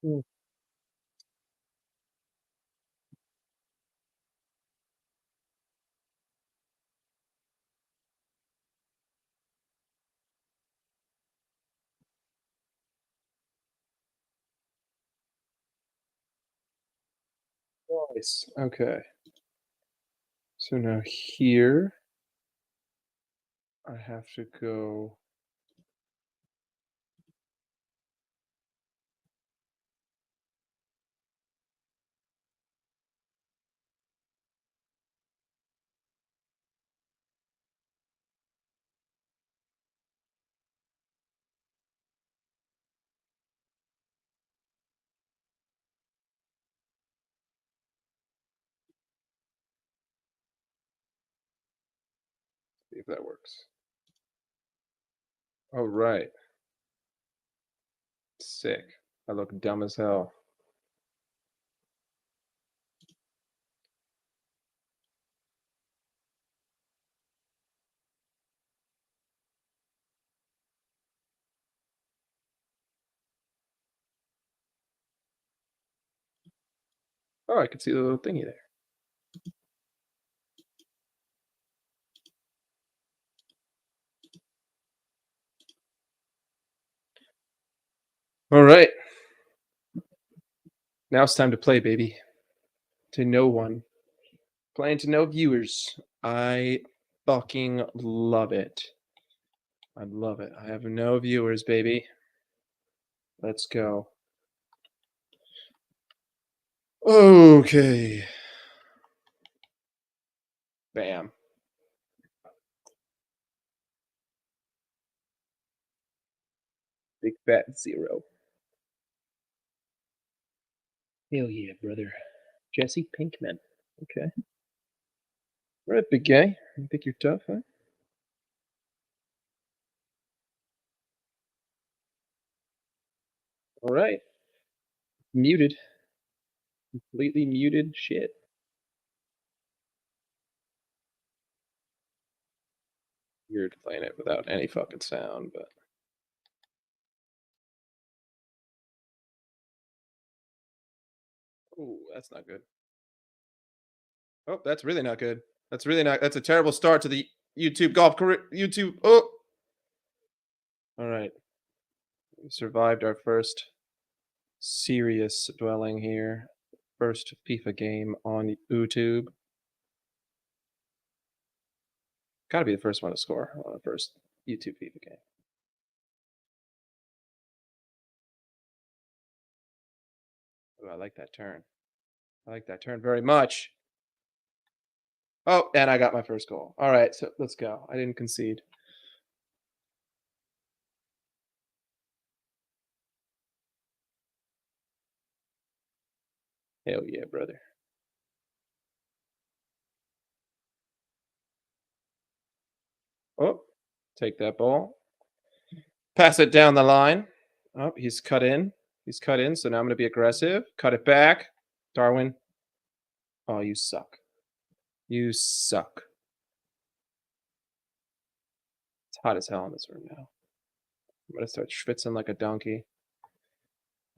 Mm, nice. Okay. So now here I have to go. See if that works. All right. Sick. I look dumb as hell. Oh, I can see the little thingy there. All right. Now it's time to play, baby. To no one. Playing to no viewers. I fucking love it. I love it. I have no viewers, baby. Let's go. Okay. Bam. Big fat zero. Hell yeah, brother. Jesse Pinkman. Okay. All right, big guy. You think you're tough, huh? All right. Muted. Completely muted shit. Weird playing it without any fucking sound, but. Ooh, that's not good. Oh, that's really not good. That's really not. That's a terrible start to the YouTube golf career. YouTube. Oh. All right. We survived our first serious dwelling here. First FIFA game on YouTube. Gotta be the first one to score on the first YouTube FIFA game. Ooh, I like that turn. I like that turn very much. Oh, and I got my first goal. All right, so let's go. I didn't concede. Hell yeah, brother. Oh, take that ball. Pass it down the line. Oh, he's cut in. He's cut in, so now I'm going to be aggressive. Cut it back. Darwin. Oh, you suck. You suck. It's hot as hell in this room now. I'm going to start schwitzing like a donkey.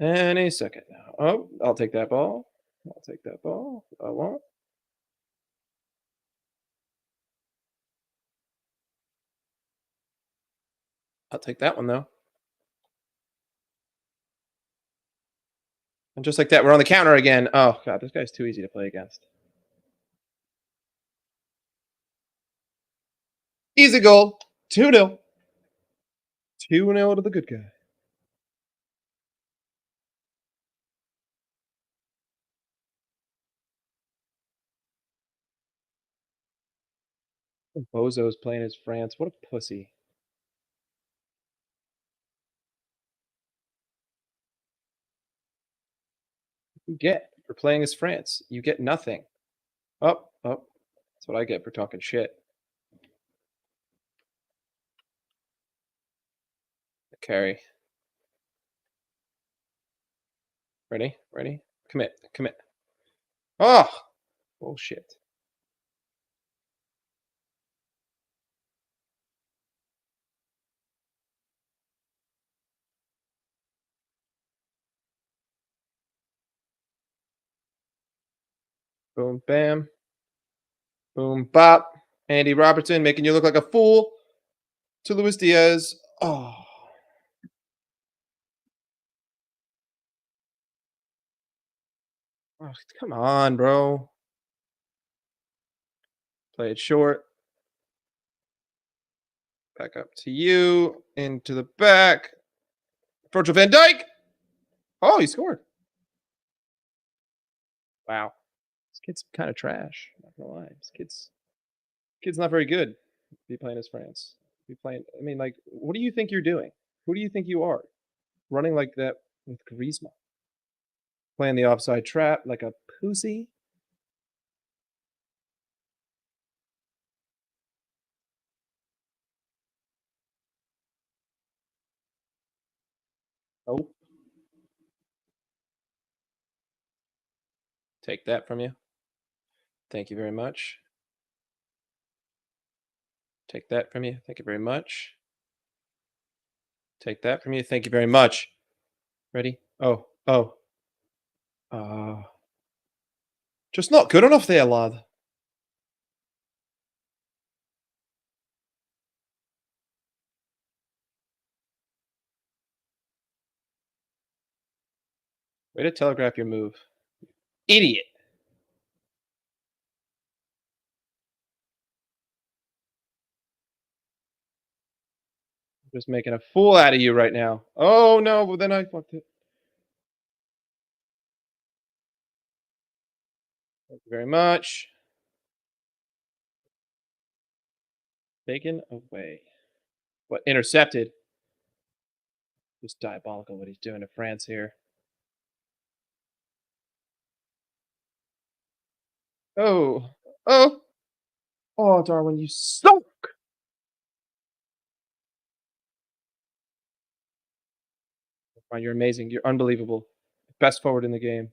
Any second now. Oh, I'll take that ball. I'll take that ball. I won't. I'll take that one, though. And just like that, we're on the counter again. Oh, God, this guy's too easy to play against. Easy goal. 2-0. 2-0 to the good guy. Bozo's playing as France. What a pussy. You get for playing as France? You get nothing. Oh, oh. That's what I get for talking shit. Carry. Ready? Ready? Commit. Commit. Oh! Bullshit. Boom, bam. Boom, bop. Andy Robertson making you look like a fool to Luis Diaz. Oh, oh, come on, bro. Play it short. Back up to you. Into the back. Virgil van Dijk. Oh, he scored. Wow. This kid's kind of trash. Not gonna lie. This kid's not very good. Be playing as France. Be playing. I mean, like, what do you think you're doing? Who do you think you are? Running like that with Griezmann. Playing the offside trap like a pussy. Oh, take that from you. Thank you very much. Take that from you. Thank you very much. Take that from you. Thank you very much. Ready? Oh, oh. Uh, just not good enough there, lad. Way to telegraph your move. Idiot. Just making a fool out of you right now. Oh, no. Well, then I fucked it. Thank you very much. Taken away. What? Intercepted. Just diabolical what he's doing to France here. Oh. Oh. Oh, Darwin, you suck. You're amazing. You're unbelievable. Best forward in the game.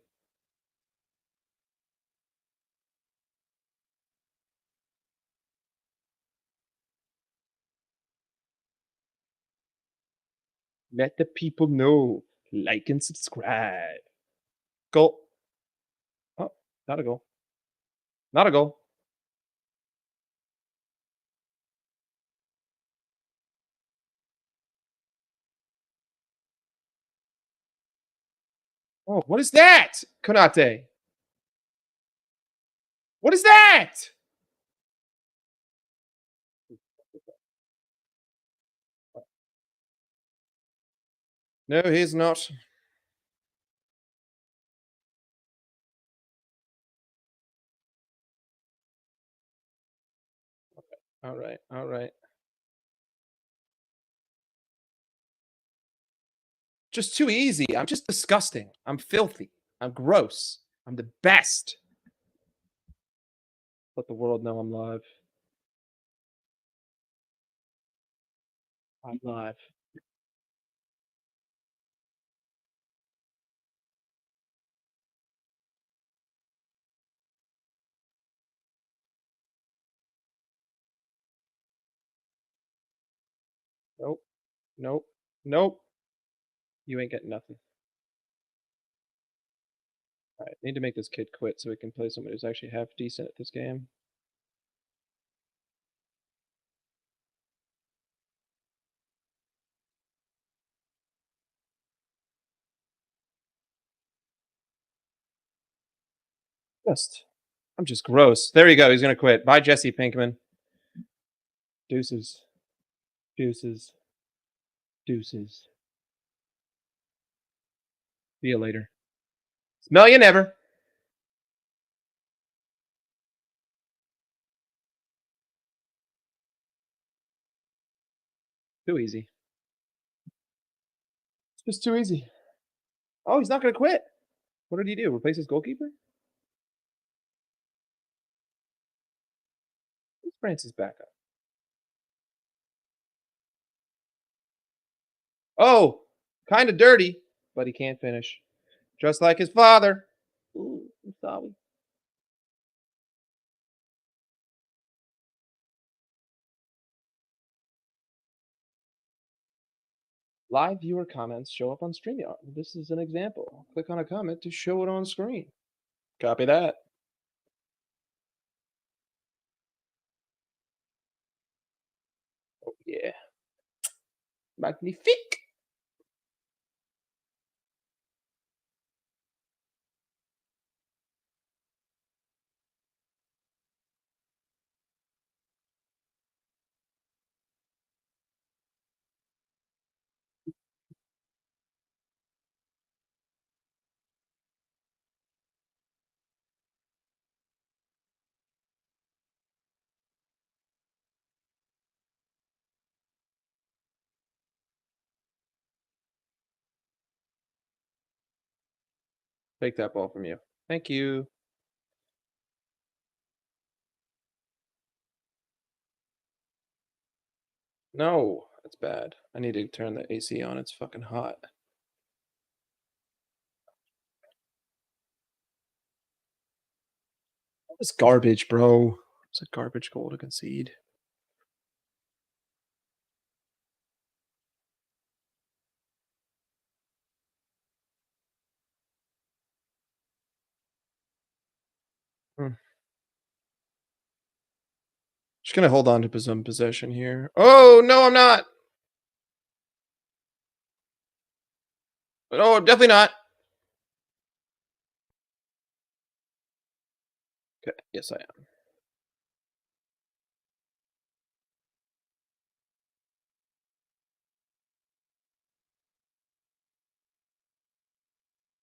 Let the people know. Like and subscribe. Goal. Oh, not a goal. Not a goal. Oh, what is that? Konate. What is that? No, he's not. All right. All right. Just too easy. I'm just disgusting. I'm filthy. I'm gross. I'm the best. Let the world know I'm live. I'm live. Nope. Nope. Nope. You ain't getting nothing. All right. Need to make this kid quit so we can play somebody who's actually half decent at this game. Just, I'm just gross. There you go. He's gonna quit. Bye, Jesse Pinkman. Deuces. Deuces. Deuces. See you later. Smell you never. Too easy. It's just too easy. Oh, he's not gonna quit. What did he do? Replace his goalkeeper? Who's France's backup? Oh, kind of dirty, but he can't finish. Just like his father. Ooh, I'm sorry. Live viewer comments show up on StreamYard. This is an example. Click on a comment to show it on screen. Copy that. Magnifique. Take that ball from you. Thank you. No, that's bad. I need to turn the AC on. It's fucking hot. It's garbage, bro. It's a garbage goal to concede. Hmm. Just gonna hold on to some possession here. Oh no, I'm not. No, I'm definitely not. Okay, yes, I am.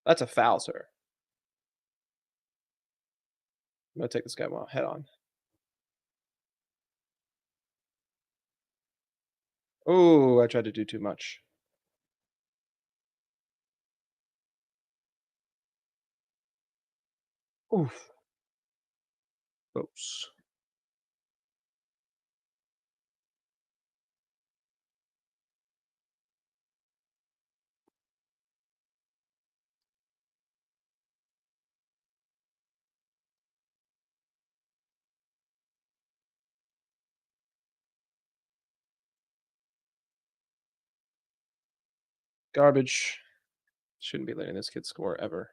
That's a foul, sir. I'm gonna take this guy head on. Oh, I tried to do too much. Oof. Oops. Garbage. Shouldn't be letting this kid score ever.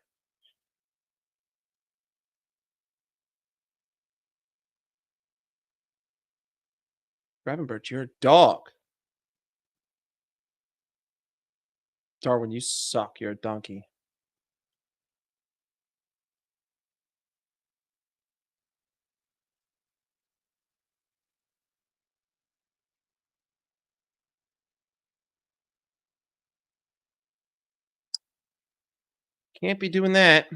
Gravenberch, you're a dog. Darwin, you suck. You're a donkey. Can't be doing that.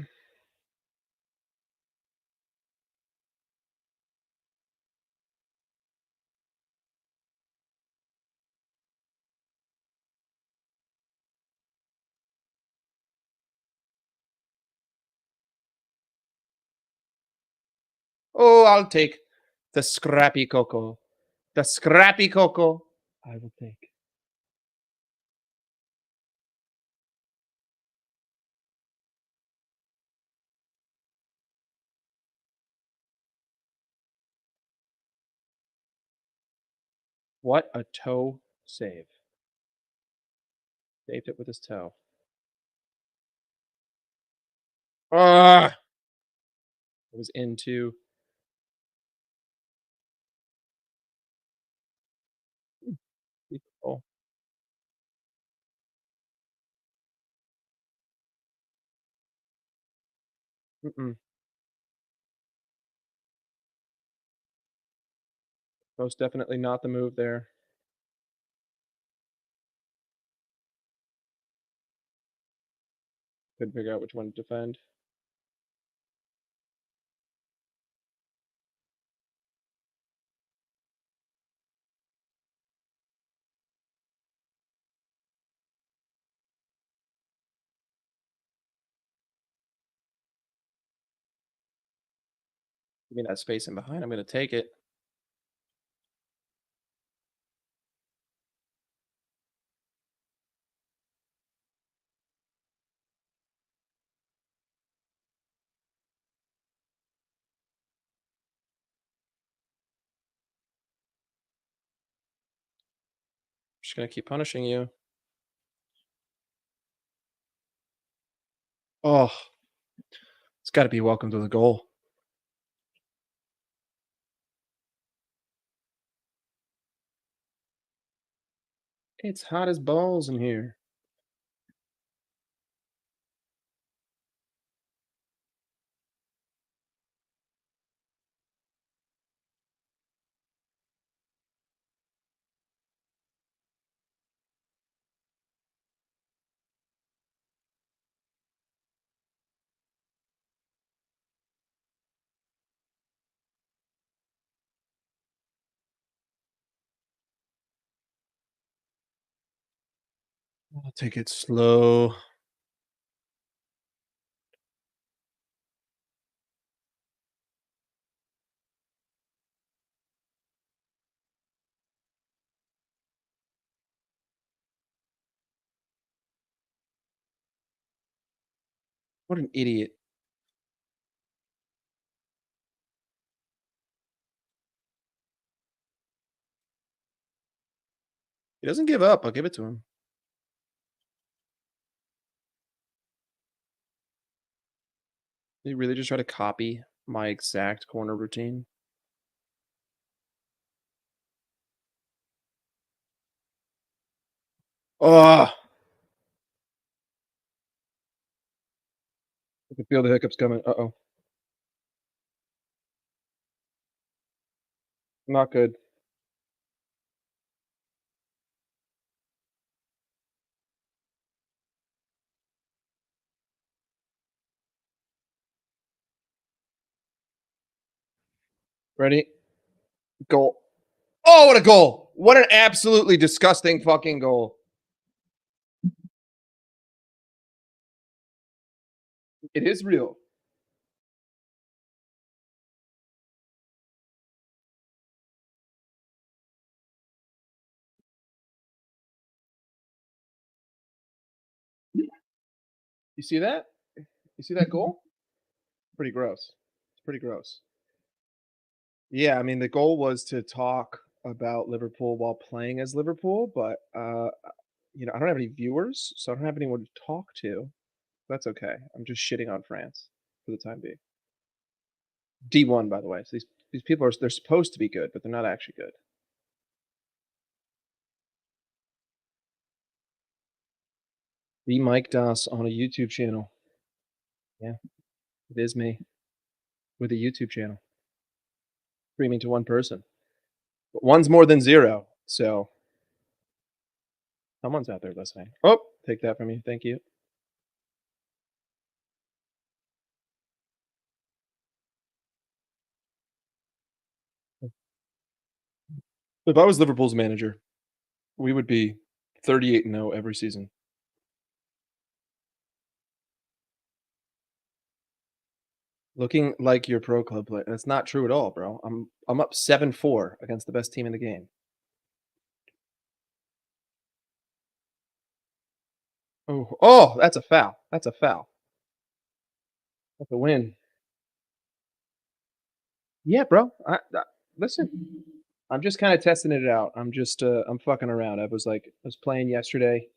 Oh, I'll take the scrappy cocoa. The scrappy cocoa. I will take. What a toe save. Saved it with his toe. Ah, it was into. Oh, mm-mm. Most definitely not the move there. Couldn't figure out which one to defend. Give me that space in behind. I'm going to take it. Just going to keep punishing you. Oh, it's got to be welcome to the goal. It's hot as balls in here. I'll take it slow. What an idiot. He doesn't give up. I'll give it to him. He really just try to copy my exact corner routine. Oh, I can feel the hiccups coming. Uh-oh. Not good. Ready? Goal. Oh, what a goal. What an absolutely disgusting fucking goal. It is real. You see that? You see that goal? Pretty gross. It's pretty gross. Yeah, I mean, the goal was to talk about Liverpool while playing as Liverpool, but I don't have any viewers, so I don't have anyone to talk to. That's okay. I'm just shitting on France for the time being. D1, by the way. So these people they're supposed to be good, but they're not actually good. Be Mike Das on a YouTube channel. Yeah, it is me with a YouTube channel streaming to one person. But one's more than zero, so someone's out there listening. Oh, take that from me. Thank you. If I was Liverpool's manager, we would be 38-0 every season. Looking like your pro club player. That's not true at all, bro. I'm up 7-4 against the best team in the game. Oh, that's a foul. That's a foul. That's a win. Yeah, bro. Listen. I'm just kind of testing it out. I'm fucking around. I was playing yesterday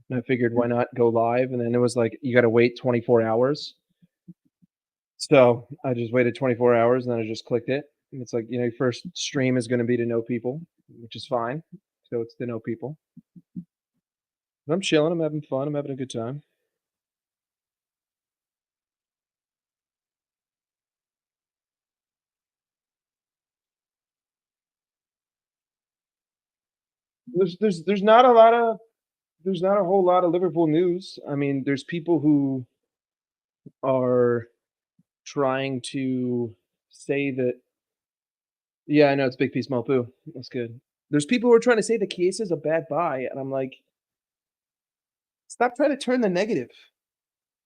and I figured why not go live, and then it was like you got to wait 24 hours. So, I just waited 24 hours and then I just clicked it. And it's like, your first stream is going to be to know people, which is fine. So, it's to know people. But I'm chilling, I'm having fun, I'm having a good time. There's not a lot of there's not a whole lot of Liverpool news. I mean, there's people who are trying to say that. Yeah, I know it's big P small poo. That's good. There's people who are trying to say that Chiesa's a bad buy, and I'm like, stop trying to turn the negative.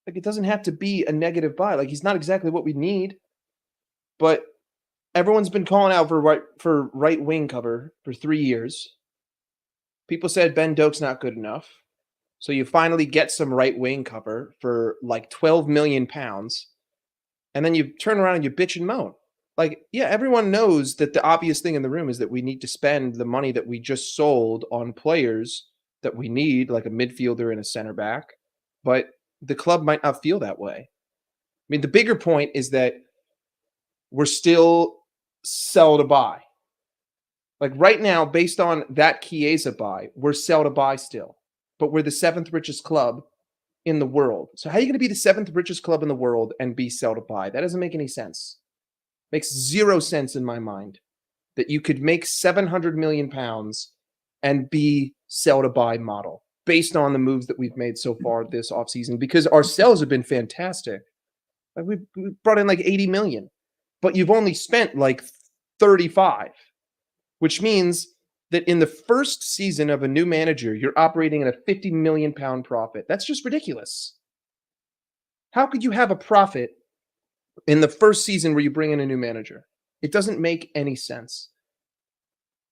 Like, it doesn't have to be a negative buy. Like, he's not exactly what we need, but everyone's been calling out for right wing cover for 3 years. People said Ben Doak's not good enough. So you finally get some right wing cover for like 12 million pounds, and then you turn around and you bitch and moan. Like, yeah, everyone knows that the obvious thing in the room is that we need to spend the money that we just sold on players that we need, like a midfielder and a center back. But the club might not feel that way. I mean, the bigger point is that we're still sell to buy. Like right now, based on that Chiesa buy, we're sell to buy still, but we're the seventh richest club in the world. So how are you going to be the seventh richest club in the world and be sell to buy? That doesn't make any sense. Makes zero sense in my mind that you could make 700 million pounds and be sell to buy model based on the moves that we've made so far this offseason because our sales have been fantastic. Like we brought in like 80 million, but you've only spent like 35, which means that in the first season of a new manager, you're operating at a 50 million pound profit. That's just ridiculous. How could you have a profit in the first season where you bring in a new manager? It doesn't make any sense.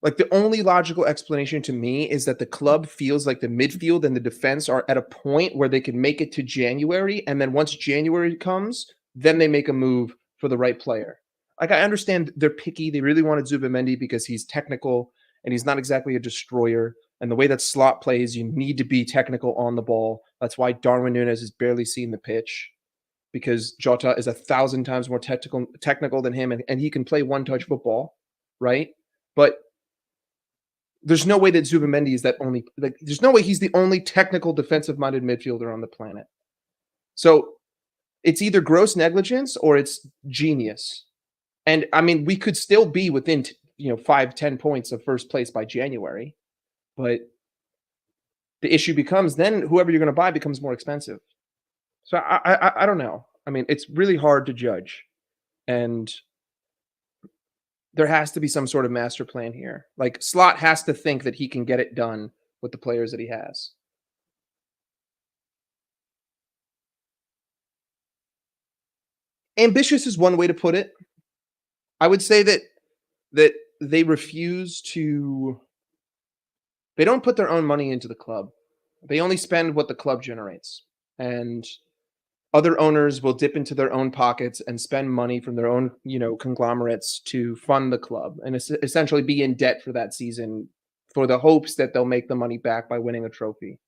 Like the only logical explanation to me is that the club feels like the midfield and the defense are at a point where they can make it to January. And then once January comes, then they make a move for the right player. Like I understand they're picky. They really wanted Zubamendi because he's technical and he's not exactly a destroyer. And the way that Slot plays, you need to be technical on the ball. That's why Darwin Núñez has barely seen the pitch because Jota is 1,000 times more technical than him, and he can play one-touch football, right? But there's no way that Zubamendi is that only like there's no way he's the only technical defensive-minded midfielder on the planet. So it's either gross negligence or it's genius. And I mean, we could still be within 5-10 points of first place by January, but the issue becomes then whoever you're going to buy becomes more expensive. So I don't know. I mean, it's really hard to judge, and there has to be some sort of master plan here. Like Slot has to think that he can get it done with the players that he has. Ambitious is one way to put it. I would say that they refuse to. They don't put their own money into the club. They only spend what the club generates, and other owners will dip into their own pockets and spend money from their own, conglomerates to fund the club and essentially be in debt for that season for the hopes that they'll make the money back by winning a trophy.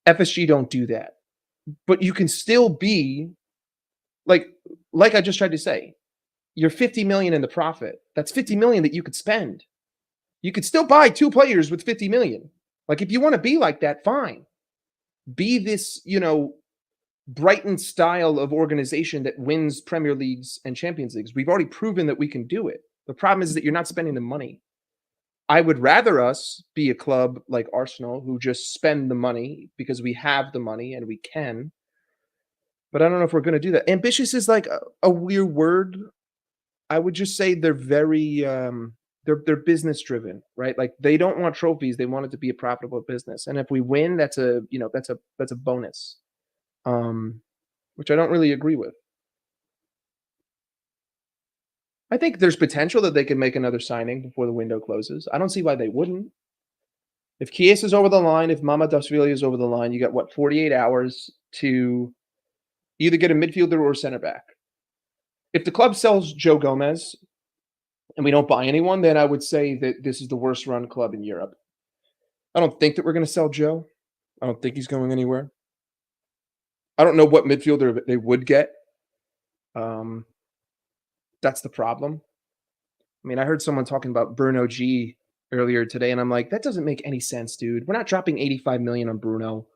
FSG don't do that. But you can still be like I just tried to say, you're 50 million in the profit. That's 50 million that you could spend. You could still buy two players with 50 million. Like if you want to be like that, fine. Be this, Brighton style of organization that wins Premier Leagues and Champions Leagues. We've already proven that we can do it. The problem is that you're not spending the money. I would rather us be a club like Arsenal who just spend the money because we have the money and we can. But I don't know if we're going to do that. Ambitious is like a weird word. I would just say they're very they're business driven, right? Like they don't want trophies; they want it to be a profitable business. And if we win, that's a bonus. Which I don't really agree with. I think there's potential that they can make another signing before the window closes. I don't see why they wouldn't. If Chiesa's over the line, if Mamardashvili is over the line, you got 48 hours to either get a midfielder or a center back. If the club sells Joe Gomez and we don't buy anyone, then I would say that this is the worst run club in Europe. I don't think that we're going to sell Joe. I don't think he's going anywhere. I don't know what midfielder they would get. That's the problem. I mean, I heard someone talking about Bruno G earlier today, and I'm like, that doesn't make any sense, dude. We're not dropping 85 million on Bruno,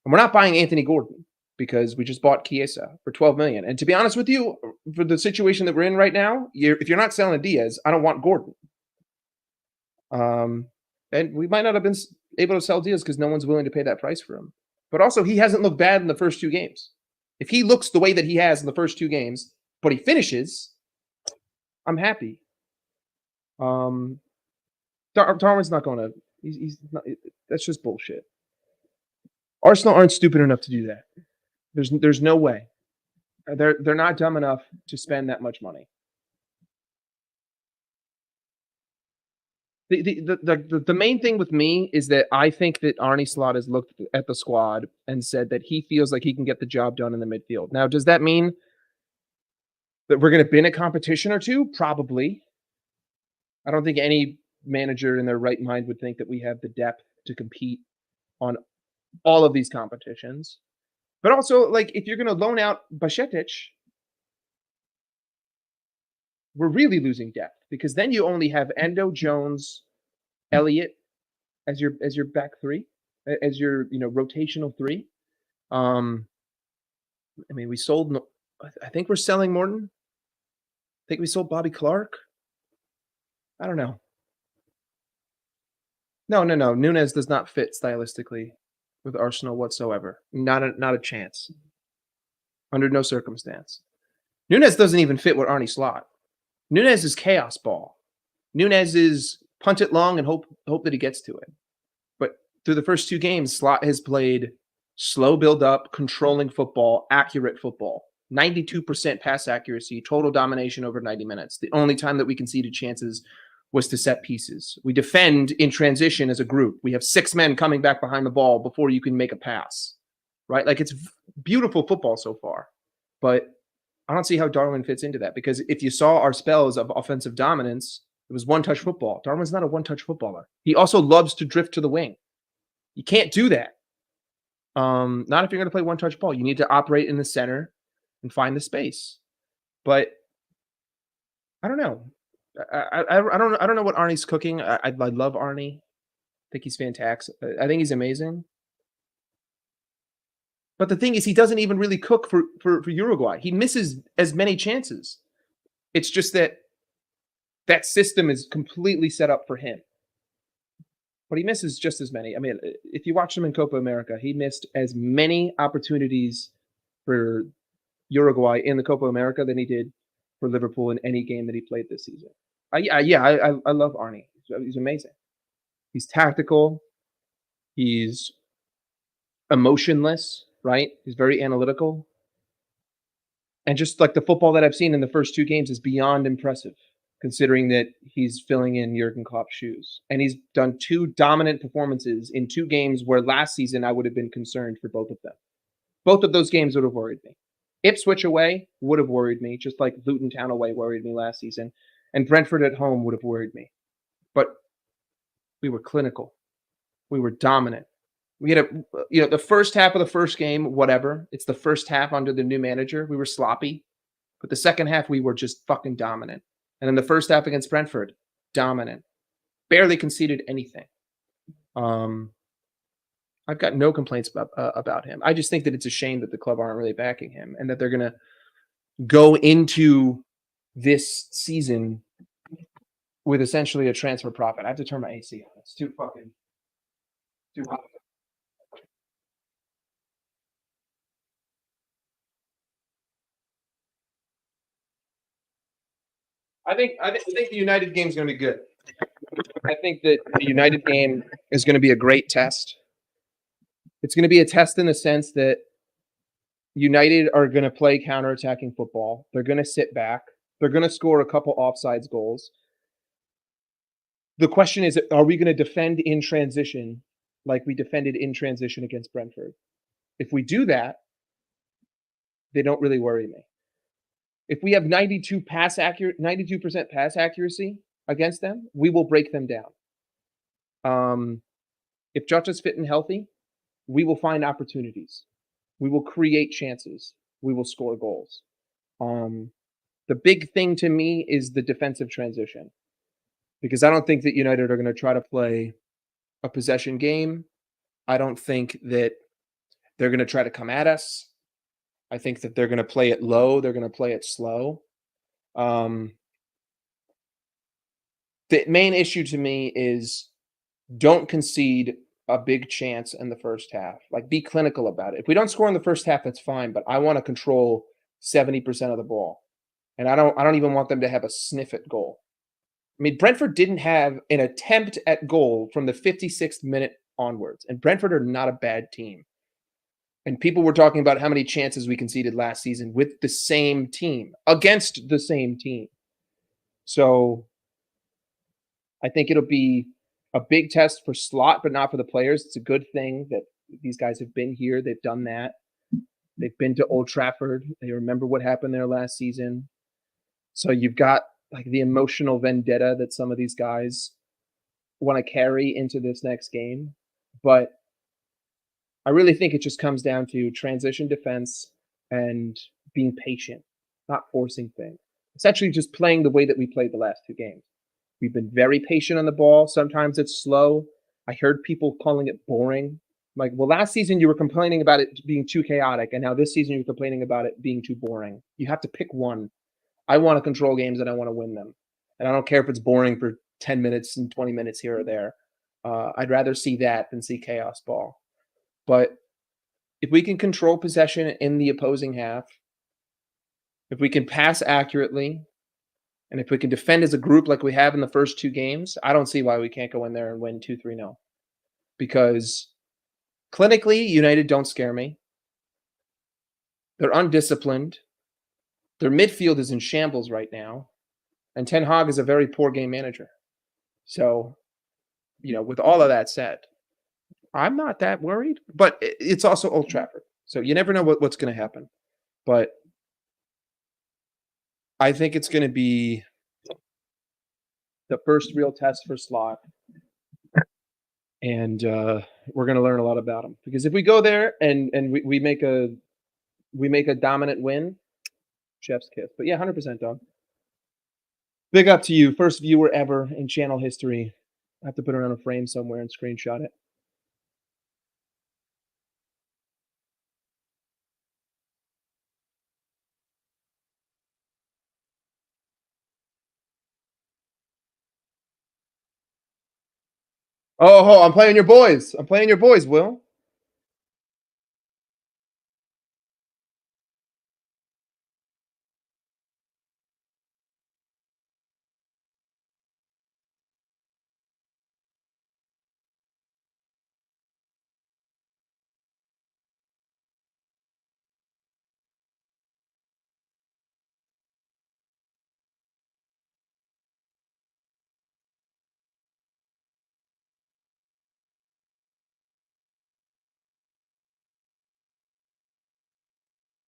and we're not buying Anthony Gordon because we just bought Chiesa for 12 million. And to be honest with you, for the situation that we're in right now, if you're not selling Diaz, I don't want Gordon. And we might not have been able to sell Diaz because no one's willing to pay that price for him. But also, he hasn't looked bad in the first two games. If he looks the way that he has in the first two games, but he finishes, I'm happy. Darwin's not going to. He's not. That's just bullshit. Arsenal aren't stupid enough to do that. There's no way. They're not dumb enough to spend that much money. The main thing with me is that I think that Arne Slot has looked at the squad and said that he feels like he can get the job done in the midfield. Now, does that mean that we're going to win a competition or two? Probably. I don't think any manager in their right mind would think that we have the depth to compete on all of these competitions. But also, like, if you're going to loan out Bashetic, we're really losing depth because then you only have Endo, Jones, Elliott as your back three, as your rotational three. Um, I mean, we sold. I think we're selling Morton. I think we sold Bobby Clark. I don't know. No, no, no. Nunez does not fit stylistically with Arsenal whatsoever. Not a chance. Under no circumstance. Nunez doesn't even fit with Arnie Slot. Nunez is chaos ball. Nunez is punt it long and hope that he gets to it. But through the first two games, Slot has played slow build up, controlling football, accurate football. 92% pass accuracy, total domination over 90 minutes. The only time that we conceded chances was to set pieces. We defend in transition as a group. We have 6 men coming back behind the ball before you can make a pass, right? Like it's beautiful football so far, but I don't see how Darwin fits into that because if you saw our spells of offensive dominance, it was one-touch football. Darwin's not a one-touch footballer. He also loves to drift to the wing. You can't do that. Not if you're going to play one-touch ball. You need to operate in the center and find the space. But I don't know. I don't know what Arnie's cooking. I love Arnie. I think he's fantastic. I think he's amazing. But the thing is, he doesn't even really cook for Uruguay. He misses as many chances. It's just that system is completely set up for him. But he misses just as many. I mean, if you watch him in Copa America, he missed as many opportunities for Uruguay in the Copa America than he did for Liverpool in any game that he played this season. I love Arnie. He's amazing. He's tactical. He's emotionless, right? He's very analytical. And just like the football that I've seen in the first two games is beyond impressive, considering that he's filling in Jurgen Klopp's shoes. And he's done 2 dominant performances in 2 games where last season I would have been concerned for both of them. Both of those games would have worried me. Ipswich away would have worried me, just like Luton Town away worried me last season. And Brentford at home would have worried me. But we were clinical. We were dominant. We had the first half of the first game, whatever. It's the first half under the new manager. We were sloppy. But the second half, we were just fucking dominant. And then the first half against Brentford, dominant. Barely conceded anything. I've got no complaints about him. I just think that it's a shame that the club aren't really backing him and that they're going to go into this season with essentially a transfer profit. I have to turn my AC on. It's too hot. I think the United game is going to be good. I think that the United game is going to be a great test. It's going to be a test in the sense that United are going to play counterattacking football. They're going to sit back. They're going to score a couple offsides goals. The question is, are we going to defend in transition like we defended in transition against Brentford? If we do that, they don't really worry me. If we have 92% pass accuracy against them, we will break them down. If Jota's fit and healthy, we will find opportunities. We will create chances. We will score goals. The big thing to me is the defensive transition, because I don't think that United are going to try to play a possession game. I don't think that they're going to try to come at us. I think that they're going to play it low. They're going to play it slow. The main issue to me is don't concede a big chance in the first half. Like, be clinical about it. If we don't score in the first half, that's fine, but I want to control 70% of the ball. And I don't even want them to have a sniff at goal. I mean, Brentford didn't have an attempt at goal from the 56th minute onwards. And Brentford are not a bad team. And people were talking about how many chances we conceded last season with the same team, against the same team. So I think it'll be a big test for Slot, but not for the players. It's a good thing that these guys have been here. They've done that. They've been to Old Trafford. They remember what happened there last season. So you've got like the emotional vendetta that some of these guys want to carry into this next game. But I really think it just comes down to transition defense and being patient, not forcing things. Essentially just playing the way that we played the last 2 games. We've been very patient on the ball. Sometimes it's slow. I heard people calling it boring. I'm like, well, last season you were complaining about it being too chaotic, and now this season you're complaining about it being too boring. You have to pick one. I want to control games and I want to win them. And I don't care if it's boring for 10 minutes and 20 minutes here or there. I'd rather see that than see chaos ball. But if we can control possession in the opposing half, if we can pass accurately, and if we can defend as a group like we have in the first 2 games, I don't see why we can't go in there and win 2-3-0. Because clinically, United don't scare me. They're undisciplined. Their midfield is in shambles right now, and Ten Hag is a very poor game manager. So, with all of that said, I'm not that worried, but it's also Old Trafford. So you never know what's going to happen. But I think it's going to be the first real test for Slot, and we're going to learn a lot about him. Because if we go there and we make a dominant win, chef's kiss. But yeah, 100% dog. Big up to you, first viewer ever in channel history. I have to put it on a frame somewhere and screenshot it. Oh, I'm playing your boys. I'm playing your boys, Will.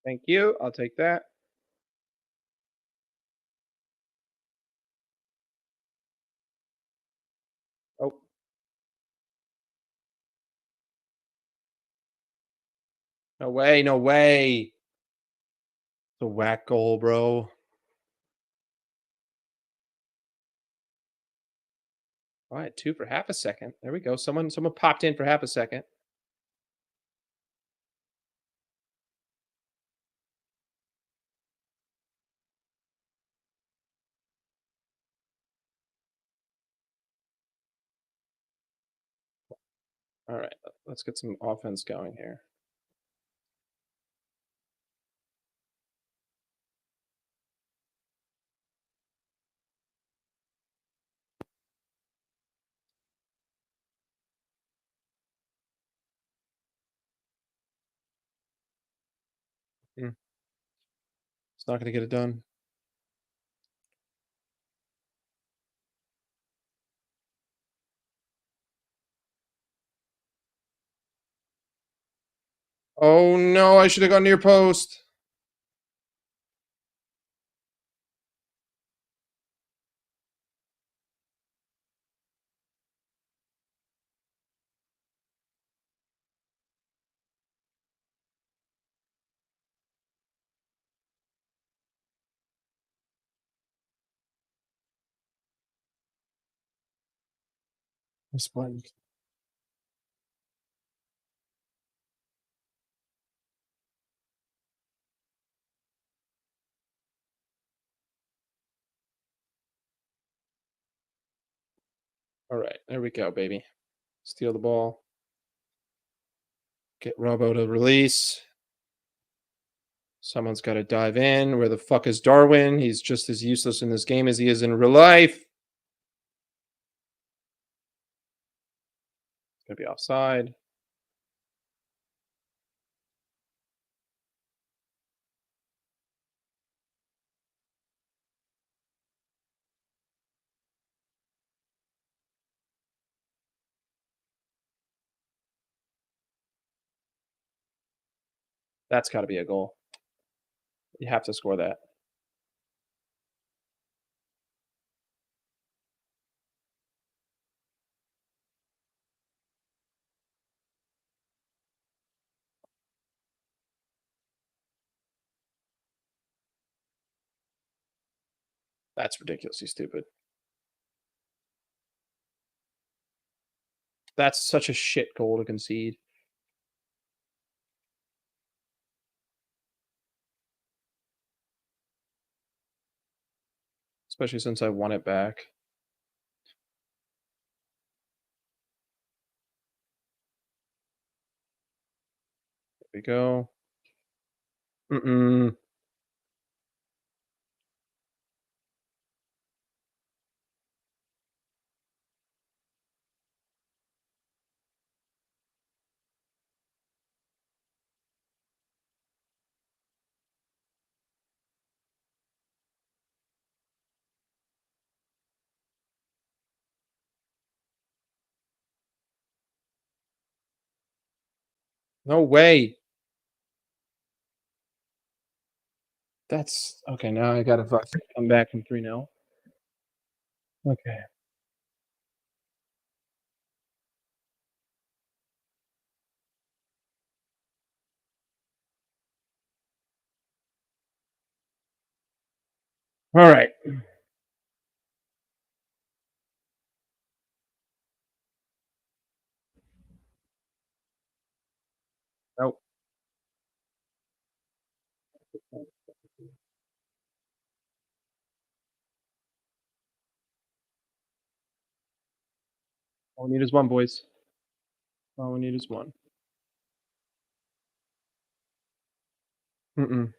Thank you. I'll take that. Oh, no way. No way. The whack goal, bro. All right, 2 for half a second. There we go. Someone popped in for half a second. All right, let's get some offense going here. Mm, it's not going to get it done. Oh no, I should have gone near post. This button. All right, there we go, baby. Steal the ball. Get Robo to release. Someone's got to dive in. Where the fuck is Darwin? He's just as useless in this game as he is in real life. It's going to be offside. That's got to be a goal. You have to score that. That's ridiculously stupid. That's such a shit goal to concede, especially since I won it back. There we go. Mm-mm. No way. That's okay. Now I gotta come back from 3-0. Okay. All right. Nope. All we need is one, boys. All we need is one. Mm-mm.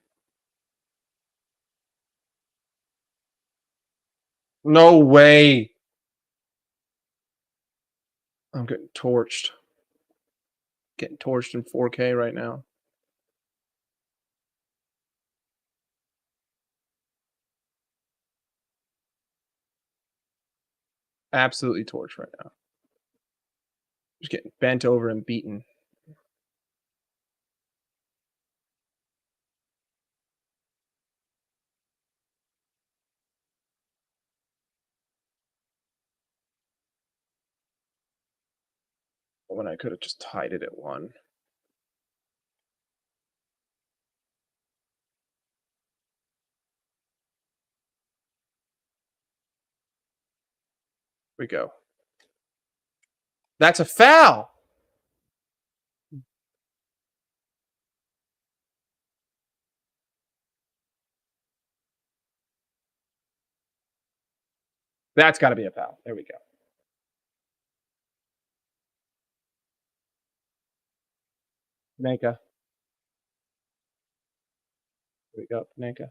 No way. I'm getting torched. Getting torched in 4K right now. Absolutely torched right now. Just getting bent over and beaten. When I could have just tied it at one. We go. That's a foul. That's got to be a foul. There we go. Panenka. There we go. Panenka.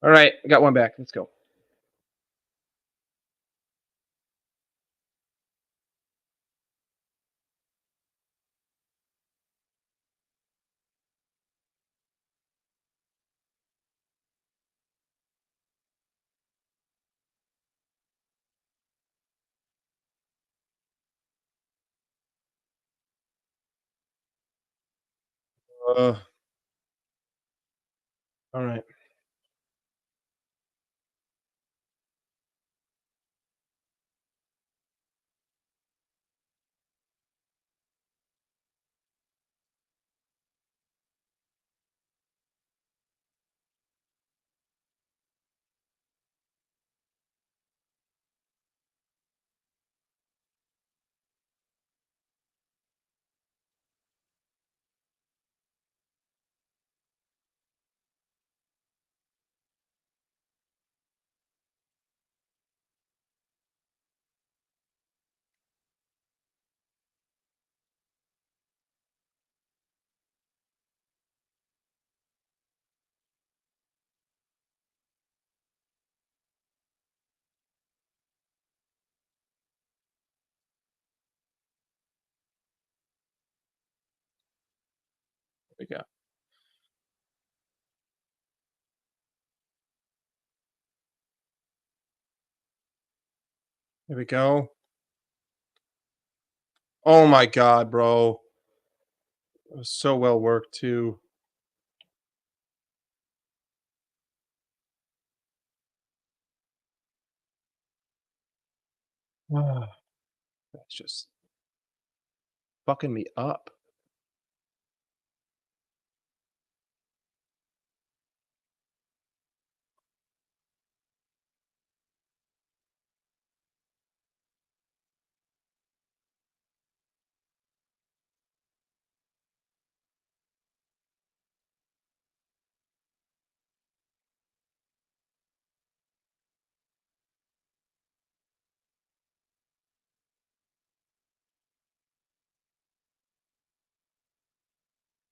All right. I got one back. Let's go. Uh, all right. There we go. There we go. Oh my god, bro. It was so well worked too. That's just fucking me up.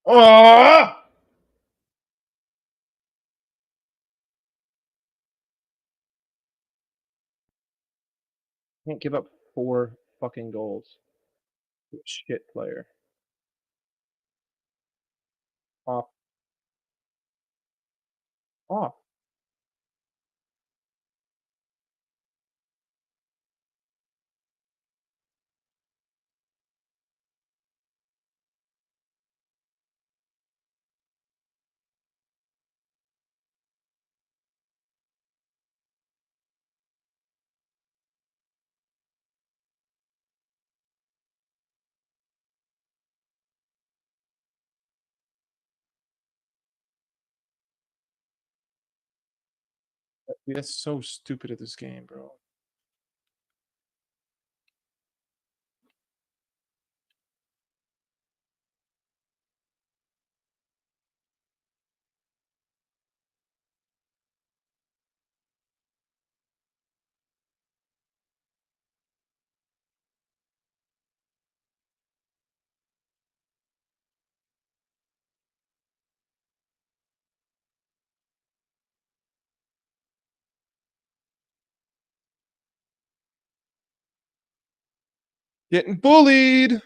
Oh! Can't give up 4 fucking goals. Shit player. Off. Off. Dude, that's so stupid at this game, bro. Getting bullied.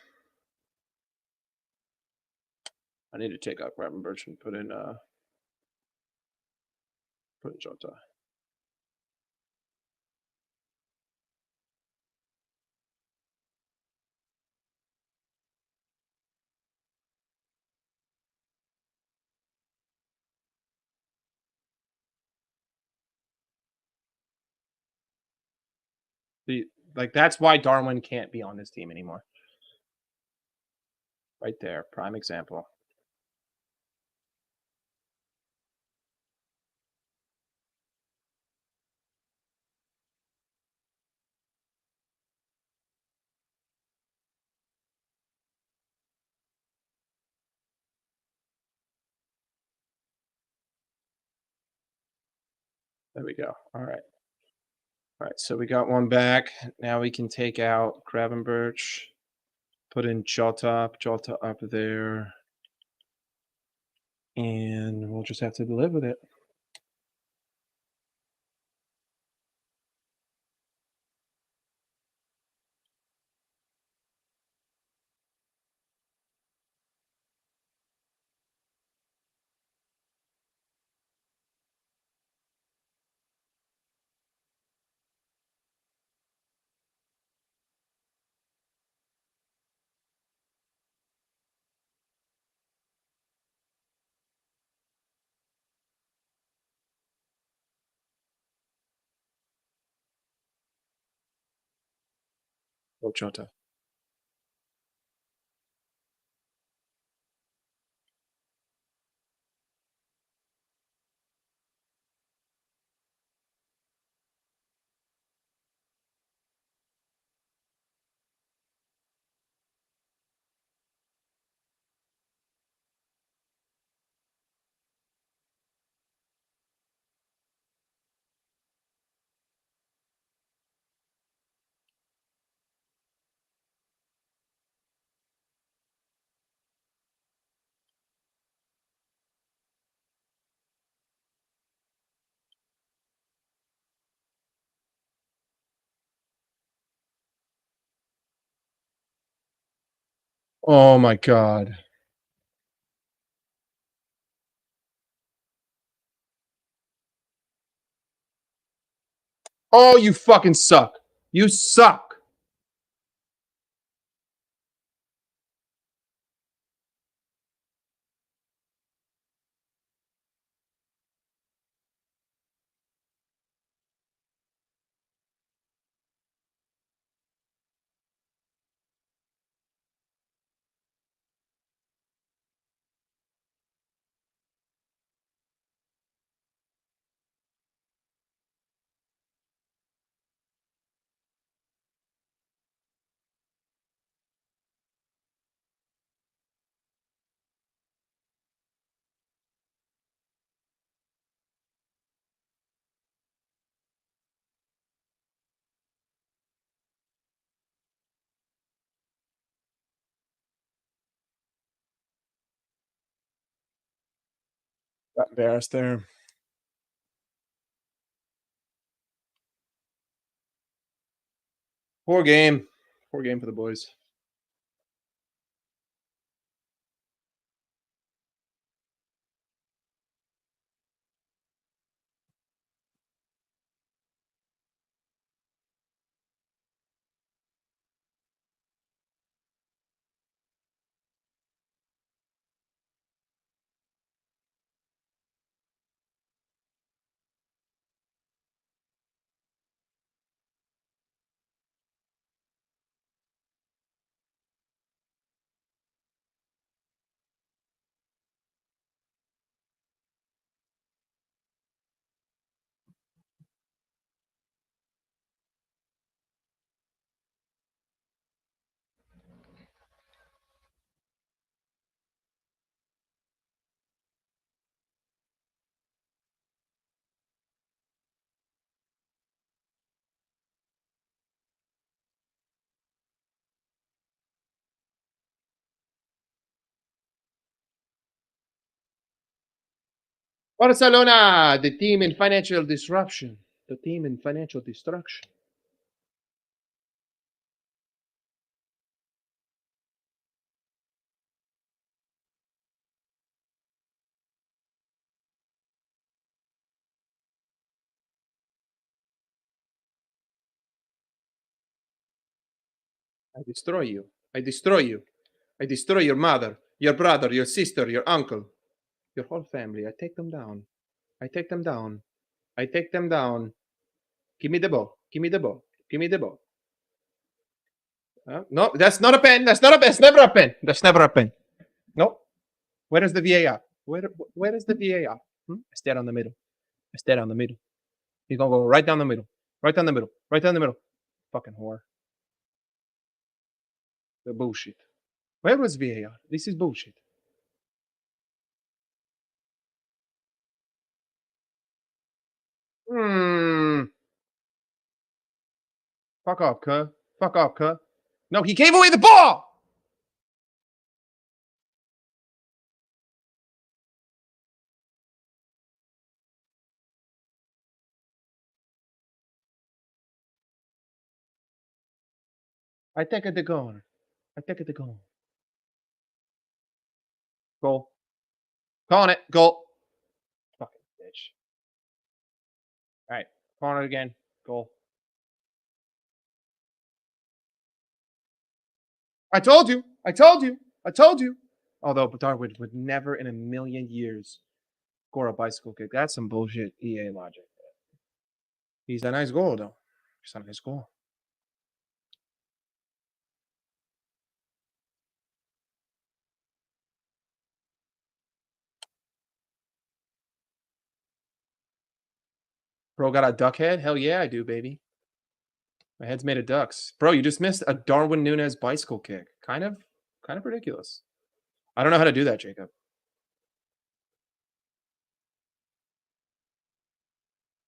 I need to take out Gravenberch and put in Jota. The like that's why Darwin can't be on this team anymore. Right there, prime example. There we go. All right. All right. So we got one back. Now we can take out Gravenberch. Put in Jota up there. And we'll just have to live with it. Oh, Jota. Oh my god. Oh, you fucking suck. You suck. Got embarrassed there. Poor game. Poor game for the boys. Barcelona, the team in financial disruption. The team in financial destruction. I destroy you. I destroy you. I destroy your mother, your brother, your sister, your uncle, your whole family. I take them down. I take them down. I take them down. Give me the ball. Give me the ball. Give me the ball. No, that's not a pen. That's not a pen. That's never a pen. That's never a pen. No. Where is the VAR? Where is the VAR? I stay down the middle. I stay down the middle. He's gonna go right down the middle. Right down the middle. Right down the middle. Fucking whore. The bullshit. Where was VAR? This is bullshit. Hmm. Fuck off, cuh. Fuck off, cuh. No, he gave away the ball. I take it the goal. I take it the goal. Goal. Calling it. Goal. Fucking bitch. All right. Calling it again. Goal. I told you. I told you. I told you. Although Darwood would never in a million years score a bicycle kick. That's some bullshit EA logic. He's a nice goal, though. He's a nice goal. Bro got a duck head? Hell yeah, I do, baby. My head's made of ducks. Bro, you just missed a Darwin Nunez bicycle kick. Kind of ridiculous. I don't know how to do that, Jacob.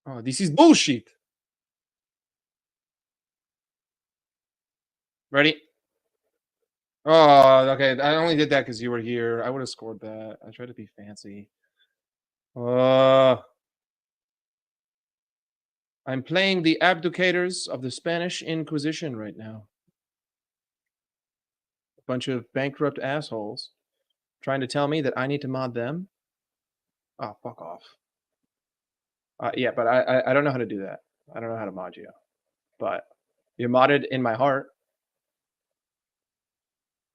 Oh, this is bullshit. Ready? Oh, okay. I only did that because you were here. I would have scored that. I tried to be fancy. I'm playing the abducators of the Spanish Inquisition right now. A bunch of bankrupt assholes trying to tell me that I need to mod them. Oh, fuck off. Yeah, but I don't know how to do that. I don't know how to mod you. But you're modded in my heart.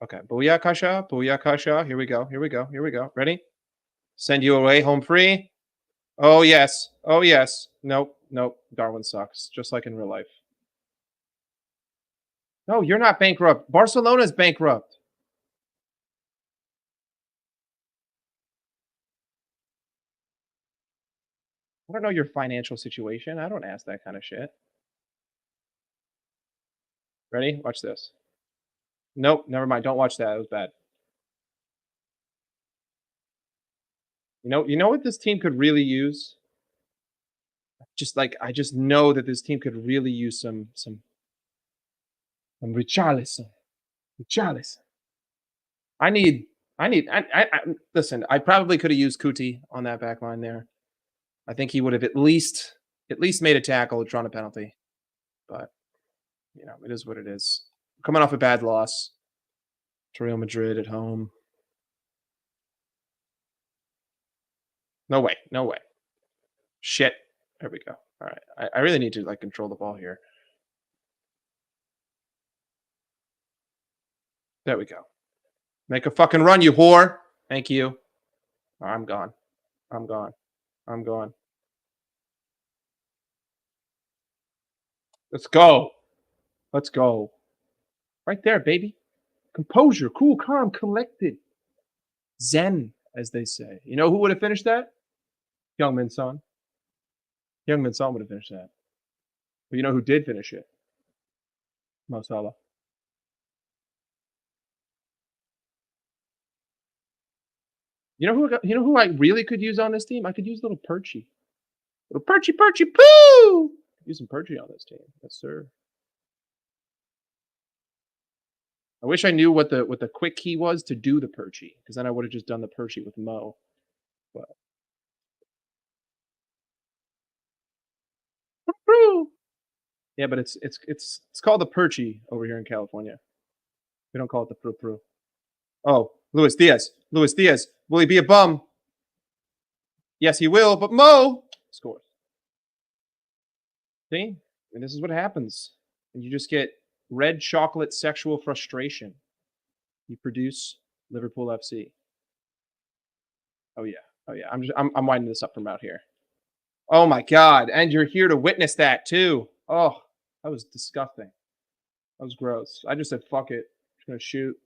Okay. Booyah Kasha. Booyah Kasha. Here we go. Here we go. Here we go. Ready? Send you away home free. Oh, yes. Oh, yes. Nope. Nope. Darwin sucks. Just like in real life. No, you're not bankrupt. Barcelona's bankrupt. I don't know your financial situation. I don't ask that kind of shit. Ready? Watch this. Nope. Never mind. Don't watch that. It was bad. You know what this team could really use? Just like I just know that this team could really use some Richarlison. Richarlison. I need I listen. I probably could have used Kuti on that back line there. I think he would have at least made a tackle, drawn a penalty. But it is what it is. Coming off a bad loss to Real Madrid at home. No way. No way. Shit. There we go. All right. I really need to control the ball here. There we go. Make a fucking run, you whore. Thank you. I'm gone. I'm gone. I'm gone. Let's go. Let's go. Right there, baby. Composure, cool, calm, collected. Zen, as they say. You know who would have finished that? Youngmin Son. Youngmin Son would have finished that. But you know who did finish it? Mo Salah. You know who I really could use on this team? I could use little Perchy. Little Perchy, Perchy, poo! Use some Perchy on this team. Yes, sir. I wish I knew what the quick key was to do the Perchy, because then I would have just done the Perchy with Mo. But yeah, but it's called the Perchy over here in California. We don't call it the Pru Pru. Oh, Luis Diaz. Luis Diaz. Will he be a bum? Yes, he will. But Mo scores. See, and this is what happens, and you just get red chocolate sexual frustration. You produce Liverpool FC. Oh yeah. Oh yeah. I'm winding this up from out here. Oh my god. And you're here to witness that too. Oh, that was disgusting. That was gross. I just said fuck it. I'm just gonna shoot.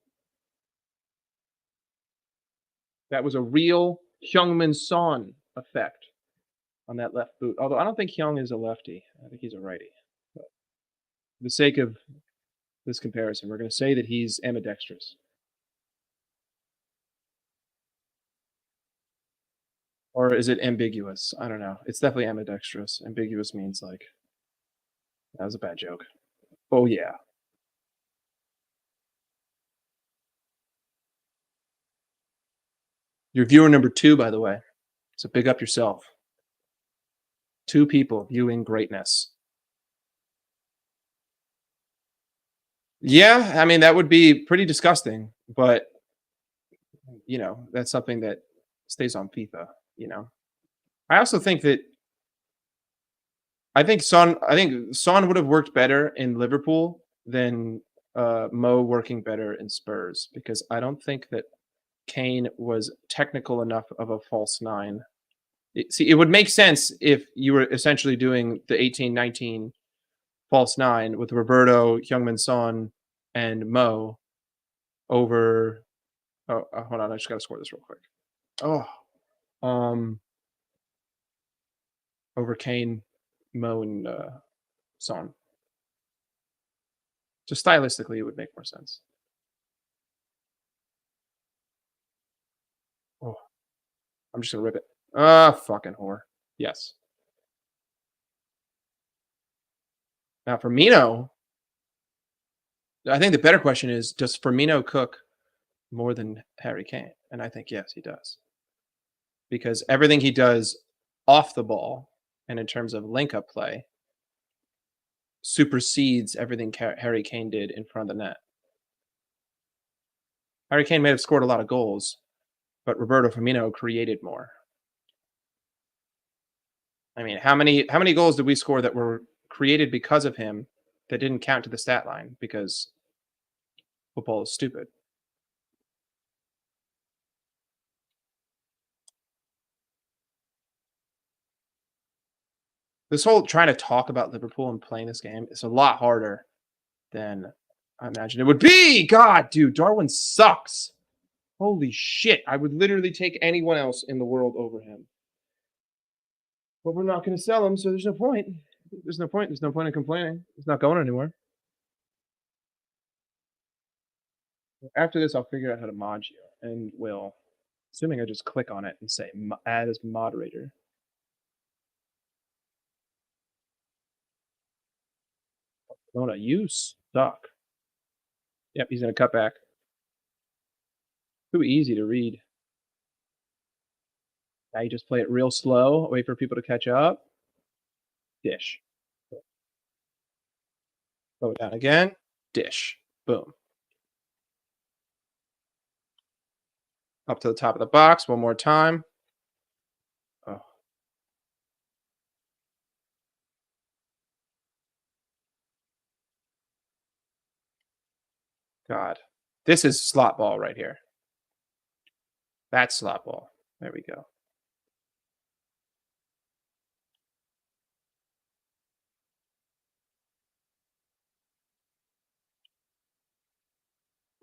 That was a real Hyungmin Son effect on that left boot. Although I don't think Hyung is a lefty. I think he's a righty. But for the sake of this comparison, we're gonna say that he's ambidextrous. Or is it ambiguous? I don't know. It's definitely ambidextrous. Ambiguous means that was a bad joke. Oh yeah. You're viewer number 2, by the way. So big up yourself. 2 people viewing greatness. Yeah, I mean that would be pretty disgusting, but that's something that stays on FIFA. You know, I also think that I think Son would have worked better in Liverpool than Mo working better in Spurs, because I don't think that Kane was technical enough of a false nine. See, it would make sense if you were essentially doing the 18-19 false nine with Roberto, Heung-min Son, and Mo over. Oh, hold on, I just got to score this real quick. Oh, um, over Kane, Mo, and Son. Just stylistically, it would make more sense. Oh, I'm just gonna rip it. Ah, fucking whore. Yes. Now Firmino, I think the better question is: does Firmino cook more than Harry Kane? And I think yes, he does, because everything he does off the ball and in terms of link-up play supersedes everything Harry Kane did in front of the net. Harry Kane may have scored a lot of goals, but Roberto Firmino created more. I mean, how many goals did we score that were created because of him that didn't count to the stat line because football is stupid? This whole trying to talk about Liverpool and playing this game is a lot harder than I imagined it would be. God, dude, Darwin sucks. Holy shit. I would literally take anyone else in the world over him. But we're not going to sell him, so there's no point. There's no point. There's no point in complaining. It's not going anywhere. After this, I'll figure out how to mod you, and will, assuming I just click on it and say add as moderator. Lona, you suck. Yep, he's going to cut back. Too easy to read. Now you just play it real slow, wait for people to catch up. Dish. Slow it down again. Dish. Boom. Up to the top of the box one more time. Oh, God. This is slot ball right here. That's slot ball. There we go.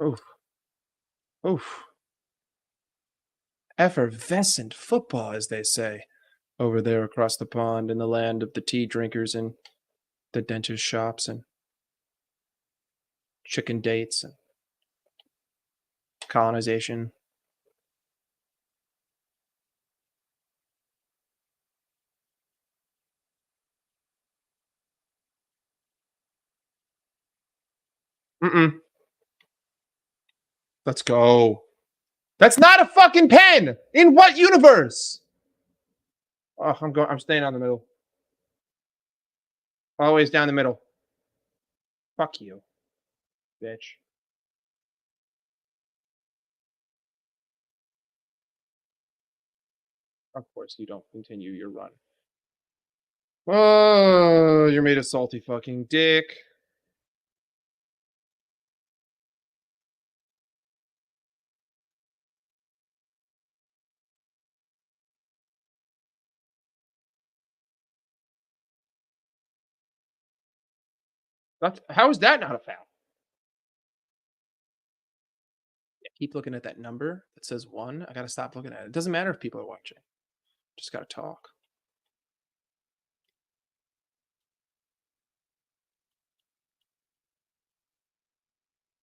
Oof. Oof. Effervescent football, as they say, over there across the pond in the land of the tea drinkers and the dentist shops and chicken dates and colonization. Mm-mm. Let's go. That's not a fucking pen. In what universe? Oh, I'm going. I'm staying on the middle. Always down the middle. Fuck you, bitch. Of course you don't continue your run. Oh, you're made a salty fucking dick. How is that not a foul? Yeah, keep looking at that number that says one. I gotta stop looking at it. It doesn't matter if people are watching. Just gotta talk.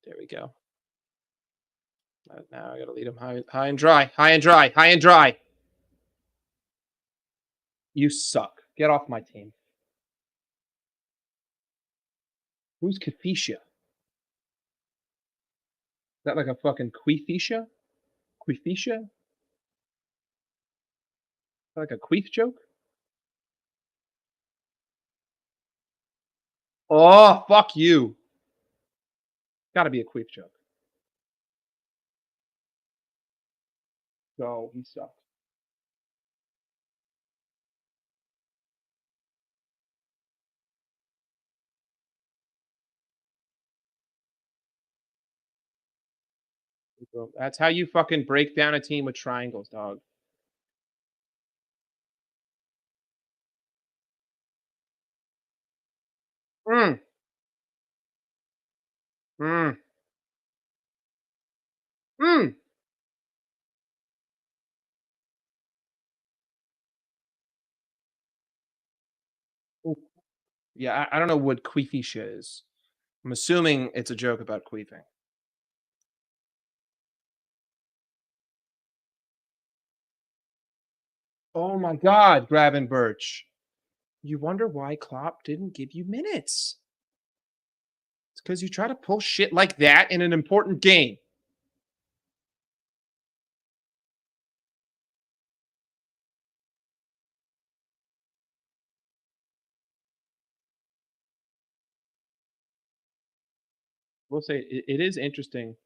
There we go. Now I gotta lead him high and dry. High and dry. High and dry. You suck. Get off my team. Who's Kefisha? Is that like a fucking queefisha? Queefisha? Like a queef joke? Oh, fuck you. Gotta be a queef joke. Go. He sucks. That's how you fucking break down a team with triangles, dog. Mm. Mm. Mm. Ooh. Yeah, I don't know what queefisha is. I'm assuming it's a joke about queefing. Oh my god, Graben Birch. You wonder why Klopp didn't give you minutes. It's because you try to pull shit like that in an important game. We'll say it is interesting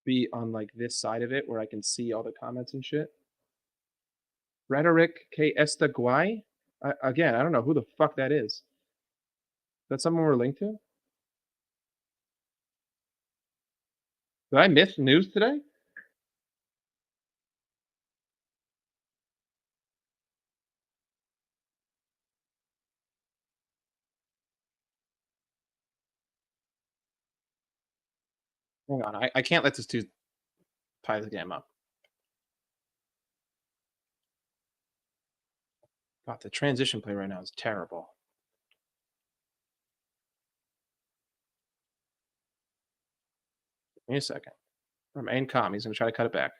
be on like this side of it where I can see all the comments and shit. Rhetoric que esta guay? Again, I don't know who the fuck that is. That someone we're linked to? Did I miss news today? Hang on, I can't let this dude tie the game up. God, the transition play right now is terrible. Give me a second. Remain calm. He's gonna try to cut it back.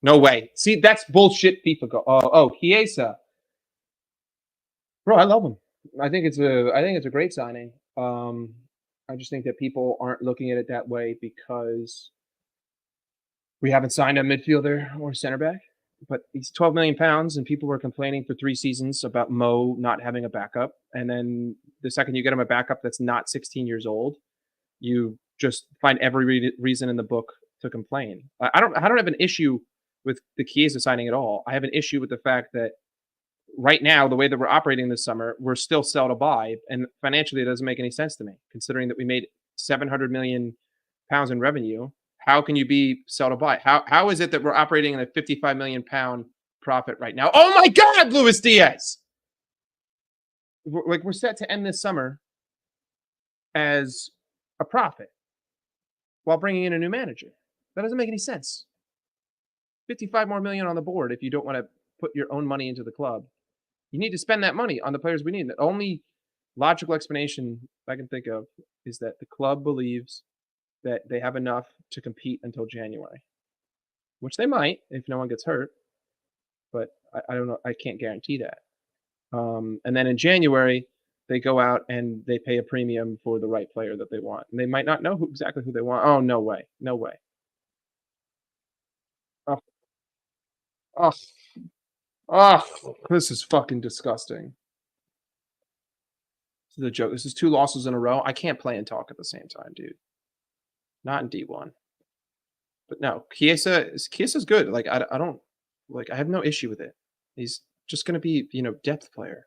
No way. See, that's bullshit. FIFA go. Oh, Chiesa. Bro, I love him. I think it's a great signing. I just think that people aren't looking at it that way because We haven't signed a midfielder or center back, but he's 12 million pounds, and people were complaining for 3 seasons about Mo not having a backup. And then the second you get him a backup that's not 16 years old, you just find every reason in the book to complain. I don't have an issue with the Chiesa signing at all. I have an issue with the fact that right now, the way that we're operating this summer, we're still sell to buy, and financially, it doesn't make any sense to me, considering that we made 700 million pounds in revenue. How can you be sell to buy? How is it that we're operating in a 55 million pound profit right now? Oh my God, Luis Diaz! We're set to end this summer as a profit while bringing in a new manager. That doesn't make any sense. 55 more million on the board if you don't want to put your own money into the club. You need to spend that money on the players we need. The only logical explanation I can think of is that the club believes that they have enough to compete until January, which they might if no one gets hurt, but I don't know. I can't guarantee that. And then in January, they go out and they pay a premium for the right player that they want. And they might not know exactly who they want. Oh, no way. No way. Oh, oh, oh, this is fucking disgusting. This is a joke. This is 2 losses in a row. I can't play and talk at the same time, dude. Not in D1. But no, Chiesa's good. Like I don't like I have no issue with it. He's just gonna be, depth player.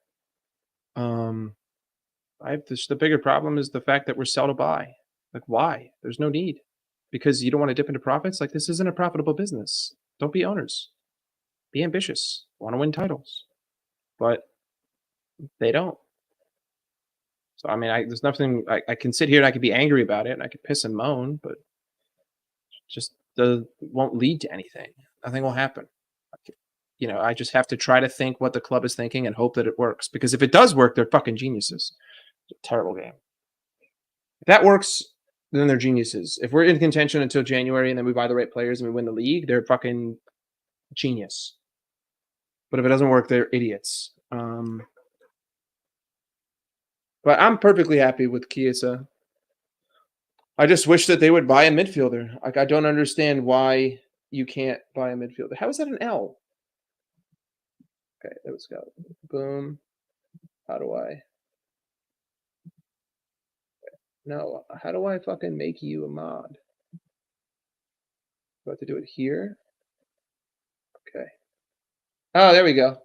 Um I have the bigger problem is the fact that we're sell to buy. Like why? There's no need. Because you don't want to dip into profits? Like this isn't a profitable business. Don't be owners. Be ambitious. Want to win titles. But they don't. So I mean there's nothing I can sit here and I could be angry about it and I could piss and moan, but just won't lead to anything. Nothing will happen. I just have to try to think what the club is thinking and hope that it works. Because if it does work, they're fucking geniuses. It's a terrible game. If that works, then they're geniuses. If we're in contention until January and then we buy the right players and we win the league, they're fucking genius. But if it doesn't work, they're idiots. But I'm perfectly happy with Chiesa. I just wish that they would buy a midfielder. Like I don't understand why you can't buy a midfielder. How is that an L? Okay, let's go. Boom. How do I? No, how do I fucking make you a mod? Do I have to do it here? Okay. Oh, there we go.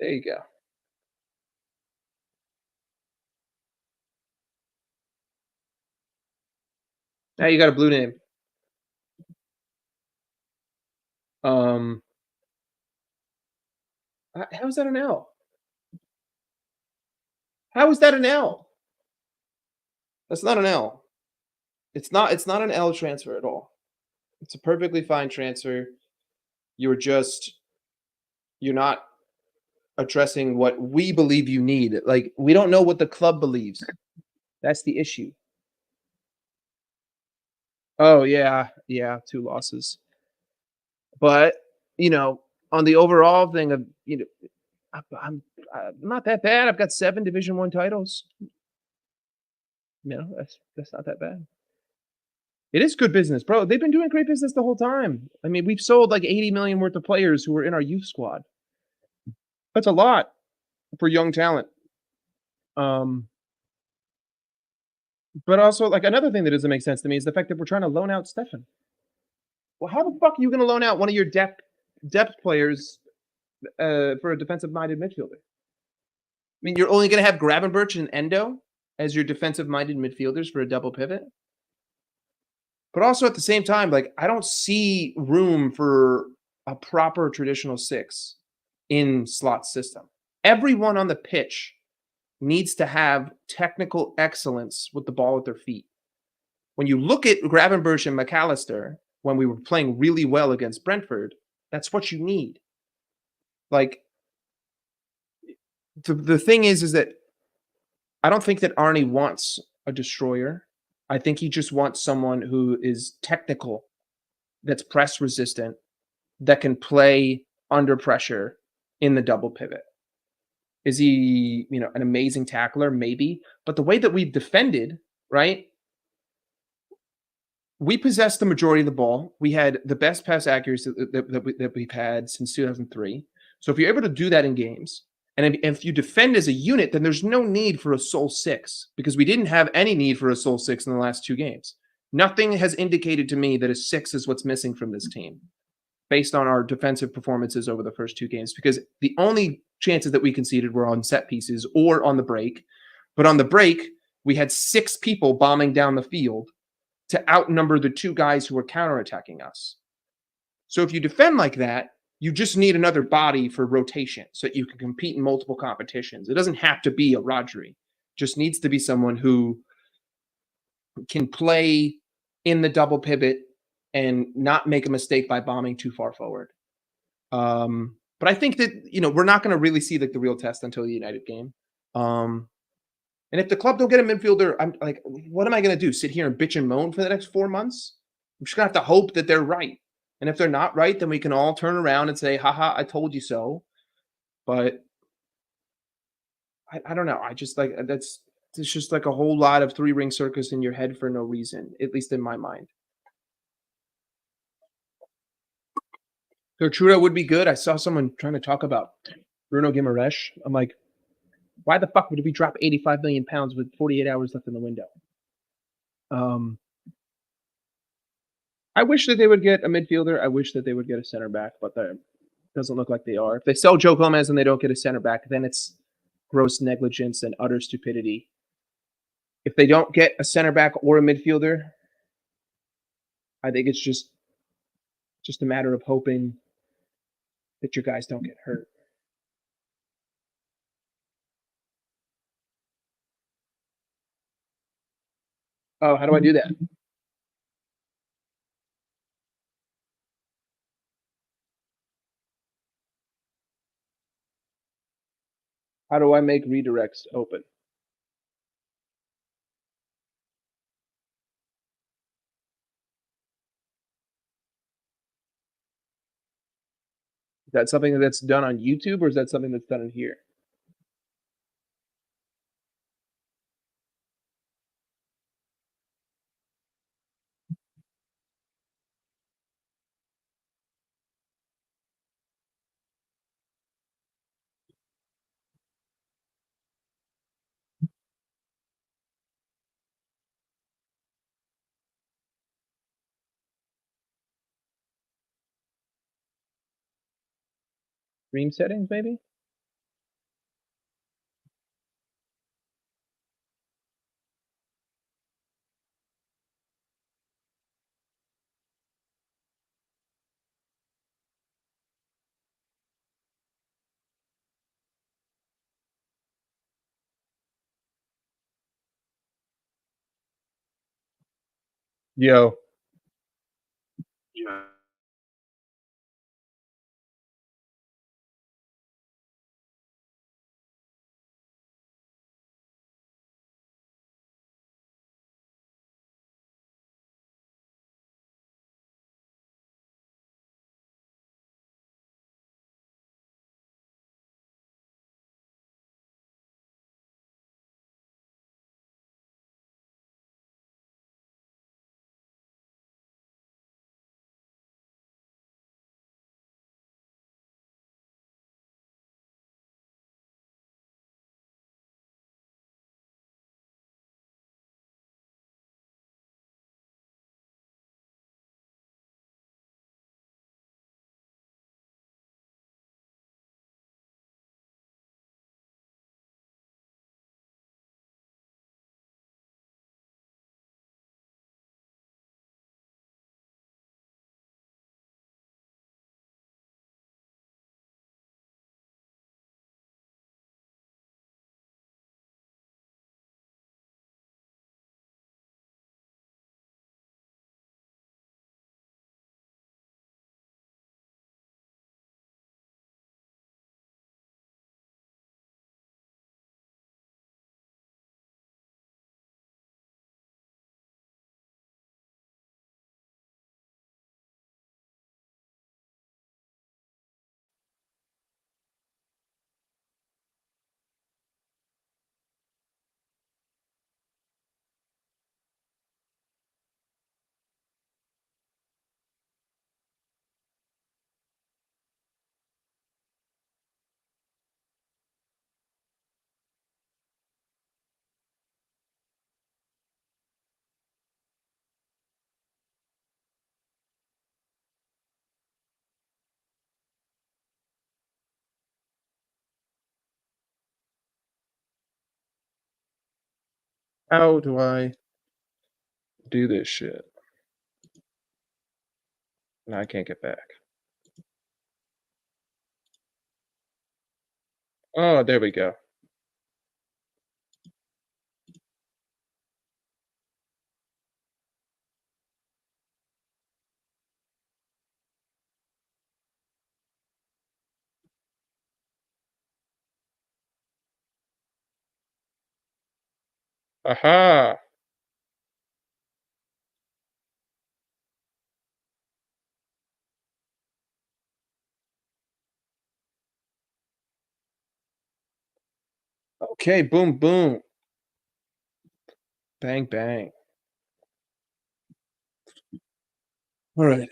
There you go. Now you got a blue name. How is that an L? How is that an L? That's not an L. It's not an L transfer at all. It's a perfectly fine transfer. You're not addressing what we believe you need. Like we don't know what the club believes. That's the issue. Oh yeah, 2 losses. But, on the overall thing of, I'm not that bad. I've got 7 Division 1 titles. That's not that bad. It is good business, bro. They've been doing great business the whole time. I mean, we've sold like 80 million worth of players who were in our youth squad. That's a lot for young talent. But also, like another thing that doesn't make sense to me is the fact that we're trying to loan out Stefan. Well, how the fuck are you going to loan out one of your depth players for a defensive-minded midfielder? I mean, you're only going to have Gravenberch and Endo as your defensive-minded midfielders for a double pivot. But also at the same time, like I don't see room for a proper traditional 6 in slot system. Everyone on the pitch needs to have technical excellence with the ball at their feet. When you look at Gravenberch and McAllister, when we were playing really well against Brentford, that's what you need. Like the thing is that I don't think that Arnie wants a destroyer. I think he just wants someone who is technical, that's press resistant, that can play under pressure in the double pivot? Is he, an amazing tackler? Maybe. But the way that we've defended, right? We possessed the majority of the ball. We had the best pass accuracy that we've had since 2003. So if you're able to do that in games, and if you defend as a unit, then there's no need for a sole six because we didn't have any need for a sole six in the last two games. Nothing has indicated to me that a six is what's missing from this team based on our defensive performances over the first two games because the only chances that we conceded were on set pieces or on the break. But on the break, we had six people bombing down the field to outnumber the two guys who were counterattacking us. So if you defend like that, you just need another body for rotation so that you can compete in multiple competitions. It doesn't have to be a Rodri. It just needs to be someone who can play in the double pivot and not make a mistake by bombing too far forward. But I think that we're not going to really see like the real test until the United game. And if the club don't get a midfielder, I'm like, what am I going to do? Sit here and bitch and moan for the next 4 months? I'm just going to have to hope that they're right. And if they're not right, then we can all turn around and say, haha, I told you so. But I don't know. I just like it's just like a whole lot of three-ring circus in your head for no reason, at least in my mind. Gertruda would be good. I saw someone trying to talk about Bruno Guimaraes. I'm like, why the fuck would we drop 85 million pounds with 48 hours left in the window? I wish that they would get a midfielder. I wish that they would get a center back, but it doesn't look like they are. If they sell Joe Gomez and they don't get a center back, then it's gross negligence and utter stupidity. If they don't get a center back or a midfielder, I think it's just a matter of hoping that your guys don't get hurt. Oh, how do I do that? How do I make redirects open? Is that something that's done on YouTube or is that something that's done in here? Stream settings, maybe? Yo. How do I do this shit? No, I can't get back. Oh, there we go. Aha! Okay, boom, boom. Bang, bang. All right.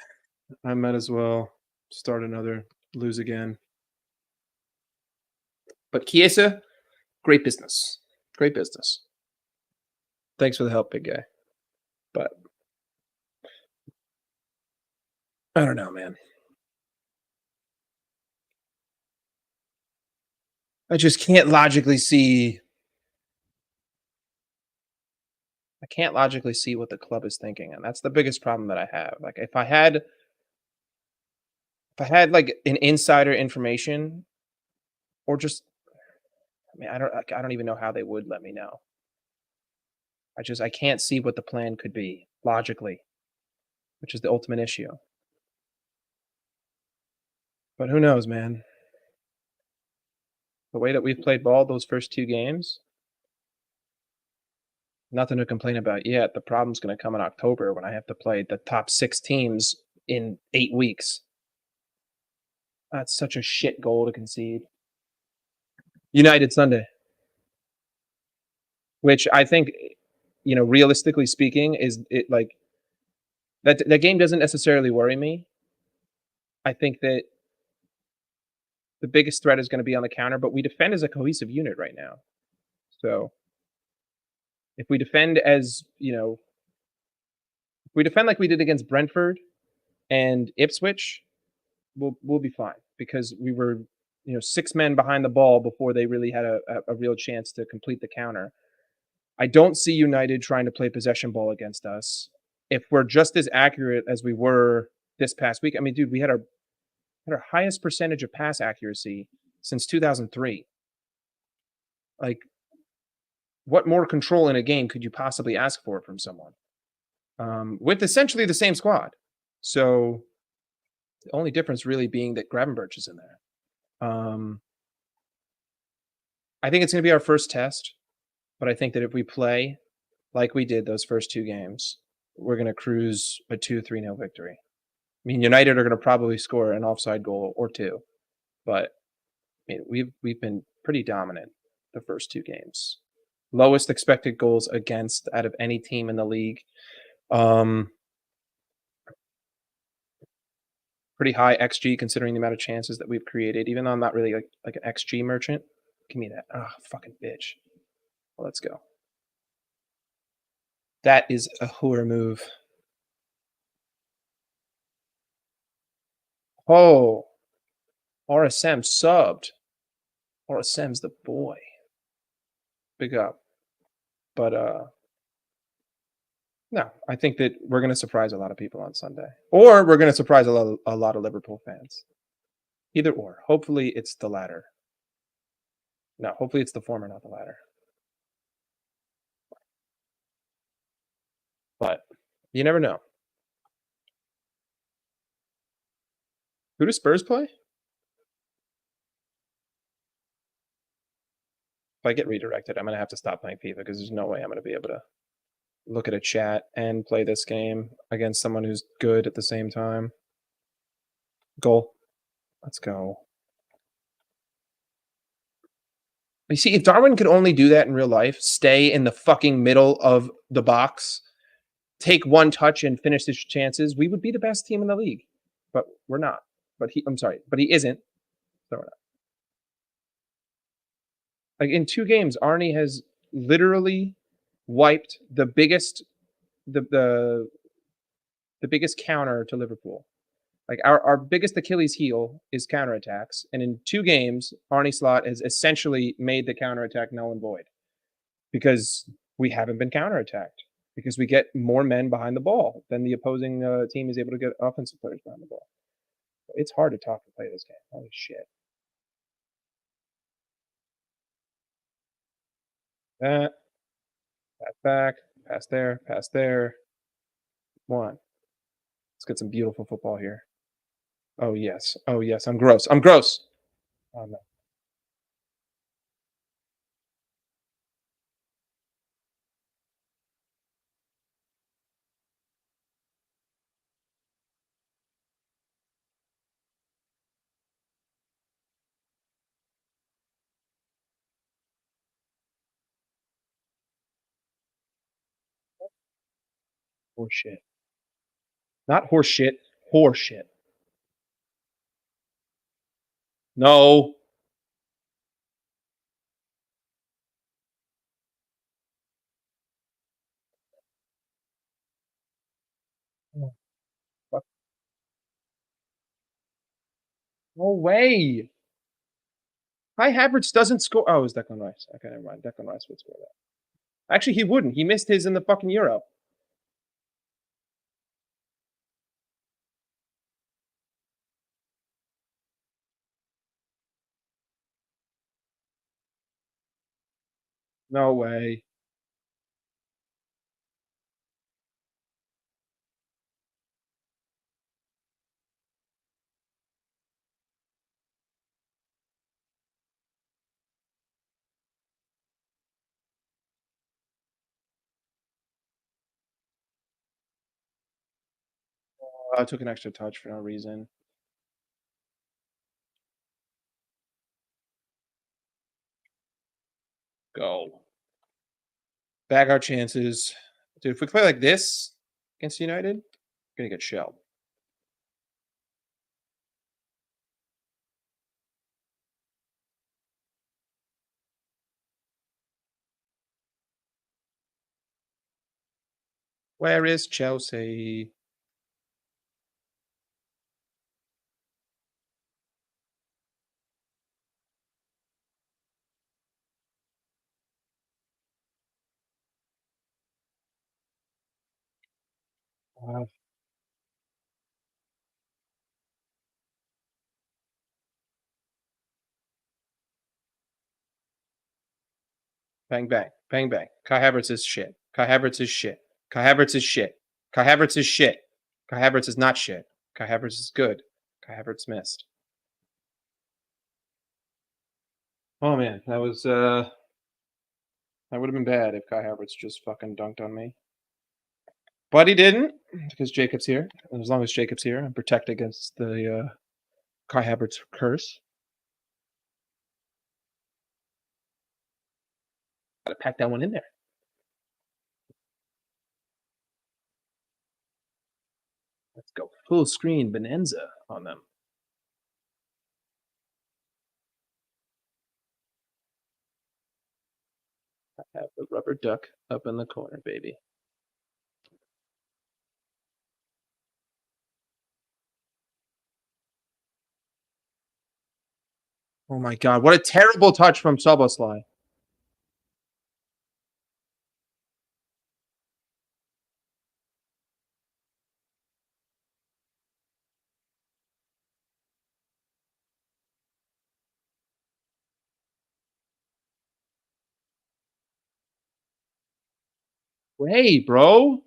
I might as well start another lose again. But Chiesa, great business. Great business. Thanks for the help, big guy. But I don't know, man. I just can't logically see. I can't logically see what the club is thinking, and that's the biggest problem that I have. Like, if I had like an insider information, or just, I mean, I don't even know how they would let me know. I can't see what the plan could be logically, which is the ultimate issue. But who knows, man? The way that we've played ball those first 2 games, nothing to complain about yet. The problem's gonna come in October when I have to play the top 6 teams in 8 weeks. That's such a shit goal to concede. United Sunday, which I think, realistically speaking, is it like that game doesn't necessarily worry me. I think that the biggest threat is gonna be on the counter, but we defend as a cohesive unit right now. So, if we defend as, if we defend like we did against Brentford and Ipswich, we'll be fine because we were, 6 men behind the ball before they really had a real chance to complete the counter. I don't see United trying to play possession ball against us. If we're just as accurate as we were this past week, I mean, dude, we had our highest percentage of pass accuracy since 2003. Like, what more control in a game could you possibly ask for from someone? With essentially the same squad. So the only difference really being that Gravenberch is in there. I think it's going to be our first test, but I think that if we play like we did those first 2 games, we're going to cruise a 2-3-0 victory. I mean, United are going to probably score an offside goal or 2, but I mean, we've been pretty dominant the first 2 games. Lowest expected goals against out of any team in the league. Um, Pretty high XG considering the amount of chances that we've created. Even though I'm not really like an XG merchant, give me that. Ah, oh, fucking bitch. Well, let's go. That is a whore move. Oh, RSM subbed. RSM's the boy. Big up. But no, I think that we're going to surprise a lot of people on Sunday, or we're going to surprise a lot of Liverpool fans. Either or. Hopefully, it's the latter. No, hopefully it's the former, not the latter. But you never know. Who do Spurs play? If I get redirected, I'm going to have to stop playing FIFA because there's no way I'm going to be able to look at a chat and play this game against someone who's good at the same time. Goal. Let's go. You see, if Darwin could only do that in real life, stay in the fucking middle of the box, take one touch and finish his chances, we would be the best team in the league. But we're not. I'm sorry, but he isn't. So we're not. Like in 2 games, Arnie has literally wiped the biggest counter to Liverpool. Like our biggest Achilles heel is counterattacks. And in 2 games, Arnie Slot has essentially made the counterattack null and void. Because We haven't been counterattacked because we get more men behind the ball than the opposing, team is able to get offensive players behind the ball. It's hard to talk and play this game. Holy shit. That, pass back, pass there, pass there. Come on. Let's get some beautiful football here. Oh, yes. Oh, yes. I'm gross. I'm gross. Oh, no. Horse shit. Not horse shit. Horse shit. No. Oh, fuck. No way. Kai Havertz doesn't score. Oh, it was Declan Rice. Okay, never mind. Declan Rice would score that. Actually, he wouldn't. He missed his in the fucking Euro. No way. I took an extra touch for no reason. Go. Bag our chances. Dude, if we play like this against United, we're gonna get shelled. Where is Chelsea? Uh, bang bang. Bang bang. Kai Havertz is shit. Kai Havertz is shit. Kai Havertz is shit. Kai Havertz is shit. Kai Havertz is not shit. Kai Havertz is good. Kai Havertz missed. Oh man, that would have been bad if Kai Havertz just fucking dunked on me. But he didn't because Jacob's here. And as long as Jacob's here, I'm protected against the Kai Havertz curse. Gotta pack that one in there. Let's go full screen bonanza on them. I have the rubber duck up in the corner, baby. Oh my god, what a terrible touch from Soboslai. Hey, bro.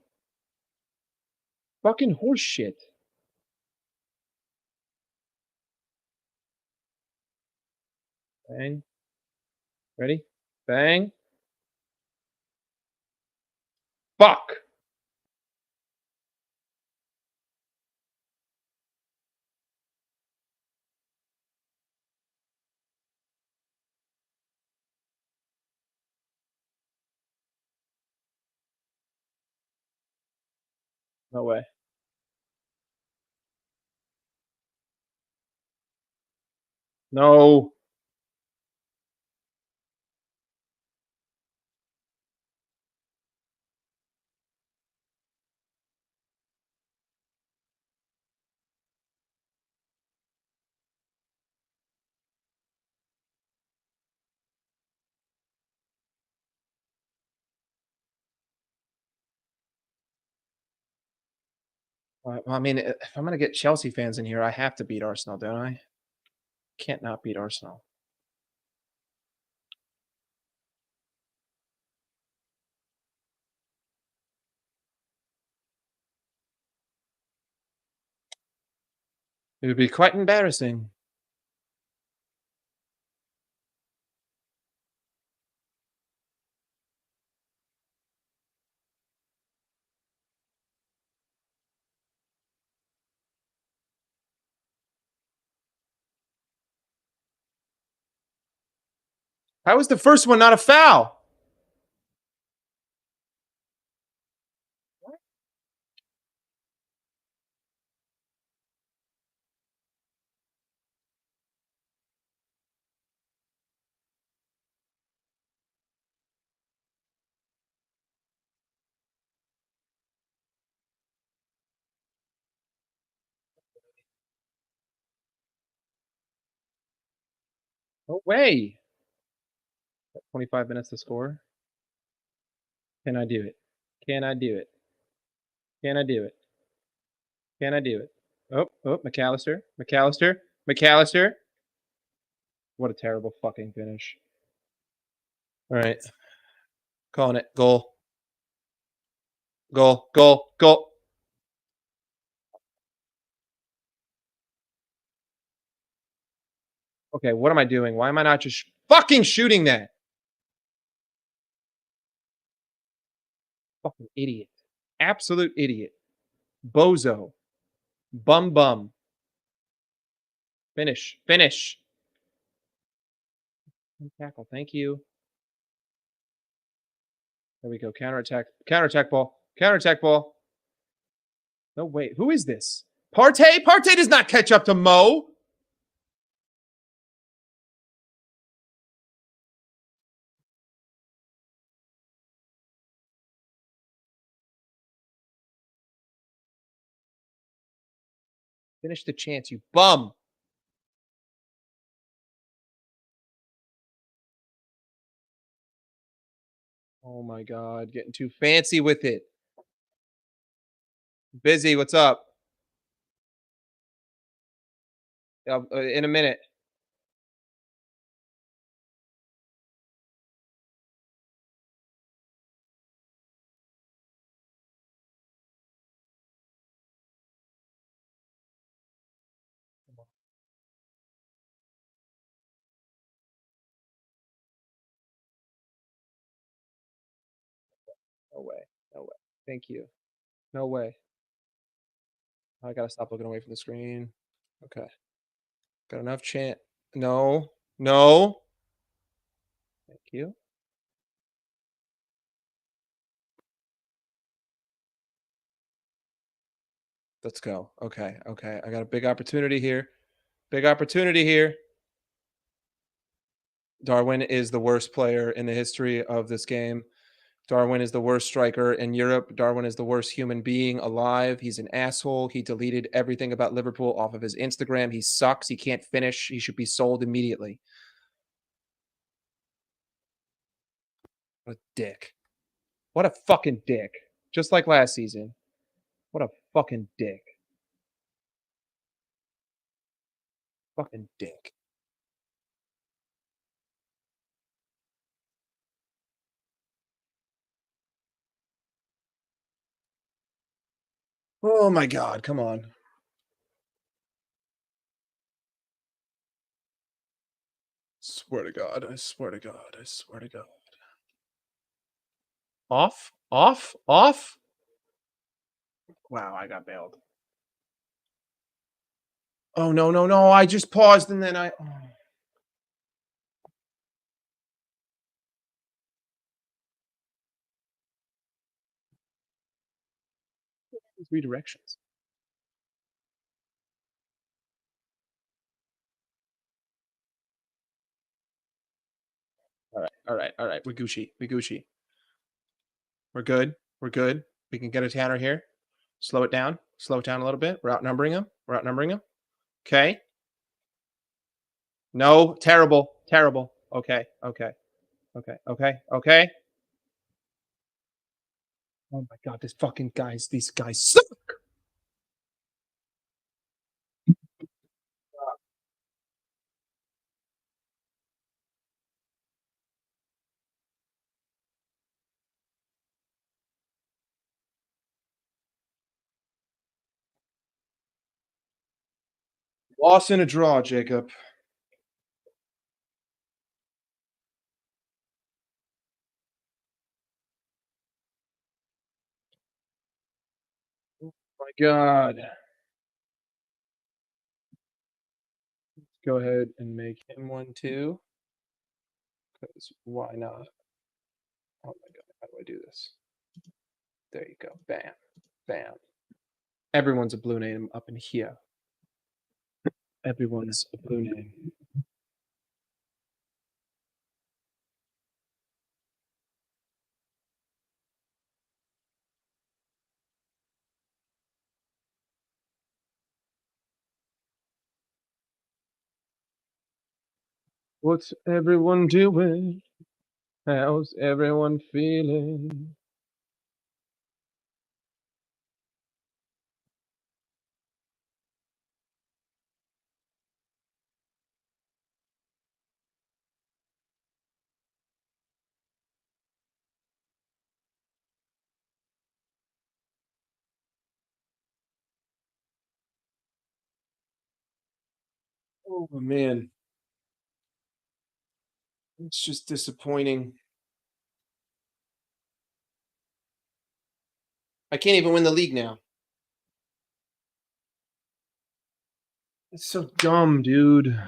Fucking horse shit. Bang. Ready? Bang. Fuck. No way. No. Well, I mean, if I'm gonna get Chelsea fans in here, I have to beat Arsenal, don't I? Can't not beat Arsenal. It would be quite embarrassing. How was the first one not a foul? No way. 25 minutes to score. Can I do it? Can I do it? Can I do it? Can I do it? Oh, McAllister. McAllister. McAllister. What a terrible fucking finish. All right. Calling it. Goal. Goal. Goal. Goal. Okay, what am I doing? Why am I not just fucking shooting that? Fucking idiot. Absolute idiot. Bozo. Bum bum. Finish. Finish. Tackle. Thank you. There we go. Counterattack. Counterattack ball. Counterattack ball. No, wait. Who is this? Partey? Partey does not catch up to Mo. Finish the chance, you bum. Oh my God. Getting too fancy with it. Busy. What's up? In a minute. No way. No way. Thank you. No way. I gotta stop looking away from the screen. Okay. Got enough chance. No. No. Thank you. Let's go. Okay. Okay. I got a big opportunity here. Big opportunity here. Darwin is the worst player in the history of this game. Darwin is the worst striker in Europe. Darwin is the worst human being alive. He's an asshole. He deleted everything about Liverpool off of his Instagram. He sucks. He can't finish. He should be sold immediately. What a dick. What a fucking dick. Just like last season. What a fucking dick. Fucking dick. Oh my God. Come on. Swear to God. I swear to God. I swear to God. Off? Off? Off? Wow, I got bailed. Oh, no, no, no. I just paused and then I. Oh. Redirections. All right, all right, all right. We're Gucci. We Gucci. We're good. We're good. We can get a counter here. Slow it down. Slow it down a little bit. We're outnumbering them. We're outnumbering them. Okay. No, terrible. Terrible. Okay. Okay. Okay. Okay. Okay. Oh my God, this fucking guys, these guys suck. Loss and a draw, Jacob. My God. Go ahead and make him one too. Because why not? Oh my God. How do I do this? There you go. Bam. Bam. Everyone's a blue name up in here. Everyone's a blue name. What's everyone doing? How's everyone feeling? Oh man, it's just disappointing. I can't even win the league now. It's so dumb, dude.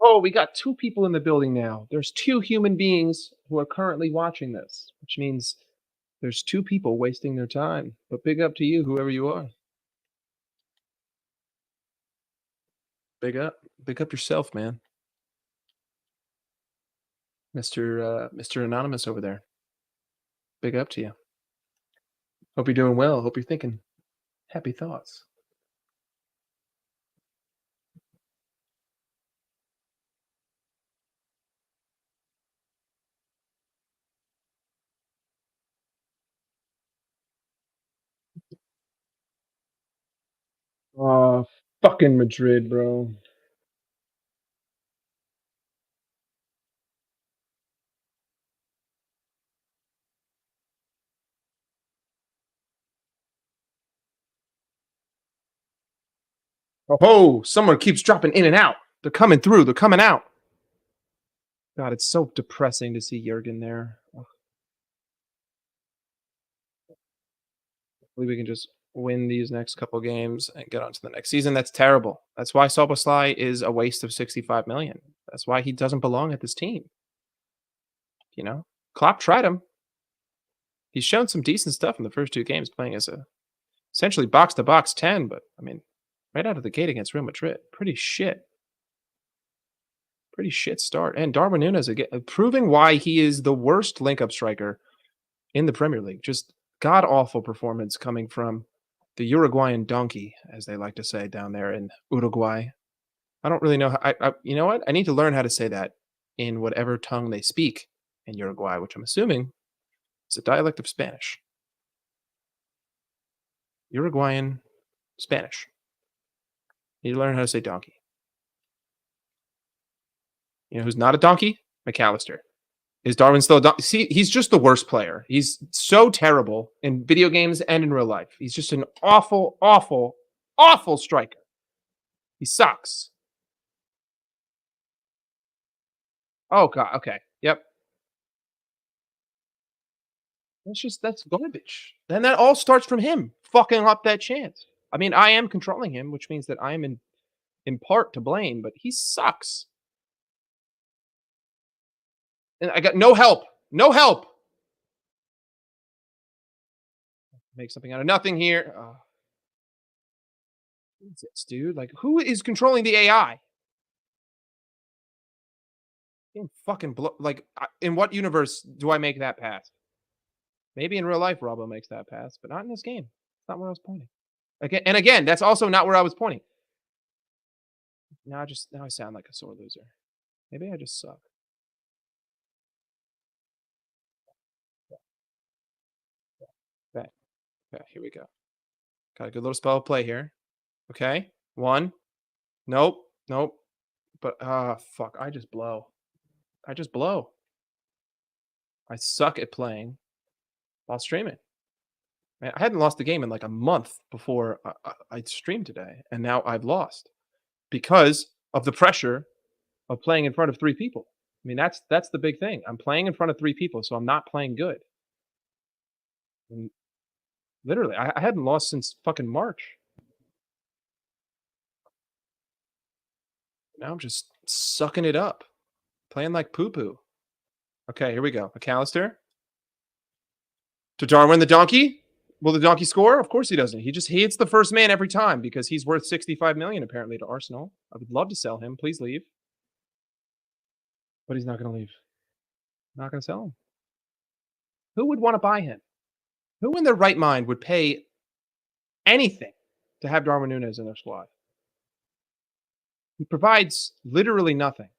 Oh, we got two people in the building now. There's two human beings who are currently watching this, which means there's two people wasting their time. But big up to you, whoever you are. Big up. Big up yourself, man. Mr. Anonymous over there. Big up to you. Hope you're doing well. Hope you're thinking happy thoughts. Oh, fucking Madrid, bro. Oh, someone keeps dropping in and out. They're coming through. They're coming out. God, it's so depressing to see Jurgen there. Hopefully, we can just win these next couple games and get on to the next season. That's terrible. That's why Soboslai is a waste of 65 million. That's why he doesn't belong at this team. You know, Klopp tried him. He's shown some decent stuff in the first two games, playing as a essentially box to box 10. But I mean, right out of the gate against Real Madrid, pretty shit start. And Darwin Nunes again, proving why he is the worst link up striker in the Premier League. Just god awful performance coming from the Uruguayan donkey, as they like to say down there in Uruguay. I don't really know how. You know what? I need to learn how to say that in whatever tongue they speak in Uruguay, which I'm assuming is a dialect of Spanish. Uruguayan Spanish. You need to learn how to say donkey. You know who's not a donkey? McAllister. Is Darwin still a donkey? See, he's just the worst player. He's so terrible in video games and in real life. He's just an awful, awful, awful striker. He sucks. Oh god. Okay. Yep. That's garbage. Then that all starts from him fucking up that chance. I mean, I am controlling him, which means that I am in part to blame, but he sucks. And I got no help. No help. Make something out of nothing here. Oh, Jesus, dude. Like, who is controlling the AI? Being fucking in what universe do I make that pass? Maybe in real life, Robbo makes that pass, but not in this game. It's not where I was pointing. Again, that's also not where I was pointing. Now I sound like a sore loser. Maybe I just suck. Okay, okay, here we go. Got a good little spell of play here. Okay, one. Nope, nope. But fuck, I just blow. I just blow. I suck at playing while streaming. Man, I hadn't lost the game in like a month before I streamed today, and now I've lost because of the pressure of playing in front of 3 people. I mean, that's the big thing. I'm playing in front of 3 people, so I'm not playing good. And literally, I hadn't lost since fucking March. Now I'm just sucking it up, playing like poo poo. Okay, here we go. McAllister to Darwin the donkey. Will the donkey score? Of course he doesn't. He hits the first man every time because he's worth 65 million apparently to Arsenal. I would love to sell him. Please leave. But he's not going to leave. Not going to sell him. Who would want to buy him? Who in their right mind would pay anything to have Darwin Núñez in their squad? He provides literally nothing.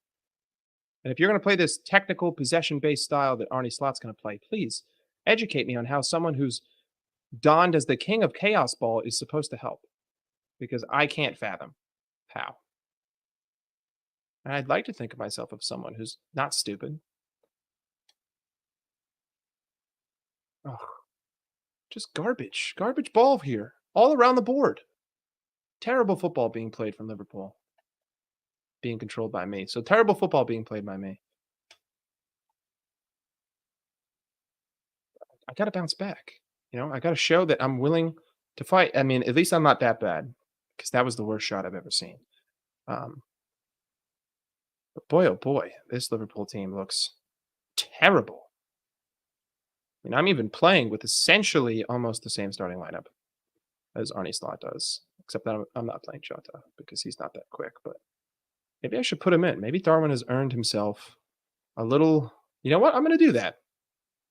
And if you're going to play this technical possession-based style that Arne Slot's going to play, please educate me on how someone who's donned as the king of chaos ball is supposed to help. Because I can't fathom how. And I'd like to think of myself as someone who's not stupid. Oh, just garbage. Garbage ball here. All around the board. Terrible football being played from Liverpool. Being controlled by me. So terrible football being played by me. I got to bounce back. You know, I got to show that I'm willing to fight. I mean, at least I'm not that bad because that was the worst shot I've ever seen. But boy, oh boy, this Liverpool team looks terrible. I mean, I'm even playing with essentially almost the same starting lineup as Arne Slot does, except that I'm not playing Jota because he's not that quick. But maybe I should put him in. Maybe Darwin has earned himself a little. You know what? I'm going to do that.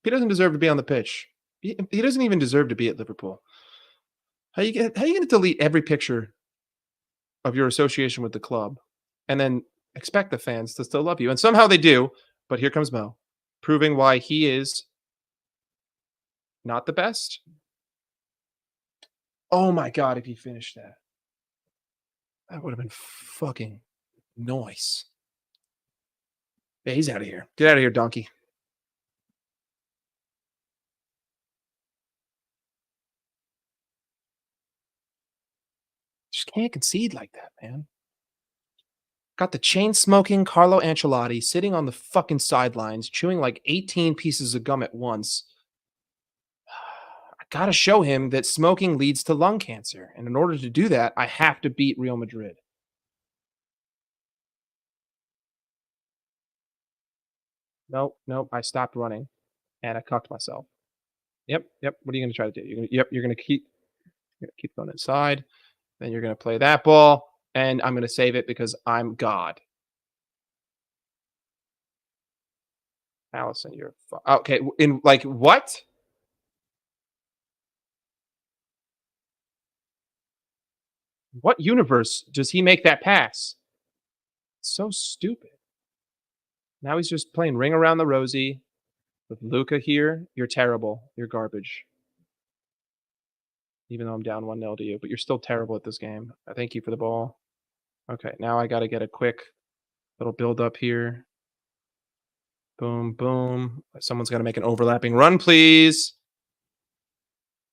He doesn't deserve to be on the pitch. He doesn't even deserve to be at Liverpool. How you going to delete every picture of your association with the club and then expect the fans to still love you? And somehow they do. But here comes Mo, proving why he is not the best. Oh my God, if he finished that. That would have been fucking nice. Yeah, he's out of here. Get out of here, donkey. Just can't concede like that, man. Got the chain-smoking Carlo Ancelotti sitting on the fucking sidelines, chewing like 18 pieces of gum at once. I gotta show him that smoking leads to lung cancer. And in order to do that, I have to beat Real Madrid. Nope, nope. I stopped running and I cucked myself. Yep. What are you going to try to do? You're going to keep going inside. Then you're going to play that ball, and I'm going to save it because I'm God. Allison, you're okay. In like what? What universe does he make that pass? So stupid. Now he's just playing ring around the rosy with Luca here. You're terrible. You're garbage. Even though I'm down 1-0 to you, but you're still terrible at this game. I thank you for the ball. Okay, now I got to get a quick little build up here. Boom, boom. Someone's got to make an overlapping run, please.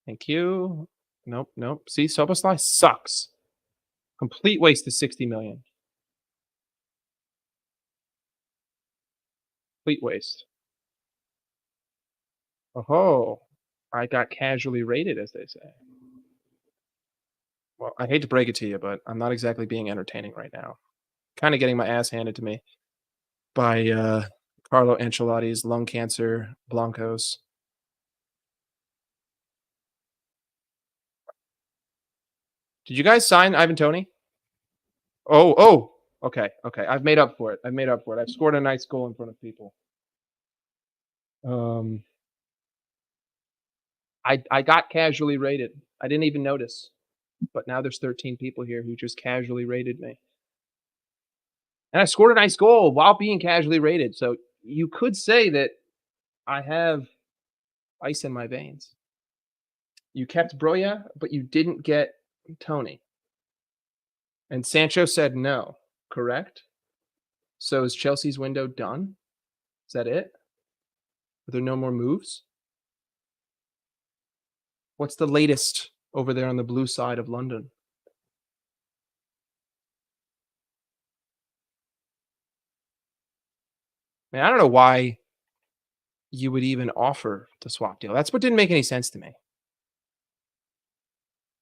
Thank you. Nope. See, Soboslai sucks. Complete waste of 60 million. Complete waste. Oh, I got casually rated, as they say. Well, I hate to break it to you, but I'm not exactly being entertaining right now. Kind of getting my ass handed to me by Carlo Ancelotti's lung cancer Blancos. Did you guys sign Ivan Toney? Oh. Okay, okay. I've made up for it. I've made up for it. I've scored a nice goal in front of people. Um, I got casually rated. I didn't even notice, but now there's 13 people here who just casually rated me. And I scored a nice goal while being casually rated. So you could say that I have ice in my veins. You kept Broya, but you didn't get Tony. And Sancho said no, correct? So is Chelsea's window done? Is that it? Are there no more moves? What's the latest over there on the blue side of London? Man, I don't know why you would even offer the swap deal. That's what didn't make any sense to me.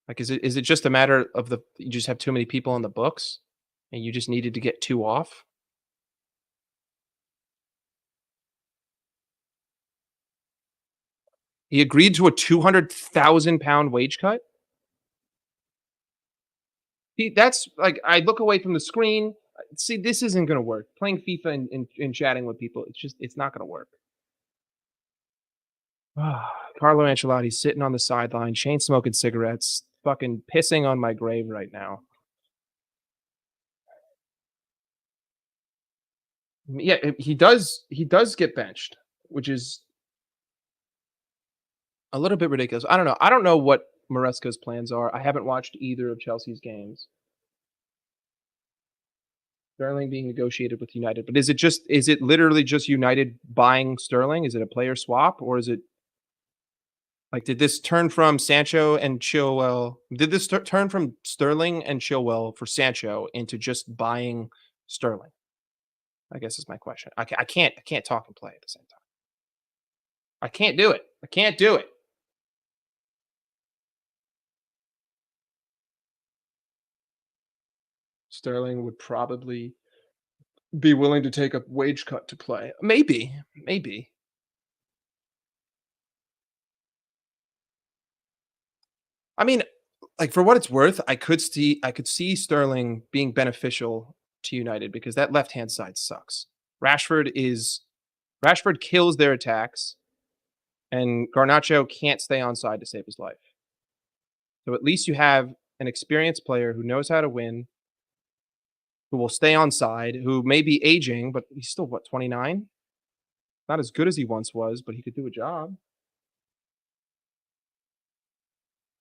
Like, is it just a matter of you just have too many people on the books and you just needed to get two off? He agreed to a £200,000 wage cut. That's like I look away from the screen. See, this isn't going to work. Playing FIFA and chatting with people, it's not going to work. Carlo Ancelotti's sitting on the sideline, chain smoking cigarettes, fucking pissing on my grave right now. Yeah, he does. He does get benched, which is a little bit ridiculous. I don't know. I don't know what Maresca's plans are. I haven't watched either of Chelsea's games. Sterling being negotiated with United, but is it literally just United buying Sterling? Is it a player swap, or is it like did this turn from Sancho and Chilwell? Did this turn from Sterling and Chilwell for Sancho into just buying Sterling? I guess is my question. I can't talk and play at the same time. I can't do it. I can't do it. Sterling would probably be willing to take a wage cut to play. Maybe, maybe. I mean, like for what it's worth, I could see Sterling being beneficial to United because that left hand side sucks. Rashford is Rashford kills their attacks, and Garnacho can't stay on side to save his life. So at least you have an experienced player who knows how to win, who will stay on side, who may be aging, but he's still what 29. Not as good as he once was, but he could do a job.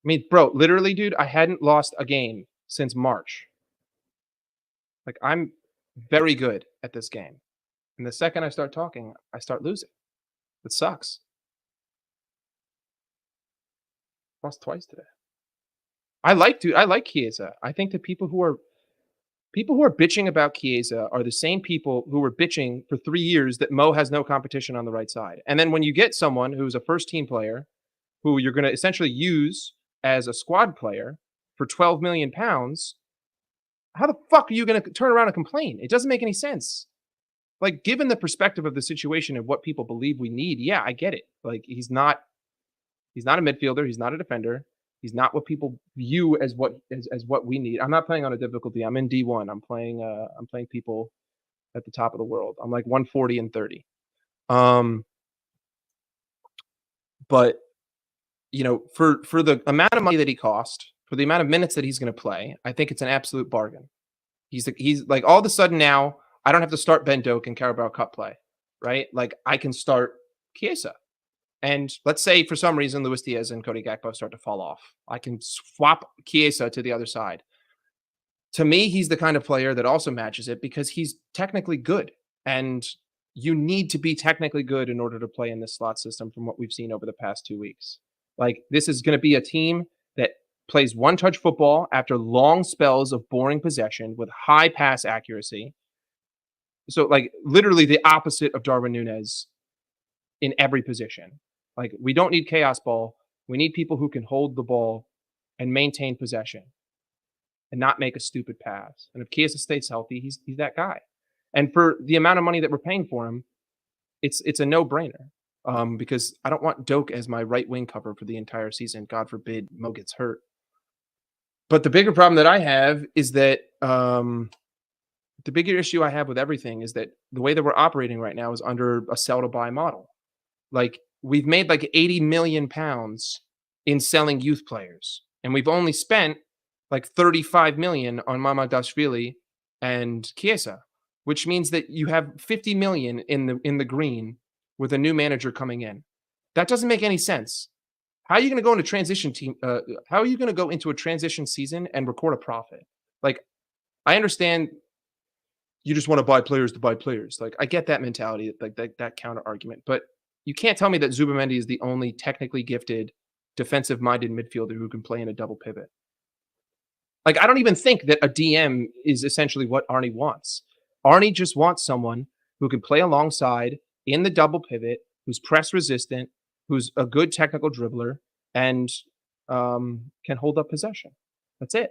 I mean, bro, literally, dude, I hadn't lost a game since March. Like I'm very good at this game. And the second I start talking, I start losing. It sucks. Lost twice today. I like Chiesa. I think the people who are bitching about Chiesa are the same people who were bitching for 3 years that Mo has no competition on the right side. And then when you get someone who's a first team player who you're going to essentially use as a squad player for 12 million pounds, how the fuck are you going to turn around and complain? It doesn't make any sense. Like given the perspective of the situation and what people believe we need, yeah, I get it. Like he's not a midfielder, he's not a defender. He's not what people view as what we need. I'm not playing on a difficulty. I'm in D1. I'm playing people at the top of the world. I'm like 140 and 30. Um but for the amount of money that he cost, for the amount of minutes that he's going to play, I think it's an absolute bargain. He's like all of a sudden now I don't have to start Ben Doak in Carabao Cup play, right? Like I can start Chiesa. And let's say for some reason Luis Diaz and Cody Gakpo start to fall off. I can swap Chiesa to the other side. To me, he's the kind of player that also matches it because he's technically good. And you need to be technically good in order to play in this slot system from what we've seen over the past 2 weeks. Like, this is going to be a team that plays one touch football after long spells of boring possession with high pass accuracy. So, like, literally the opposite of Darwin Nunez in every position. Like, we don't need chaos ball. We need people who can hold the ball and maintain possession and not make a stupid pass. And if Chiesa stays healthy, he's that guy. And for the amount of money that we're paying for him, it's a no-brainer. Because I don't want Doak as my right wing cover for the entire season. God forbid Mo gets hurt. But the bigger problem that I have is that The bigger issue I have with everything is that the way that we're operating right now is under a sell to buy model. Like we've made like 80 million pounds in selling youth players, and we've only spent like 35 million on Mamadashvili and Chiesa, which means that you have 50 million in the green with a new manager coming in. That doesn't make any sense. How are you going to go into transition team? How are you going to go into a transition season and record a profit? Like I understand you just want to buy players to buy players. Like I get that mentality, like that counter argument, but you can't tell me that Zubamendi is the only technically gifted defensive minded midfielder who can play in a double pivot. Like I don't even think that a DM is essentially what Arnie wants. Arnie just wants someone who can play alongside in the double pivot, who's press resistant, who's a good technical dribbler, and can hold up possession. That's it.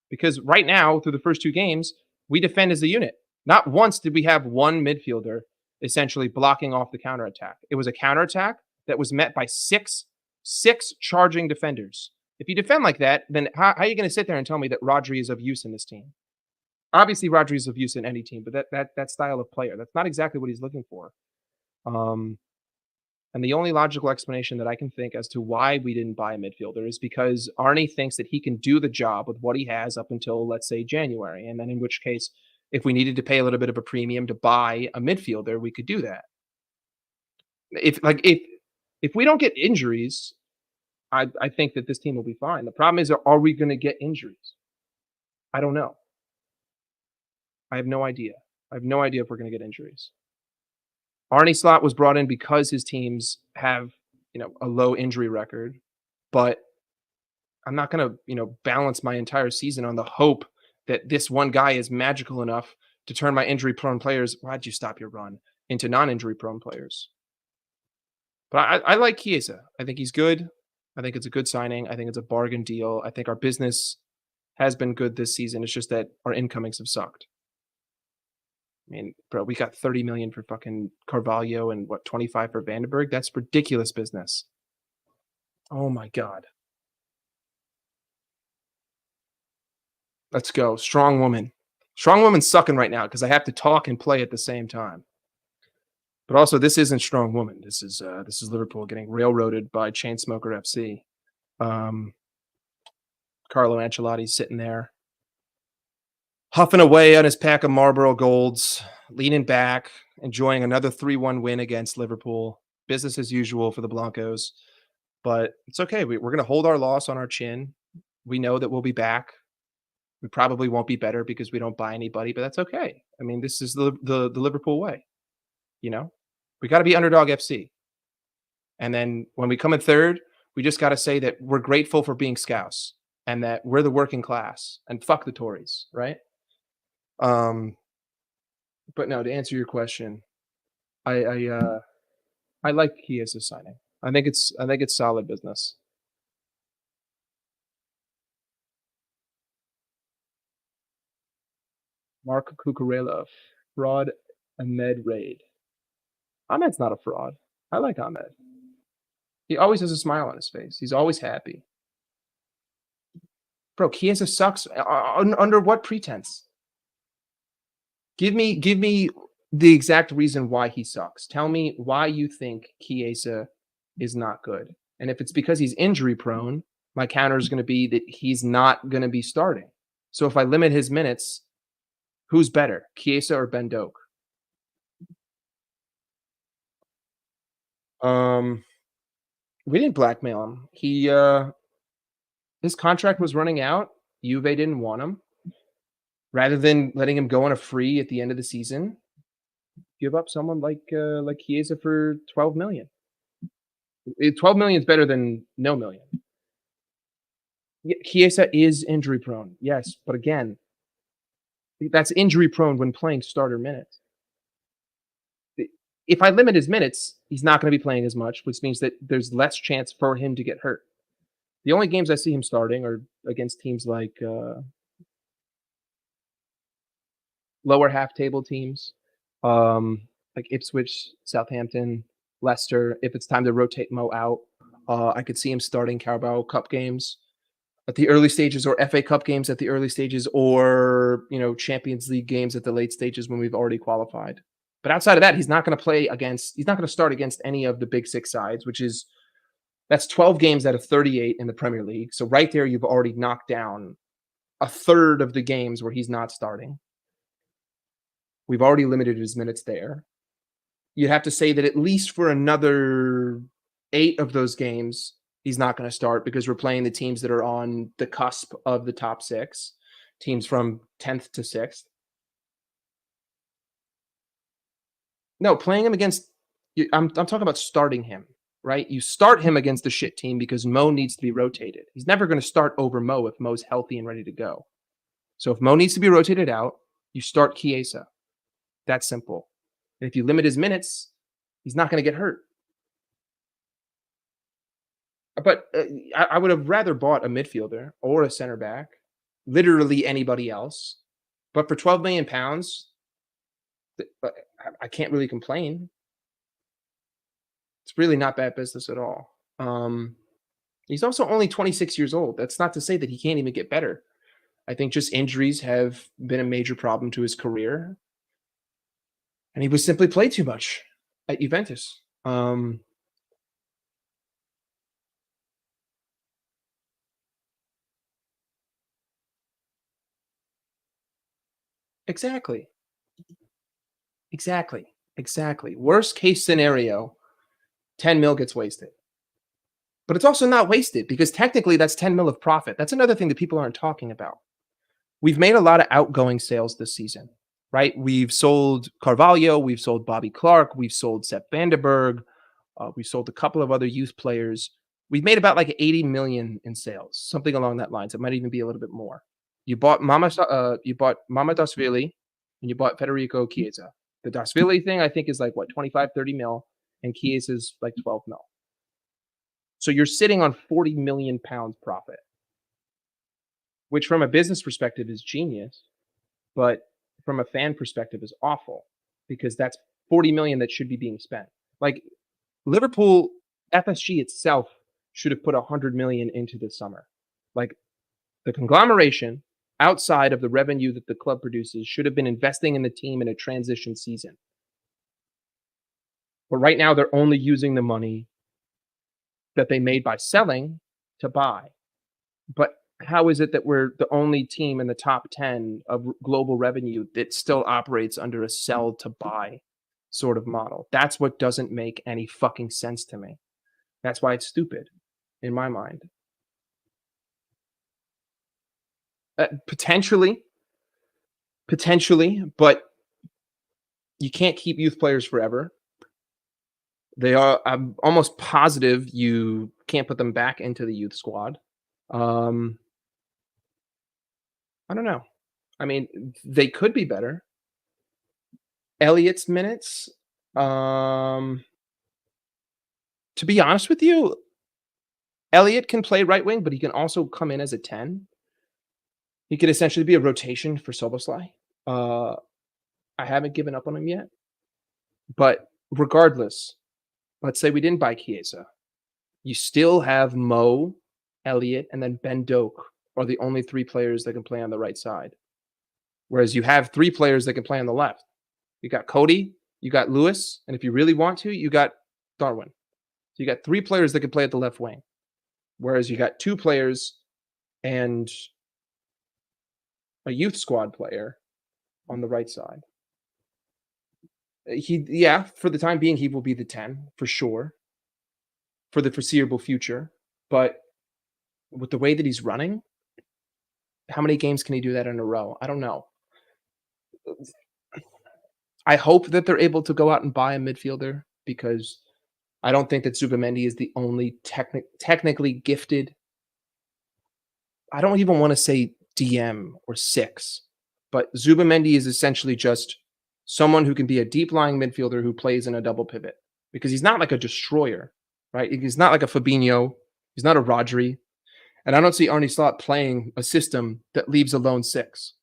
Because right now, through the first two games, we defend as a unit. Not once did we have one midfielder essentially blocking off the counterattack. It was a counterattack that was met by six charging defenders. If you defend like that, then how are you going to sit there and tell me that Rodri is of use in this team? Obviously, Rodri is of use in any team, but that style of player, that's not exactly what he's looking for. Um, and the only logical explanation that I can think as to why we didn't buy a midfielder is because Arnie thinks that he can do the job with what he has up until, let's say, January. And then in which case, if we needed to pay a little bit of a premium to buy a midfielder, we could do that. If we don't get injuries, I think that this team will be fine. The problem is, are we going to get injuries? I don't know. I have no idea. I have no idea if we're going to get injuries. Arnie Slot was brought in because his teams have, a low injury record, but I'm not going to, balance my entire season on the hope that this one guy is magical enough to turn my injury prone players. Why'd you stop your run into non-injury prone players? But I like Chiesa. I think he's good. I think it's a good signing. I think it's a bargain deal. I think our business has been good this season. It's just that our incomings have sucked. I mean, bro, we got 30 million for fucking Carvalho and 25 for Vandenberg. That's ridiculous business. Oh my God. Let's go. Strong woman. Strong woman's sucking right now because I have to talk and play at the same time. But also, this isn't strong woman. This is Liverpool getting railroaded by Chainsmoker FC. Carlo Ancelotti's sitting there, huffing away on his pack of Marlboro Golds, leaning back, enjoying another 3-1 win against Liverpool. Business as usual for the Blancos. But it's okay. We're going to hold our loss on our chin. We know that we'll be back. We probably won't be better because we don't buy anybody, but that's okay. I mean, this is the Liverpool way. We got to be underdog FC. And then when we come in third, we just got to say that we're grateful for being Scouse and that we're the working class and fuck the Tories, right? But no, to answer your question, I like Chiasa's signing. I think it's solid business. Mark Cucurella, fraud Ahmed Raid. Ahmed's not a fraud. I like Ahmed. He always has a smile on his face. He's always happy. Bro, Chiesa sucks. Under what pretense? Give me the exact reason why he sucks. Tell me why you think Chiesa is not good. And if it's because he's injury prone, my counter is going to be that he's not going to be starting. So if I limit his minutes, who's better, Chiesa or Ben Doak? We didn't blackmail him. His contract was running out. Juve didn't want him. Rather than letting him go on a free at the end of the season, give up someone like Chiesa for 12 million. 12 million is better than no million. Chiesa is injury prone, yes, but again, that's injury prone when playing starter minutes. If I limit his minutes, he's not going to be playing as much, which means that there's less chance for him to get hurt. The only games I see him starting are against teams like lower half table teams, like Ipswich, Southampton, Leicester. If it's time to rotate Mo out, I could see him starting Carabao Cup games. at the early stages, or FA Cup games at the early stages, or Champions League games at the late stages when we've already qualified. But outside of that, he's not going to start against any of the big six sides, that's 12 games out of 38 in the Premier League. So right there, you've already knocked down a third of the games where he's not starting. We've already limited his minutes there. You'd have to say that at least for another 8 of those games, he's not going to start, because we're playing the teams that are on the cusp of the top 6, teams from 10th to 6th. No, playing him against I'm talking about starting him, right? You start him against the shit team because Mo needs to be rotated. He's never going to start over Mo if Mo's healthy and ready to go. So if Mo needs to be rotated out, you start Chiesa. That's simple. And if you limit his minutes, he's not going to get hurt. But I would have rather bought a midfielder or a center back, literally anybody else. But for £12 million, I can't really complain. It's really not bad business at all. He's also only 26 years old. That's not to say that he can't even get better. I think just injuries have been a major problem to his career. And he was simply played too much at Juventus. Exactly. Exactly. Worst case scenario, 10 mil gets wasted. But it's also not wasted, because technically that's 10 mil of profit. That's another thing that people aren't talking about. We've made a lot of outgoing sales this season, right? We've sold Carvalho, we've sold Bobby Clark, we've sold Sepp Vandenberg, we've sold a couple of other youth players. We've made about like 80 million in sales, something along that lines. It might even be a little bit more. You bought Mama Dasvili, and you bought Federico Chiesa. The Dasvili thing, I think, is like what, 25, 30 mil, and Chiesa's like 12 mil. So you're sitting on 40 million pounds profit, which from a business perspective is genius, but from a fan perspective is awful, because that's 40 million that should be being spent. Like Liverpool, FSG itself should have put 100 million into this summer. Like the conglomeration outside of the revenue that the club produces should have been investing in the team in a transition season. But right now they're only using the money that they made by selling to buy. But how is it that we're the only team in the top 10 of global revenue that still operates under a sell to buy sort of model? That's what doesn't make any fucking sense to me. That's why it's stupid in my mind. Potentially, but you can't keep youth players forever. I'm almost positive you can't put them back into the youth squad. I don't know. I mean, they could be better. Elliot's minutes, to be honest with you, Elliot can play right wing, but he can also come in as a 10. He could essentially be a rotation for Szoboszlai. I haven't given up on him yet. But regardless, let's say we didn't buy Chiesa. You still have Mo, Elliot, and then Ben Doak are the only 3 players that can play on the right side. Whereas you have 3 players that can play on the left. You got Cody, you got Lewis, and if you really want to, you got Darwin. So you got 3 players that can play at the left wing. Whereas you got 2 players and a youth squad player on the right side. For the time being, he will be the 10 for sure, for the foreseeable future. But with the way that he's running, how many games can he do that in a row? I don't know. I hope that they're able to go out and buy a midfielder, because I don't think that Zubimendi is the only technically gifted. I don't even want to say DM or 6, but Zubimendi is essentially just someone who can be a deep lying midfielder who plays in a double pivot, because he's not like a destroyer, right? He's not like a Fabinho. He's not a Rodri. And I don't see Arne Slot playing a system that leaves a lone 6.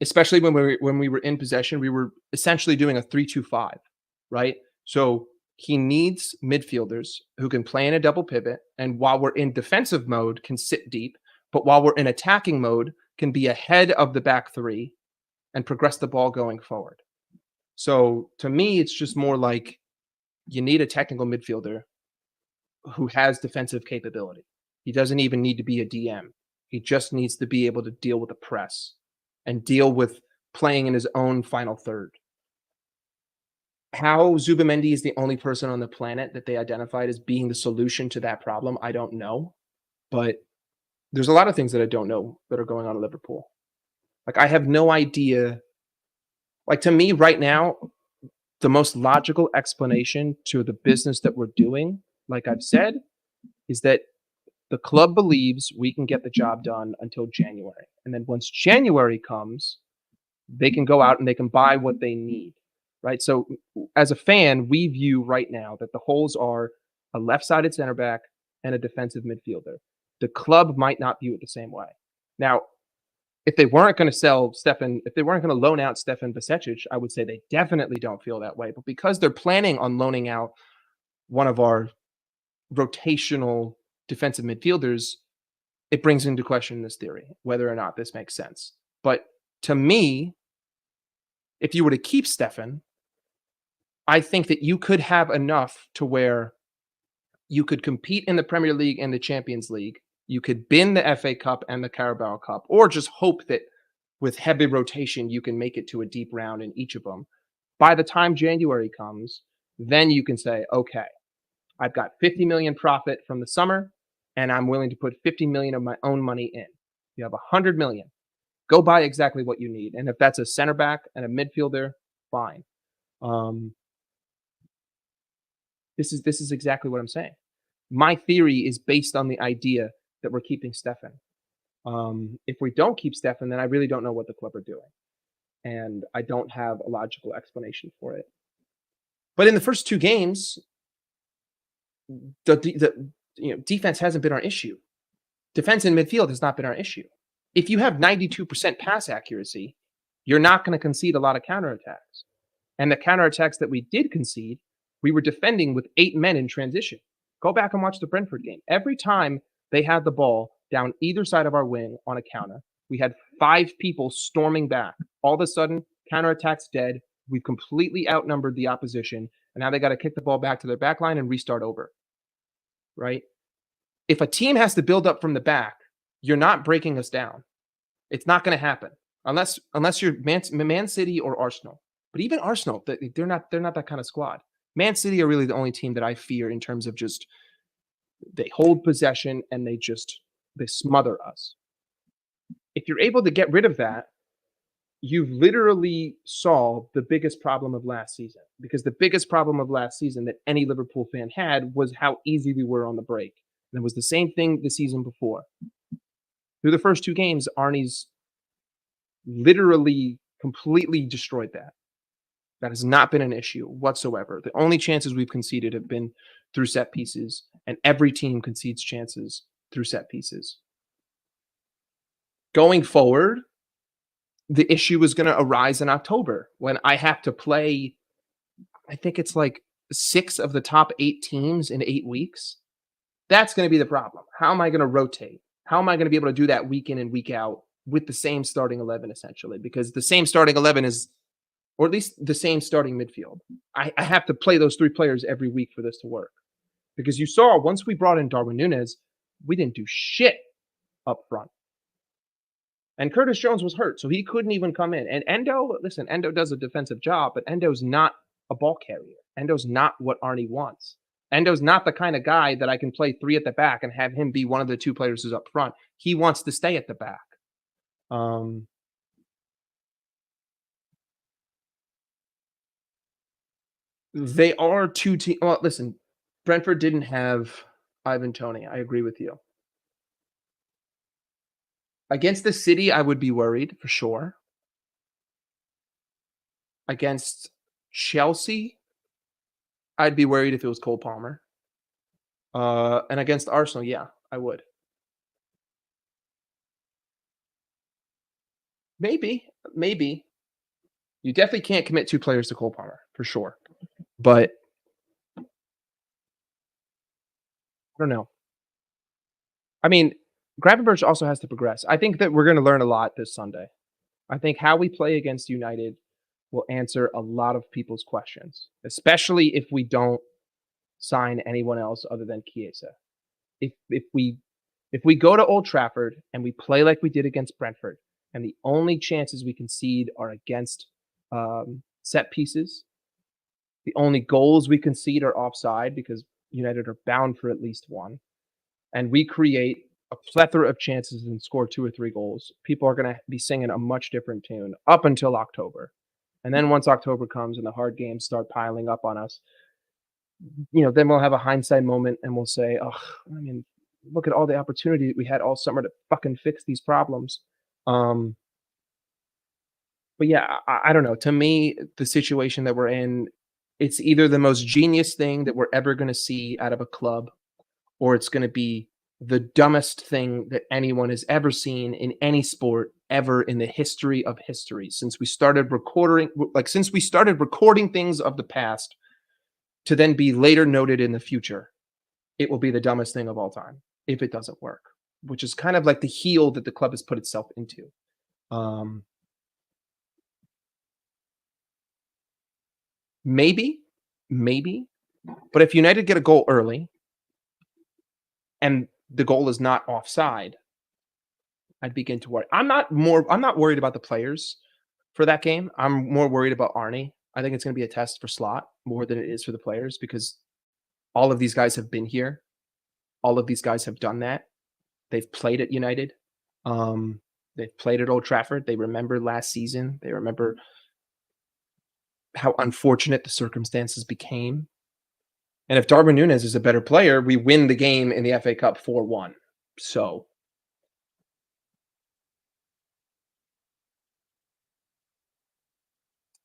Especially when we were in possession, we were essentially doing a 3-2-5, right? So he needs midfielders who can play in a double pivot, and while we're in defensive mode, can sit deep, but while we're in attacking mode, can be ahead of the back three and progress the ball going forward. So to me, it's just more like you need a technical midfielder who has defensive capability. He doesn't even need to be a DM. He just needs to be able to deal with the press and deal with playing in his own final third. How Zubamendi is the only person on the planet that they identified as being the solution to that problem, I don't know. But there's a lot of things that I don't know that are going on at Liverpool. Like, I have no idea. Like, to me, right now, the most logical explanation to the business that we're doing, like I've said, is that the club believes we can get the job done until January. And then once January comes, they can go out and they can buy what they need. Right. So as a fan, we view right now that the holes are a left sided center back and a defensive midfielder. The club might not view it the same way. Now, if they weren't going to sell Stefan, if they weren't going to loan out Stefan Bacecic, I would say they definitely don't feel that way. But because they're planning on loaning out one of our rotational defensive midfielders, it brings into question this theory, whether or not this makes sense. But to me, if you were to keep Stefan, I think that you could have enough to where you could compete in the Premier League and the Champions League. You could bin the FA Cup and the Carabao Cup, or just hope that with heavy rotation, you can make it to a deep round in each of them. By the time January comes, then you can say, okay, I've got 50 million profit from the summer, and I'm willing to put 50 million of my own money in. You have 100 million. Go buy exactly what you need. And if that's a center back and a midfielder, fine. This is exactly what I'm saying. My theory is based on the idea that we're keeping Stefan. If we don't keep Stefan, then I really don't know what the club are doing, and I don't have a logical explanation for it. But in the first two games, the defense hasn't been our issue. Defense in midfield has not been our issue. If you have 92% pass accuracy, you're not going to concede a lot of counterattacks. And the counterattacks that we did concede, we were defending with 8 men in transition. Go back and watch the Brentford game. Every time they had the ball down either side of our wing on a counter, we had 5 people storming back. All of a sudden, counterattack's dead. We've completely outnumbered the opposition, and now they got to kick the ball back to their back line and restart over. Right? If a team has to build up from the back, you're not breaking us down. It's not going to happen unless you're Man City or Arsenal. But even Arsenal, they're not that kind of squad. Man City are really the only team that I fear in terms of just they hold possession and they smother us. If you're able to get rid of that, you've literally solved the biggest problem of last season. Because the biggest problem of last season that any Liverpool fan had was how easy we were on the break. And it was the same thing the season before. Through the first 2 games, Arnie's literally completely destroyed that. That has not been an issue whatsoever. The only chances we've conceded have been through set pieces, and every team concedes chances through set pieces. Going forward, the issue is going to arise in October when I have to play, I think it's like 6 of the top 8 teams in 8 weeks. That's going to be the problem. How am I going to rotate? How am I going to be able to do that week in and week out with the same starting 11, essentially? Because the same starting 11 is, or at least the same starting midfield. I have to play those 3 players every week for this to work. Because you saw, once we brought in Darwin Núñez, we didn't do shit up front. And Curtis Jones was hurt, so he couldn't even come in. And Endo does a defensive job, but Endo's not a ball carrier. Endo's not what Arnie wants. Endo's not the kind of guy that I can play 3 at the back and have him be one of the 2 players who's up front. He wants to stay at the back. They are 2 teams. Well, listen, Brentford didn't have Ivan Toney. I agree with you. Against the City, I would be worried for sure. Against Chelsea, I'd be worried if it was Cole Palmer. And against Arsenal, yeah, I would. Maybe. You definitely can't commit 2 players to Cole Palmer, for sure. But I don't know. I mean, Gravenberch also has to progress. I think that we're going to learn a lot this Sunday. I think how we play against United will answer a lot of people's questions, especially if we don't sign anyone else other than Chiesa. If we go to Old Trafford and we play like we did against Brentford, and the only chances we concede are against set pieces, the only goals we concede are offside because United are bound for at least one, and we create a plethora of chances and score 2 or 3 goals, people are going to be singing a much different tune up until October. And then once October comes and the hard games start piling up on us, then we'll have a hindsight moment and we'll say, "Oh, I mean, look at all the opportunity we had all summer to fucking fix these problems." Um, but yeah, I don't know. To me, the situation that we're in, it's either the most genius thing that we're ever going to see out of a club, or it's going to be the dumbest thing that anyone has ever seen in any sport ever in the history of history since we started recording things of the past to then be later noted in the future. It will be the dumbest thing of all time if it doesn't work, which is kind of like the heel that the club has put itself into. Um, maybe, maybe, but if United get a goal early and the goal is not offside, I'd begin to worry. I'm not worried about the players for that game. I'm more worried about Arnie. I think it's going to be a test for Slot more than it is for the players because all of these guys have been here. All of these guys have done that. They've played at United. They've played at Old Trafford. They remember last season. They remember how unfortunate the circumstances became. And if Darwin Núñez is a better player, we win the game in the FA Cup 4-1. So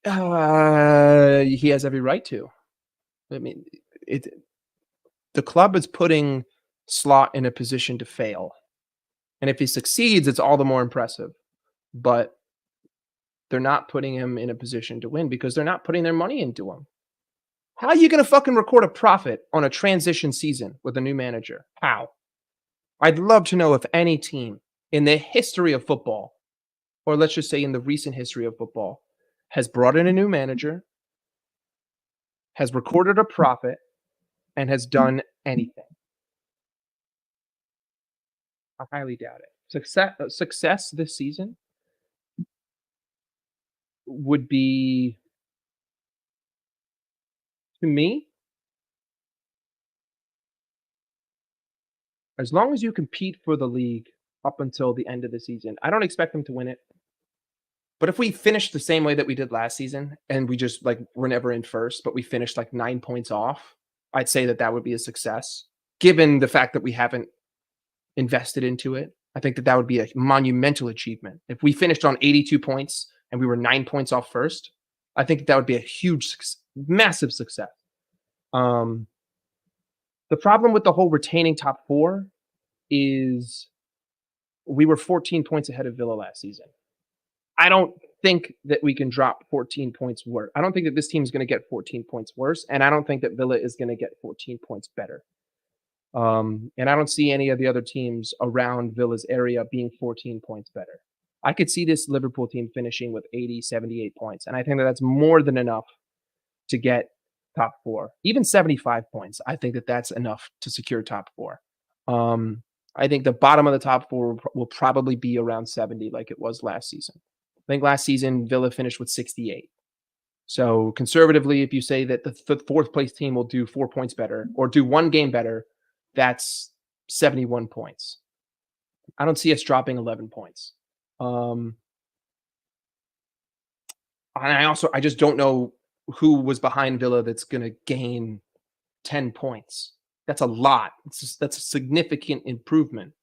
he has every right to. I mean, the club is putting Slot in a position to fail. And if he succeeds, it's all the more impressive. But they're not putting him in a position to win because they're not putting their money into him. How are you going to fucking record a profit on a transition season with a new manager? How? I'd love to know if any team in the history of football, or let's just say in the recent history of football, has brought in a new manager, has recorded a profit, and has done anything. I highly doubt it. Success this season would be, to me, as long as you compete for the league up until the end of the season. I don't expect them to win it. But if we finish the same way that we did last season and we just we're never in first, but we finished 9 points off, I'd say that would be a success. Given the fact that we haven't invested into it, I think that would be a monumental achievement. If we finished on 82 points and we were 9 points off first, I think that would be a huge, massive success. The problem with the whole retaining top 4 is we were 14 points ahead of Villa last season. I don't think that we can drop 14 points worse. I don't think that this team is going to get 14 points worse, and I don't think that Villa is going to get 14 points better. And I don't see any of the other teams around Villa's area being 14 points better. I could see this Liverpool team finishing with 80, 78 points, and I think that that's more than enough to get top 4. Even 75 points, I think that that's enough to secure top 4. I think the bottom of the top 4 will probably be around 70 like it was last season. I think last season Villa finished with 68. So conservatively, if you say that the fourth place team will do 4 points better or do 1 game better, that's 71 points. I don't see us dropping 11 points. And I just don't know who was behind Villa that's going to gain 10 points. That's a lot. That's a significant improvement.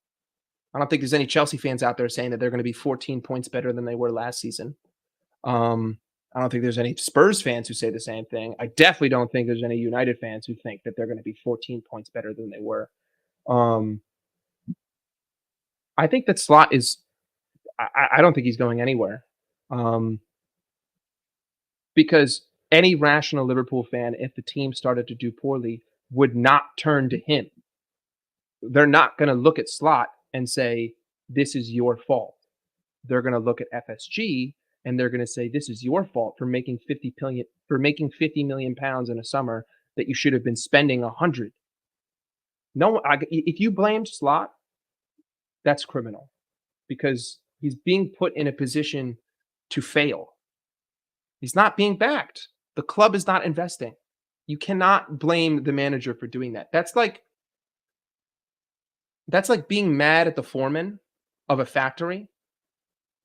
I don't think there's any Chelsea fans out there saying that they're going to be 14 points better than they were last season. I don't think there's any Spurs fans who say the same thing. I definitely don't think there's any United fans who think that they're going to be 14 points better than they were. I think that Slot is I don't think he's going anywhere. Because any rational Liverpool fan, if the team started to do poorly, would not turn to him. They're not going to look at Slot and say, "This is your fault." They're gonna look at FSG and they're gonna say, "This is your fault for making 50 million pounds in a summer that you should have been spending 100." No, if you blame Slot, that's criminal because he's being put in a position to fail. He's not being backed. The club is not investing. You cannot blame the manager for doing that. That's like being mad at the foreman of a factory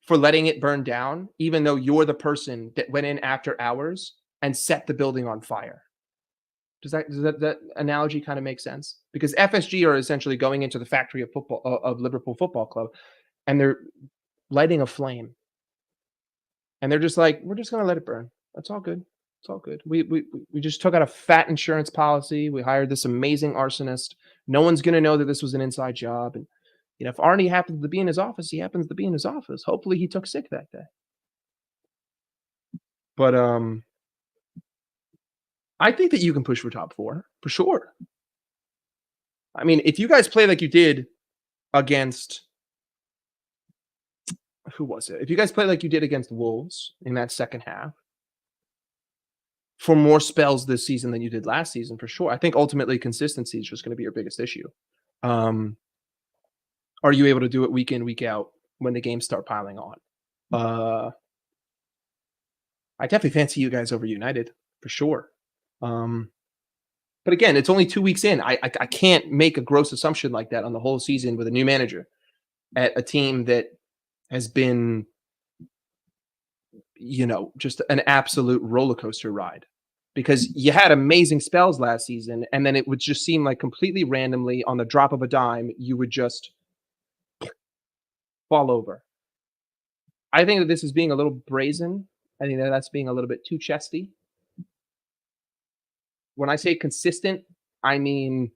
for letting it burn down, even though you're the person that went in after hours and set the building on fire. Does that analogy kind of make sense? Because FSG are essentially going into the factory of football of Liverpool Football Club, and they're lighting a flame, and they're just like, "We're just gonna let it burn. That's all good. It's all good. We just took out a fat insurance policy. We hired this amazing arsonist. No one's gonna know that this was an inside job." And if Arnie happens to be in his office, he happens to be in his office. Hopefully, he took sick that day. But I think that you can push for top four for sure. I mean, if you guys play like you did against who was it? If you guys play like you did against Wolves in that second half for more spells this season than you did last season, for sure. I think ultimately consistency is just going to be your biggest issue. Um, are you able to do it week in, week out when the games start piling on? I definitely fancy you guys over United for sure. But again, it's only 2 weeks in. I can't make a gross assumption like that on the whole season with a new manager at a team that has been, just an absolute roller coaster ride. Because you had amazing spells last season, and then it would just seem like completely randomly on the drop of a dime, you would just fall over. I think that this is being a little brazen. I think that that's being a little bit too chesty. When I say consistent, I mean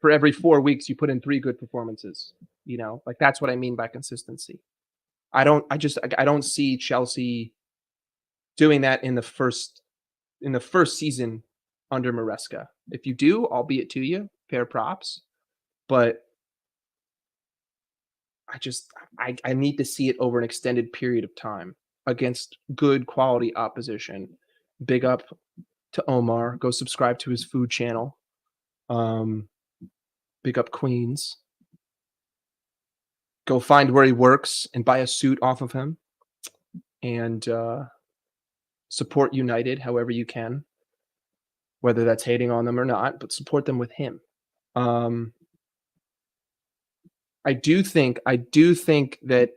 for every 4 weeks you put in 3 good performances. Like that's what I mean by consistency. I don't see Chelsea doing that in the first season under Maresca. If you do, albeit to you, fair props. But I need to see it over an extended period of time against good quality opposition. Big up to Omar. Go subscribe to his food channel. Big up Queens. Go find where he works and buy a suit off of him. And support United however you can, whether that's hating on them or not, but support them with him. I do think that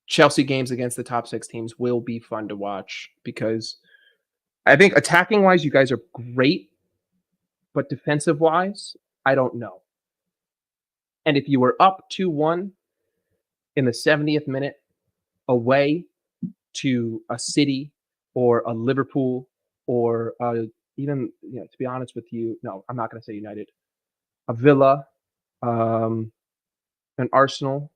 Chelsea games against the top 6 teams will be fun to watch because I think attacking wise, you guys are great, but defensive wise, I don't know. And if you were up 2-1 in the 70th minute away to a City or a Liverpool or even, to be honest with you, no, I'm not going to say United, a Villa, an Arsenal.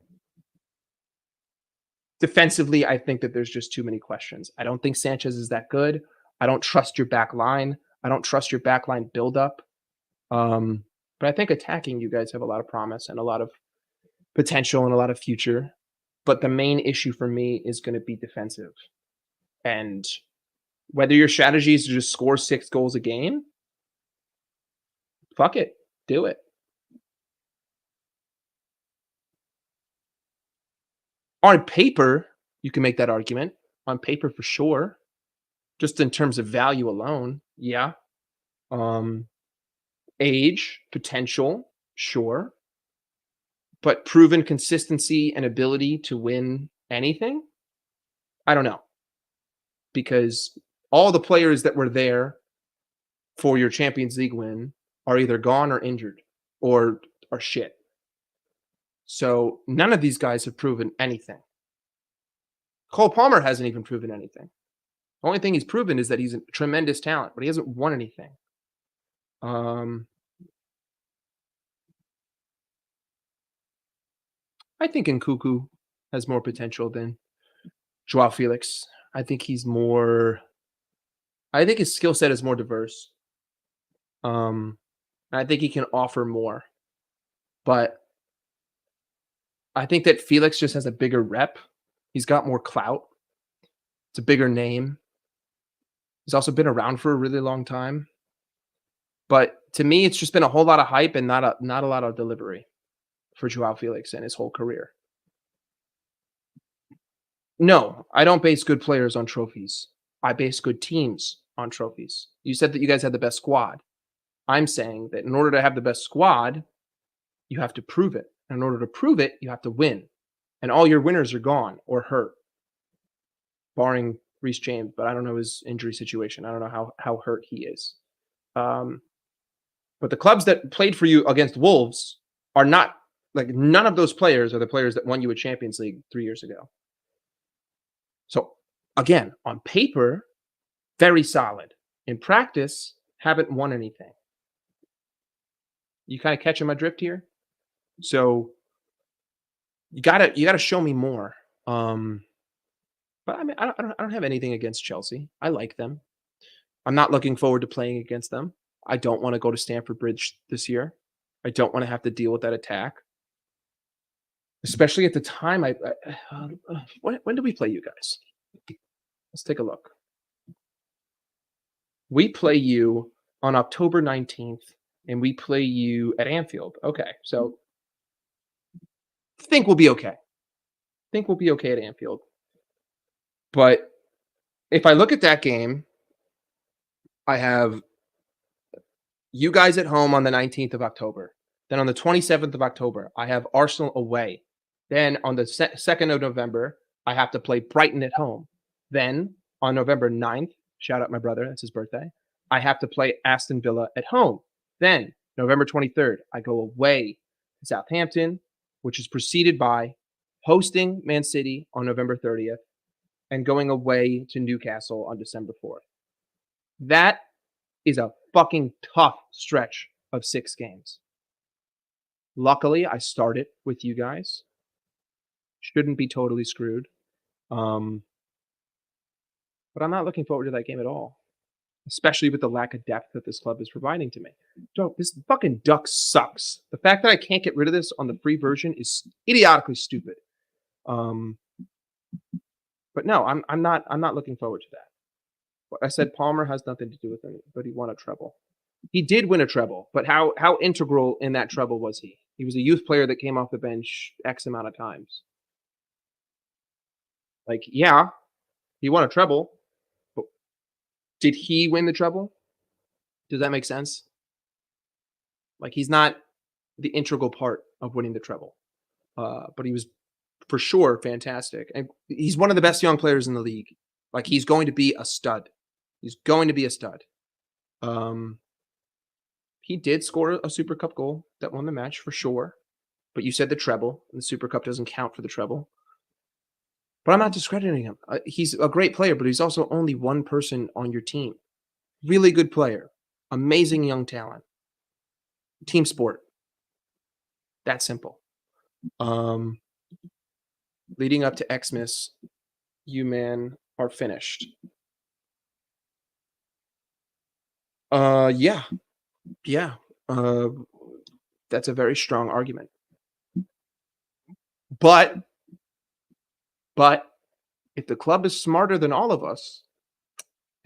Defensively, I think that there's just too many questions. I don't think Sanchez is that good. I don't trust your back line. I don't trust your back line buildup. But I think attacking, you guys have a lot of promise and a lot of potential and a lot of future. But the main issue for me is going to be defensive. And whether your strategy is to just score 6 goals a game, fuck it. Do it. On paper, you can make that argument. On paper, for sure. Just in terms of value alone, yeah. Age, potential, sure. But proven consistency and ability to win anything? I don't know. Because all the players that were there for your Champions League win are either gone or injured or are shit. So none of these guys have proven anything. Cole Palmer hasn't even proven anything. The only thing he's proven is that he's a tremendous talent, but he hasn't won anything. I think Nkuku has more potential than Joao Felix. I think his skill set is more diverse. I think he can offer more. But I think that Felix just has a bigger rep. He's got more clout. It's a bigger name. He's also been around for a really long time. But to me, it's just been a whole lot of hype and not a lot of delivery for Joao Felix and his whole career. No, I don't base good players on trophies. I base good teams on trophies. You said that you guys had the best squad. I'm saying that in order to have the best squad, you have to prove it. And in order to prove it, you have to win. And all your winners are gone or hurt, barring Reece James. But I don't know his injury situation. I don't know how hurt he is. But the clubs that played for you against Wolves are not like none of those players are the players that won you a Champions League 3 years ago. So again, on paper, very solid. In practice, haven't won anything. You kind of catching my drift here? So you gotta show me more. But I mean, I don't have anything against Chelsea. I like them. I'm not looking forward to playing against them. I don't want to go to Stamford Bridge this year. I don't want to have to deal with that attack, especially at the time. When did we play you guys? Let's take a look. We play you on October 19th, and we play you at Anfield. Okay, so think we'll be okay. Think we'll be okay at Anfield. But if I look at that game, I have you guys at home on the 19th of October. Then on the 27th of October, I have Arsenal away. Then on the 2nd of November, I have to play Brighton at home. Then on November 9th, shout out my brother, that's his birthday, I have to play Aston Villa at home. Then November 23rd, I go away to Southampton, which is preceded by hosting Man City on November 30th and going away to Newcastle on December 4th. That is a fucking tough stretch of 6 games. Luckily, I started with you guys. Shouldn't be totally screwed. But I'm not looking forward to that game at all, especially with the lack of depth that this club is providing to me. This fucking duck sucks. The fact that I can't get rid of this on the free version is idiotically stupid. But no, I'm not looking forward to that. I said Palmer has nothing to do with it, but he won a treble. He did win a treble, but how integral in that treble was he? He was a youth player that came off the bench X amount of times. Like, yeah, he won a treble, but did he win the treble? Does that make sense? Like, he's not the integral part of winning the treble, but he was for sure fantastic, and he's one of the best young players in the league. Like, he's going to be a stud. He's going to be a stud. He did score a Super Cup goal that won the match for sure. But you said the treble, and the Super Cup doesn't count for the treble. But I'm not discrediting him. He's a great player, but he's also only one person on your team. Really good player. Amazing young talent. Team sport. That simple. Leading up to Xmas, you man are finished. Yeah. Yeah. That's a very strong argument. But if the club is smarter than all of us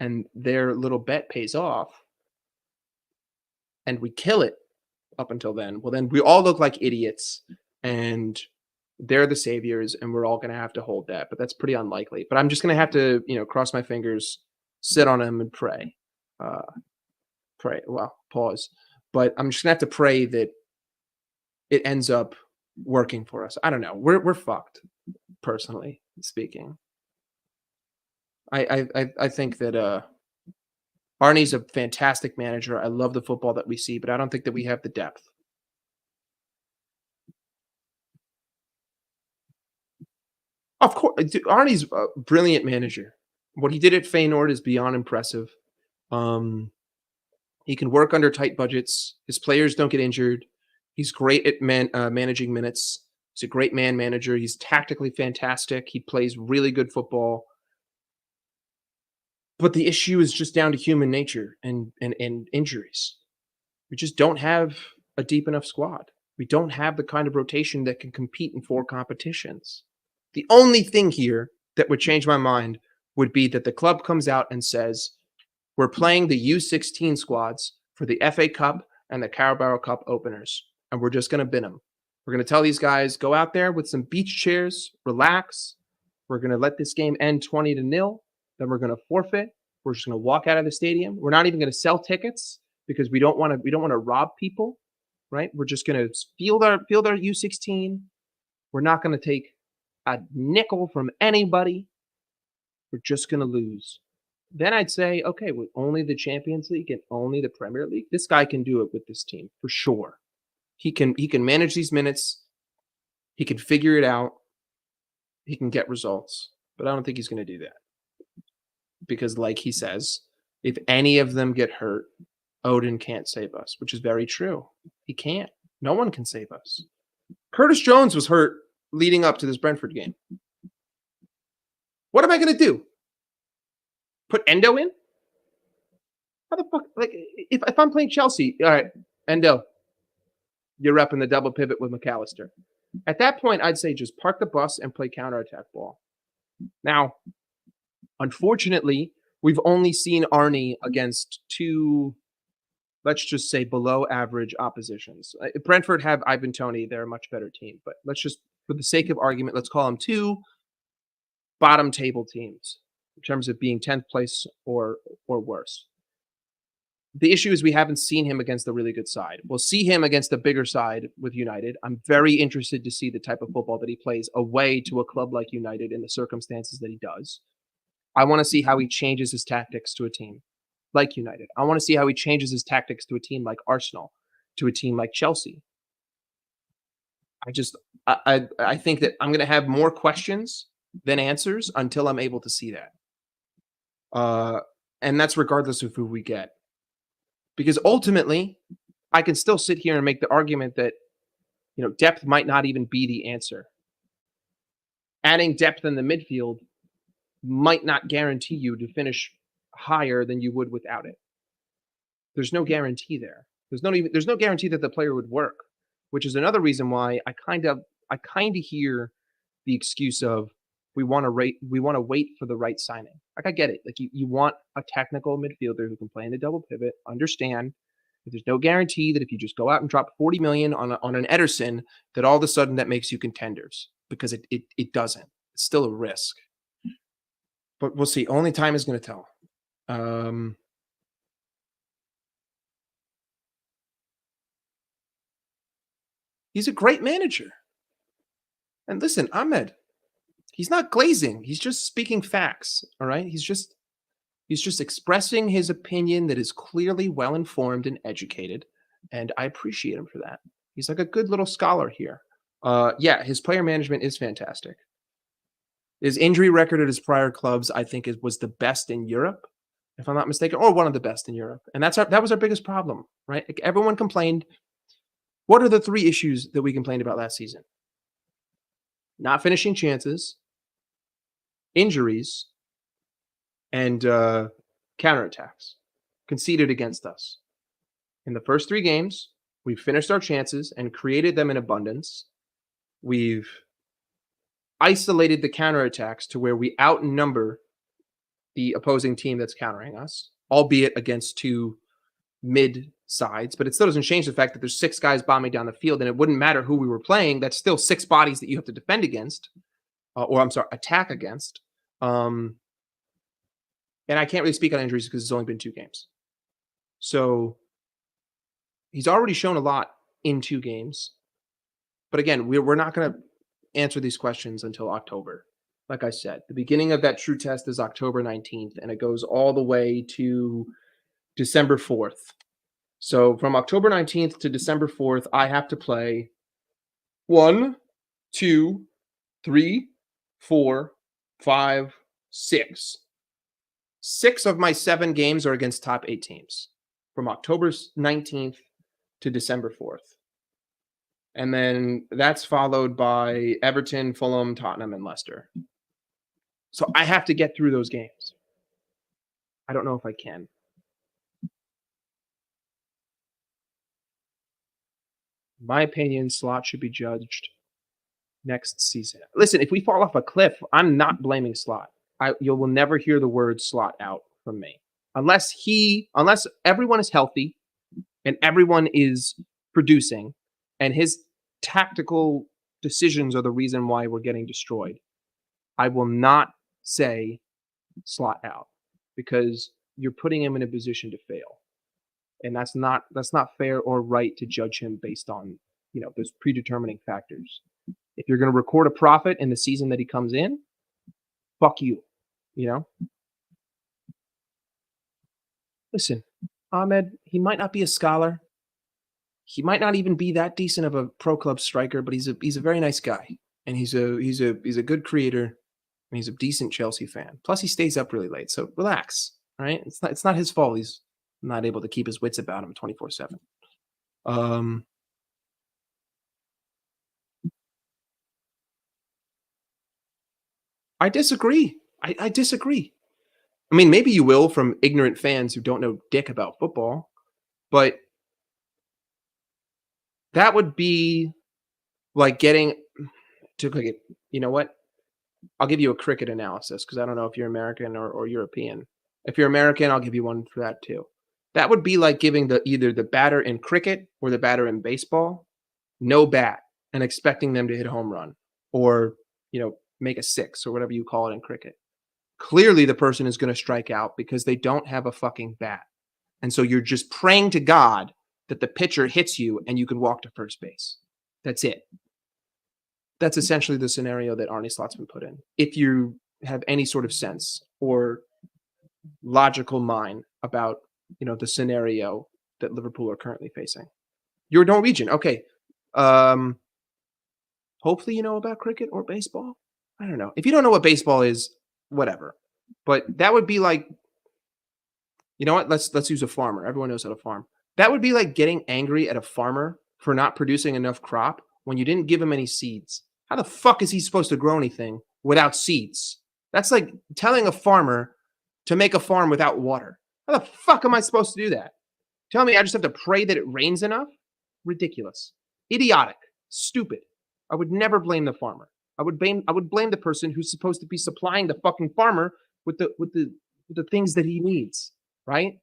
and their little bet pays off and we kill it up until then, well, then we all look like idiots and they're the saviors and we're all going to have to hold that. But that's pretty unlikely. But I'm just going to have to, cross my fingers, sit on them and pray. Pause. But I'm just going to have to pray that it ends up working for us. I don't know. We're fucked, personally speaking. I think that Arnie's a fantastic manager. I love the football that we see, but I don't think that we have the depth. Of course, Arnie's a brilliant manager. What he did at Feyenoord is beyond impressive. He can work under tight budgets. His players don't get injured. He's great at managing minutes. He's a great man manager. He's tactically fantastic. He plays really good football. But the issue is just down to human nature and injuries. We just don't have a deep enough squad. We don't have the kind of rotation that can compete in 4 competitions. The only thing here that would change my mind would be that the club comes out and says, we're playing the U16 squads for the FA Cup and the Carabao Cup openers, and we're just going to bin them. We're going to tell these guys, go out there with some beach chairs, relax. We're going to let this game end 20-0. Then we're going to forfeit. We're just going to walk out of the stadium. We're not even going to sell tickets because we don't want to rob people, right? We're just going to field our U16. We're not going to take a nickel from anybody. We're just going to lose. Then I'd say, okay, with only the Champions League and only the Premier League, this guy can do it with this team for sure. He can manage these minutes. He can figure it out. He can get results. But I don't think he's going to do that. Because like he says, if any of them get hurt, Odin can't save us, which is very true. He can't. No one can save us. Curtis Jones was hurt leading up to this Brentford game. What am I going to do? Put Endo in? How the fuck? Like, if I'm playing Chelsea, all right, Endo, you're up in the double pivot with McAllister. At that point, I'd say just park the bus and play counterattack ball. Now, unfortunately, we've only seen Arnie against 2, let's just say, below average oppositions. Brentford have Ivan Toney. They're a much better team. But let's just, for the sake of argument, let's call them 2 bottom table teams in terms of being 10th place or worse. The issue is we haven't seen him against a really good side. We'll see him against a bigger side with United. I'm very interested to see the type of football that he plays away to a club like United in the circumstances that he does. I want to see how he changes his tactics to a team like United. I want to see how he changes his tactics to a team like Arsenal, to a team like Chelsea. I think that I'm going to have more questions than answers until I'm able to see that. And that's regardless of who we get. Because ultimately, I can still sit here and make the argument that, depth might not even be the answer. Adding depth in the midfield might not guarantee you to finish higher than you would without it. There's no guarantee there. There's no guarantee that the player would work, which is another reason why I kind of hear the excuse of we want to wait for the right signing. Like, I get it. Like, you want a technical midfielder who can play in the double pivot. Understand that there's no guarantee that if you just go out and drop 40 million on an Ederson, that all of a sudden that makes you contenders, because it doesn't. It's still a risk. But we'll see. Only time is going to tell. He's a great manager. And listen, Ahmed, he's not glazing. He's just speaking facts. All right. He's just expressing his opinion that is clearly well informed and educated. And I appreciate him for that. He's like a good little scholar here. Yeah, his player management is fantastic. His injury record at his prior clubs, I think, was the best in Europe, if I'm not mistaken, or one of the best in Europe. And that was our biggest problem, right? Like, everyone complained. What are the 3 issues that we complained about last season? Not finishing chances, injuries, and counterattacks conceded against us. In the first 3 games, we've finished our chances and created them in abundance. We've isolated the counterattacks to where we outnumber the opposing team that's countering us, albeit against 2 mid sides. But it still doesn't change the fact that there's 6 guys bombing down the field, and it wouldn't matter who we were playing. That's still 6 bodies that you have to defend against, attack against. And I can't really speak on injuries because it's only been 2 games. So he's already shown a lot in 2 games. But again, we're not going to answer these questions until October. Like I said, the beginning of that true test is October 19th, and it goes all the way to December 4th. So from October 19th to December 4th, I have to play 1, 2, 3, 4, 5, 6. 6 of my 7 games are against top 8 teams from October 19th to December 4th. And then that's followed by Everton, Fulham, Tottenham, and Leicester. So I have to get through those games. I don't know if I can. my opinion, Slot should be judged next season. Listen, if we fall off a cliff, I'm not blaming Slot. You will never hear the word Slot out from me unless everyone is healthy and everyone is producing, and his tactical decisions are the reason why we're getting destroyed. I will not say Slot out because you're putting him in a position to fail, and that's not fair or right to judge him based on those predetermining factors. If you're going to record a profit in the season that he comes in, fuck you. You know. Listen, Ahmed, he might not be a scholar. He might not even be that decent of a pro club striker, but he's a very nice guy, and he's a good creator, and he's a decent Chelsea fan. Plus, he stays up really late, so relax. All right, it's not his fault. He's not able to keep his wits about him 24/7. I disagree. I disagree. I mean, maybe you will from ignorant fans who don't know dick about football, but that would be like getting to like, you know what? I'll give you a cricket analysis because I don't know if you're American or European. If you're American, I'll give you one for that too. That would be like giving either the batter in cricket or the batter in baseball no bat and expecting them to hit a home run or make a six or whatever you call it in cricket. Clearly, the person is going to strike out because they don't have a fucking bat, and so you're just praying to God that the pitcher hits you and you can walk to first base. That's it. That's essentially the scenario that Arne Slot's been put in. If you have any sort of sense or logical mind about, the scenario that Liverpool are currently facing. You're Norwegian. Okay. Hopefully you know about cricket or baseball. I don't know. If you don't know what baseball is, whatever. But that would be like, you know what? Let's use a farmer. Everyone knows how to farm. That would be like getting angry at a farmer for not producing enough crop when you didn't give him any seeds. How the fuck is he supposed to grow anything without seeds? That's like telling a farmer to make a farm without water. How the fuck am I supposed to do that? Tell me I just have to pray that it rains enough? Ridiculous. Idiotic. Stupid. I would never blame the farmer. I would blame the person who's supposed to be supplying the fucking farmer with the things that he needs, right?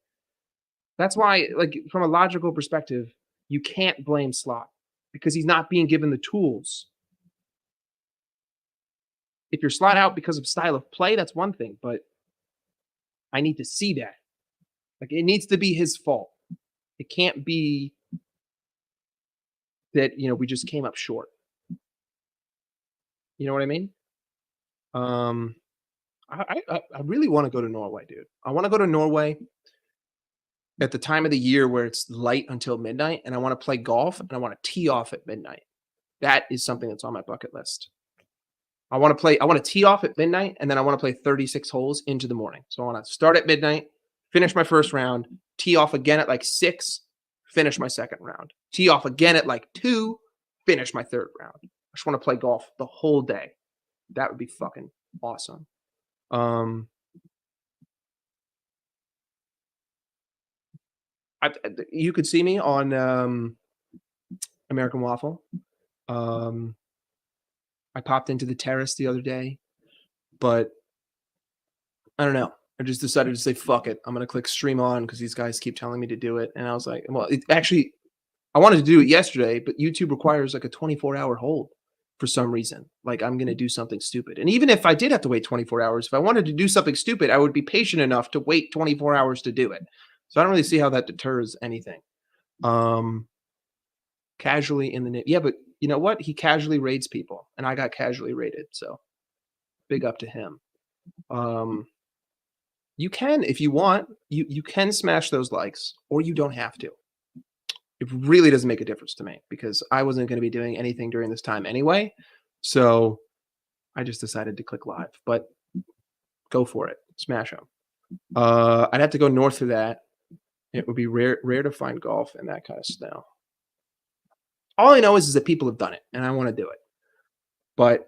That's why, like, from a logical perspective, you can't blame Slot because he's not being given the tools. If you're Slot out because of style of play, that's one thing, but I need to see that. Like, it needs to be his fault. It can't be that, we just came up short. You know what I mean? I really want to go to Norway, dude. I want to go to Norway at the time of the year where it's light until midnight, and I want to play golf, and I want to tee off at midnight. That is something that's on my bucket list. I want to tee off at midnight, and then I want to play 36 holes into the morning. So I want to start at midnight, finish my first round, tee off again at like 6, finish my second round, tee off again at like 2, finish my third round. I just want to play golf the whole day. That would be fucking awesome. You could see me on American Waffle. I popped into the terrace the other day, but I don't know. I just decided to say, fuck it. I'm going to click stream on because these guys keep telling me to do it. And I was like, well, I wanted to do it yesterday, but YouTube requires like a 24-hour hold for some reason. Like, I'm going to do something stupid. And even if I did have to wait 24 hours, if I wanted to do something stupid, I would be patient enough to wait 24 hours to do it. So I don't really see how that deters anything. Casually in the yeah, but you know what? He casually raids people, and I got casually raided. So big up to him. You can, if you want, you can smash those likes, or you don't have to. It really doesn't make a difference to me because I wasn't going to be doing anything during this time anyway. So I just decided to click live. But go for it, smash them. I'd have to go north of that. It would be rare to find golf and that kind of snow. All I know is that people have done it, and I want to do it. But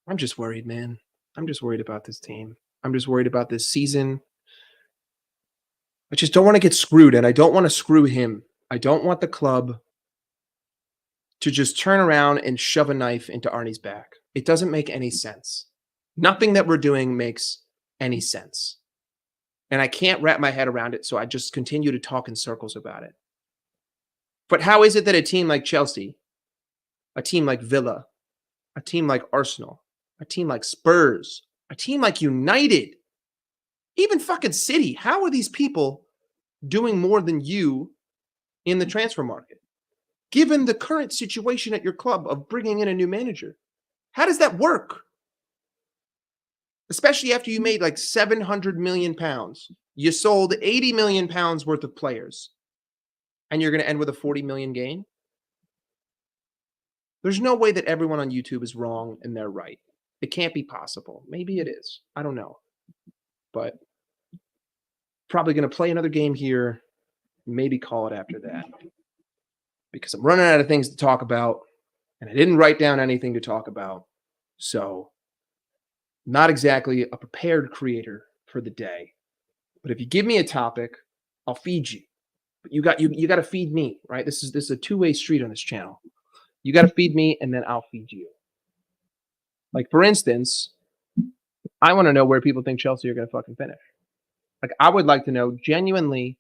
I'm just worried, man. I'm just worried about this team. I'm just worried about this season. I just don't want to get screwed, and I don't want to screw him. I don't want the club to just turn around and shove a knife into Arnie's back. It doesn't make any sense. Nothing that we're doing makes any sense. And I can't wrap my head around it, so I just continue to talk in circles about it. But how is it that a team like Chelsea, a team like Villa, a team like Arsenal, a team like Spurs, a team like United, even fucking City, how are these people doing more than you in the transfer market? Given the current situation at your club of bringing in a new manager, how does that work? Especially after you made like 700 million pounds. You sold 80 million pounds worth of players, and you're going to end with a 40 million gain? There's no way that everyone on YouTube is wrong and they're right. It can't be possible. Maybe it is. I don't know. But probably going to play another game here, maybe call it after that. Because I'm running out of things to talk about, and I didn't write down anything to talk about. So, not exactly a prepared creator for the day. But if you give me a topic, I'll feed you. But you got to feed me, right? This is a two-way street on this channel. You got to feed me, and then I'll feed you. Like, for instance, I want to know where people think Chelsea are going to fucking finish. Like, I would like to know genuinely,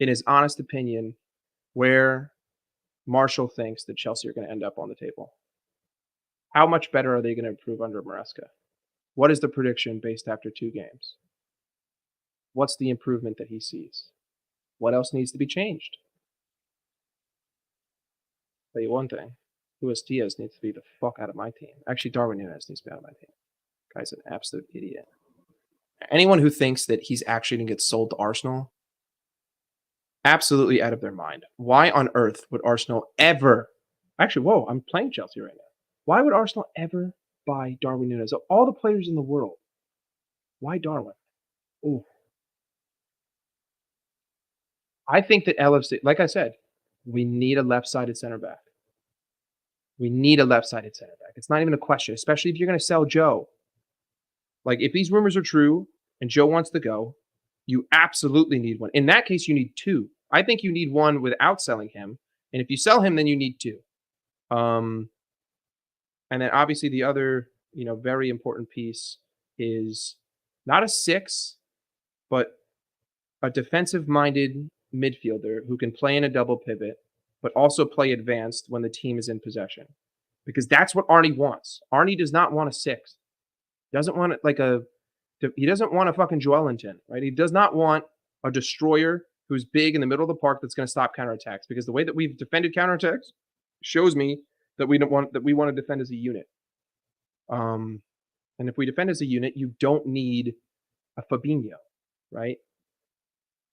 in his honest opinion, where Marshall thinks that Chelsea are going to end up on the table. How much better are they going to improve under Maresca? What is the prediction based after 2 games? What's the improvement that he sees? What else needs to be changed? Tell you one thing. Luis Diaz needs to be the fuck out of my team. Actually, Darwin Núñez needs to be out of my team. Guy's an absolute idiot. Anyone who thinks that he's actually going to get sold to Arsenal, absolutely out of their mind. Why on earth would Arsenal ever... Actually, whoa, I'm playing Chelsea right now. Why would Arsenal ever buy Darwin Núñez? Of all the players in the world, why Darwin? Ooh. I think that LFC, like I said, we need a left-sided center back. We need a left-sided center back. It's not even a question, especially if you're going to sell Joe. Like, if these rumors are true and Joe wants to go, you absolutely need one. In that case, you need 2. I think you need one without selling him. And if you sell him, then you need 2. And then obviously the other, very important piece is not a 6, but a defensive-minded midfielder who can play in a double pivot, but also play advanced when the team is in possession. Because that's what Arnie wants. Arnie does not want a 6. He doesn't want he doesn't want a fucking Joelinton, right? He does not want a destroyer who's big in the middle of the park that's going to stop counterattacks. Because the way that we've defended counterattacks shows me that we want to defend as a unit. And if we defend as a unit, you don't need a Fabinho, right?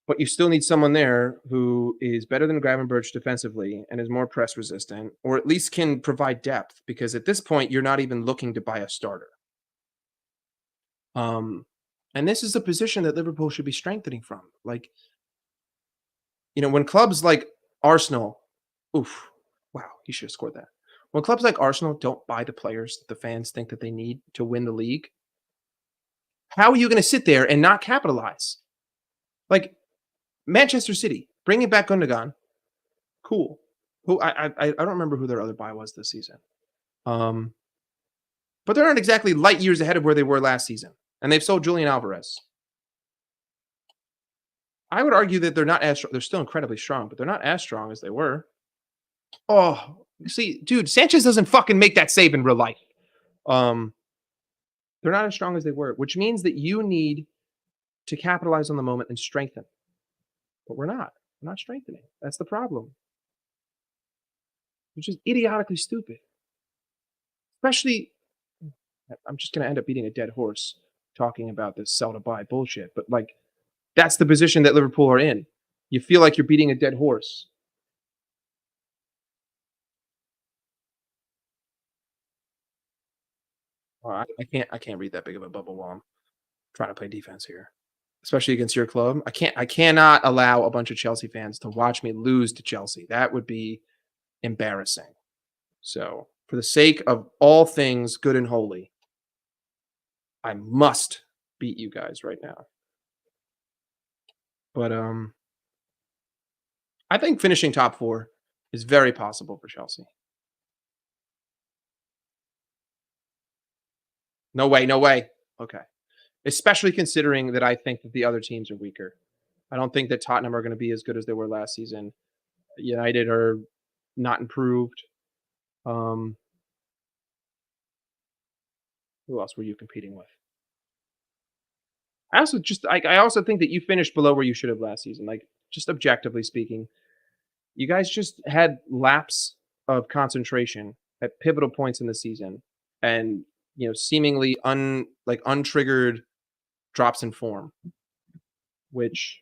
But you still need someone there who is better than Gravenberch defensively and is more press resistant, or at least can provide depth. Because at this point, you're not even looking to buy a starter. And this is a position that Liverpool should be strengthening from. Like, when clubs like Arsenal, wow, he should have scored that. When clubs like Arsenal don't buy the players that the fans think that they need to win the league, how are you going to sit there and not capitalize? Like, Manchester City, bringing back Gundogan, cool. Who I don't remember who their other buy was this season. But they're not exactly light years ahead of where they were last season. And they've sold Julian Alvarez. I would argue that they're not as strong. They're still incredibly strong, but they're not as strong as they were. Oh, see, dude, Sanchez doesn't fucking make that save in real life. They're not as strong as they were, which means that you need to capitalize on the moment and strengthen. But we're not. We're not strengthening. That's the problem. Which is idiotically stupid. Especially, I'm just going to end up beating a dead horse talking about this sell to buy bullshit. But, like, that's the position that Liverpool are in. You feel like you're beating a dead horse. Oh, I can't read that big of a bubble while I'm trying to play defense here, especially against your club. I cannot allow a bunch of Chelsea fans to watch me lose to Chelsea. That would be embarrassing. So, for the sake of all things good and holy, I must beat you guys right now. But I think finishing top 4 is very possible for Chelsea. No way, no way. Okay. Especially considering that I think that the other teams are weaker. I don't think that Tottenham are gonna be as good as they were last season. United are not improved. Um, who else were you competing with? I also think that you finished below where you should have last season. Like, just objectively speaking, you guys just had lapse of concentration at pivotal points in the season, and seemingly untriggered drops in form, which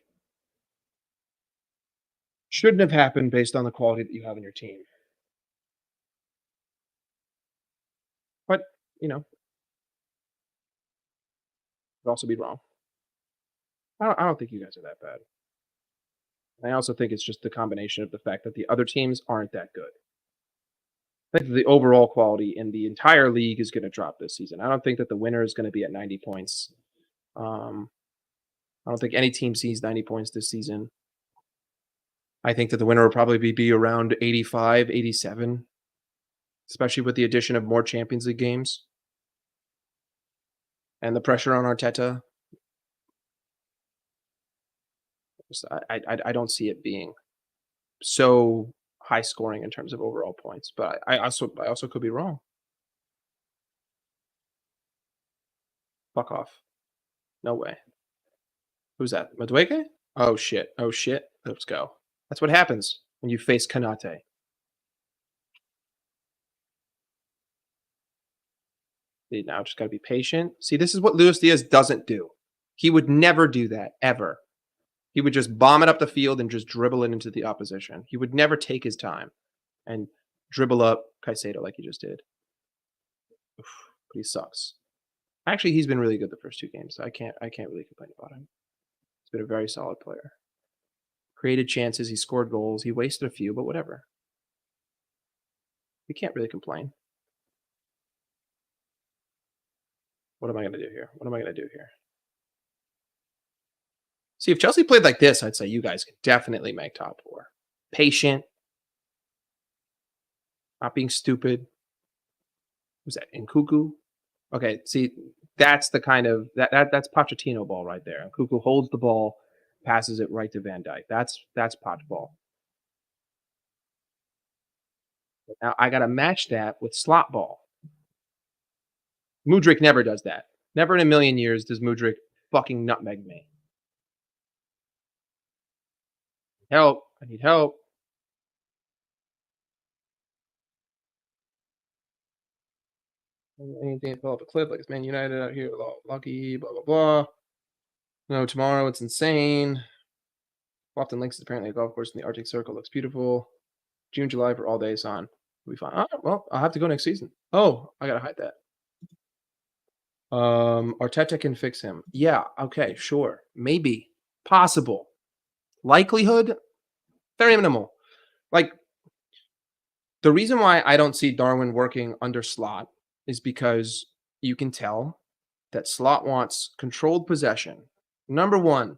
shouldn't have happened based on the quality that you have in your team. But you know, could also be wrong. I don't think you guys are that bad. I also think it's just the combination of the fact that the other teams aren't that good. I think the overall quality in the entire league is going to drop this season. I don't think that the winner is going to be at 90 points. Um, I don't think any team sees 90 points this season. I think that the winner will probably be around 85, 87, especially with the addition of more Champions League games and the pressure on Arteta. I don't see it being so high scoring in terms of overall points, but I also could be wrong. Fuck off. No way. Who's that? Madueke? Oh shit. Oh shit. Let's go. That's what happens when you face Kanate. You now just got to be patient. See, this is what Luis Diaz doesn't do. He would never do that ever. He would just bomb it up the field and just dribble it into the opposition. He would never take his time and dribble up Caicedo like he just did. Oof, but he sucks. Actually, he's been really good the first 2 games. So I can't really complain about him. He's been a very solid player. Created chances, he scored goals, he wasted a few, but whatever. We can't really complain. What am I gonna do here? What am I gonna do here? See, if Chelsea played like this, I'd say you guys could definitely make top 4. Patient, not being stupid. Who's that? Nkuku? Okay, see, that's the kind of that's Pochettino ball right there. Nkuku holds the ball, passes it right to Van Dijk. That's Poch ball. Now I gotta match that with slot ball. Mudryk never does that. Never in a million years does Mudryk fucking nutmeg me. Help! I need help. Anything fell off a cliff like it's Man United out here, lucky, blah blah blah. No, tomorrow it's insane. Lofton Links is apparently a golf course in the Arctic Circle. Looks beautiful. June, July for all days on. We'll be fine. Oh, well, I'll have to go next season. Oh, I gotta hide that. Arteta can fix him. Yeah, okay, sure. Maybe. Possible. Likelihood? Very minimal. Like, the reason why I don't see Darwin working under Slot is because you can tell that Slot wants controlled possession. Number one,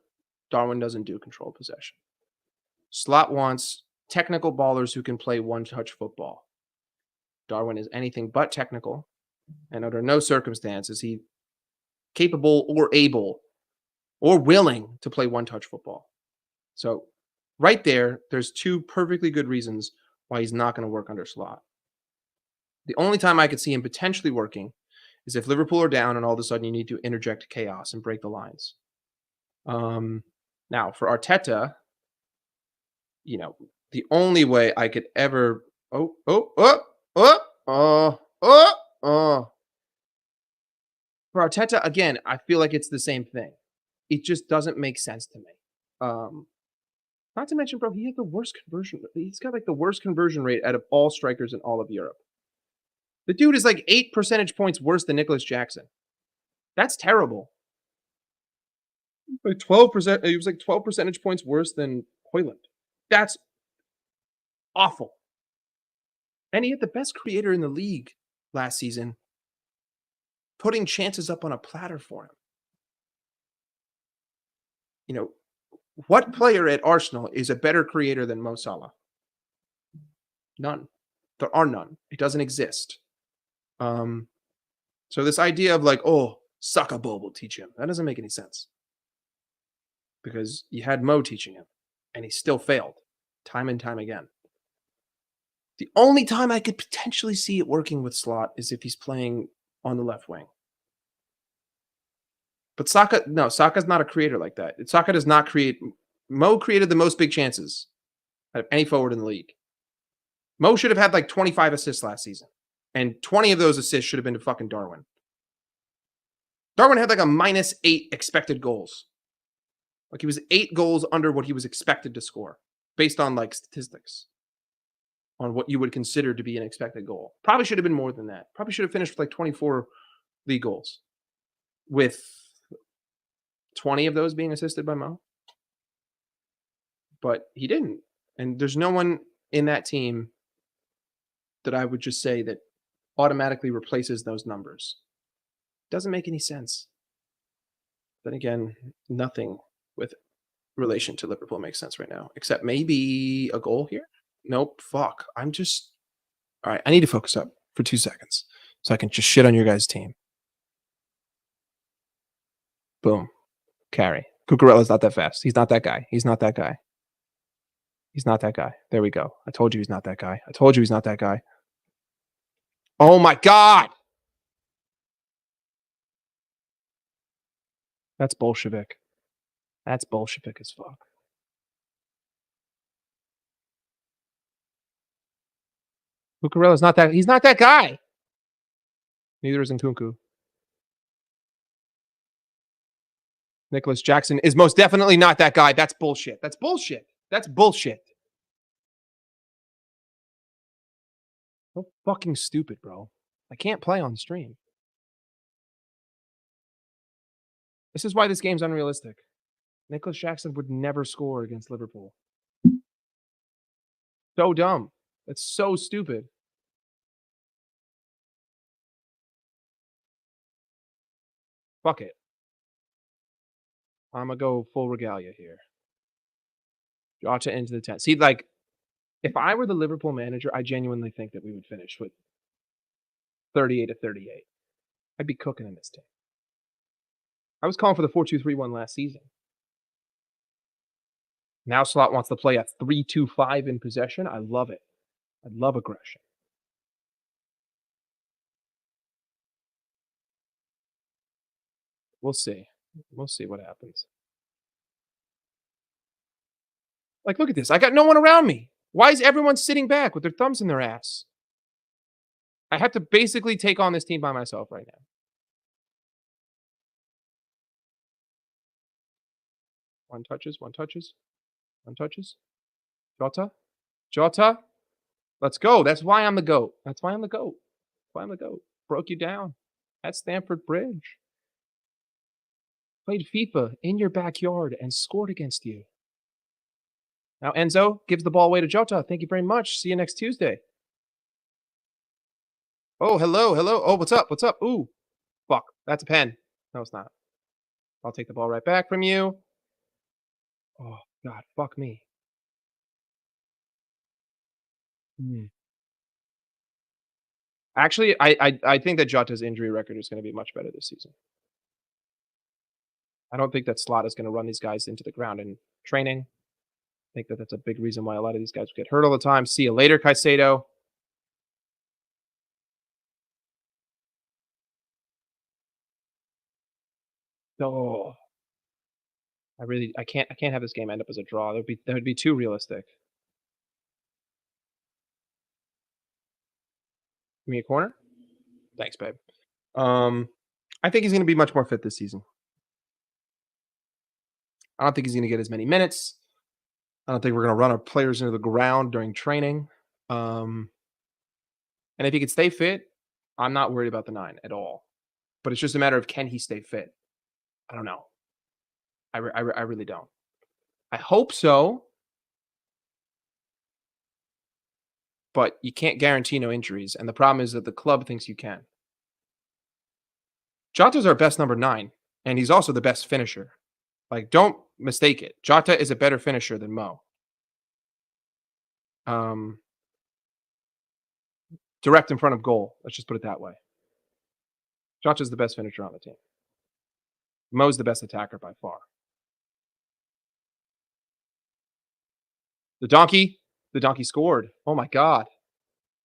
Darwin doesn't do controlled possession. Slot wants technical ballers who can play one-touch football. Darwin is anything but technical, and under no circumstance is he capable or able or willing to play one-touch football. So right there's 2 perfectly good reasons why he's not going to work under Slot. The only time I could see him potentially working is if Liverpool are down and all of a sudden you need to interject chaos and break the lines. Now for Arteta, the only way I could ever for Arteta again, I feel like it's the same thing. It just doesn't make sense to me. Not to mention, bro, he has the worst conversion. He's got like the worst conversion rate out of all strikers in all of Europe. The dude is like 8 percentage points worse than Nicholas Jackson. That's terrible. Like 12%. He was like 12 percentage points worse than Hoyland. That's awful. And he had the best creator in the league last season, putting chances up on a platter for him. What player at Arsenal is a better creator than Mo Salah? None. There are none. It doesn't exist. Um, so this idea of like, oh, Saka Bowl will teach him, that doesn't make any sense. Because you had Mo teaching him, and he still failed time and time again. The only time I could potentially see it working with Slot is if he's playing on the left wing. But Saka's not a creator like that. Saka does not create. Mo created the most big chances out of any forward in the league. Mo should have had like 25 assists last season, and 20 of those assists should have been to fucking Darwin. Darwin had like a -8 expected goals. Like he was 8 goals under what he was expected to score based on like statistics on what you would consider to be an expected goal. Probably should have been more than that. Probably should have finished with like 24 league goals with 20 of those being assisted by Mo. But he didn't. And there's no one in that team that I would just say that automatically replaces those numbers. Doesn't make any sense. Then again, nothing with relation to Liverpool makes sense right now, except maybe a goal here. Nope. Fuck. All right. I need to focus up for 2 seconds so I can just shit on your guys' team. Boom. Carry. Cucurella's not that fast. He's not that guy. He's not that guy. He's not that guy. There we go. I told you he's not that guy. I told you he's not that guy. Oh my God. That's Bolshevik. That's Bolshevik as fuck. Cucurella's not that. He's not that guy. Neither is Nkunku. Nicholas Jackson is most definitely not that guy. That's bullshit. That's bullshit. That's bullshit. So fucking stupid, bro. I can't play on stream. This is why this game's unrealistic. Nicholas Jackson would never score against Liverpool. So dumb. That's so stupid. Fuck it. I'm going to go full regalia here. Jota into the 10. See, like, if I were the Liverpool manager, I genuinely think that we would finish with 38-38. I'd be cooking in this team. I was calling for the 4-2-3-1 last season. Now Slot wants to play a 3-2-5 in possession. I love it. I love aggression. We'll see. We'll see what happens. Like, look at this. I got no one around me. Why is everyone sitting back with their thumbs in their ass? I have to basically take on this team by myself right now. One touches. Jota. Let's go. That's why I'm the GOAT. Broke you down at Stamford Bridge. Played FIFA in your backyard and scored against you. Now Enzo gives the ball away to Jota. Thank you very much. See you next Tuesday. Oh, hello. Oh, what's up? Ooh, fuck. That's a pen. No, it's not. I'll take the ball right back from you. Oh, God, fuck me. Actually, I think that Jota's injury record is going to be much better this season. I don't think that Slot is going to run these guys into the ground in training. I think that that's a big reason why a lot of these guys get hurt all the time. See you later, Caicedo. Oh, I can't have this game end up as a draw. That would be too realistic. Give me a corner. Thanks, babe. I think he's going to be much more fit this season. I don't think he's going to get as many minutes. I don't think we're going to run our players into the ground during training. And if he could stay fit, I'm not worried about the 9 at all. But it's just a matter of, can he stay fit? I don't know. I really don't. I hope so. But you can't guarantee no injuries. And the problem is that the club thinks you can. Jota's our best number 9. And he's also the best finisher. Like, don't mistake it. Jota is a better finisher than Mo. Um, direct in front of goal. Let's just put it that way. Jota's the best finisher on the team. Mo's the best attacker by far. The donkey. The donkey scored. Oh my god.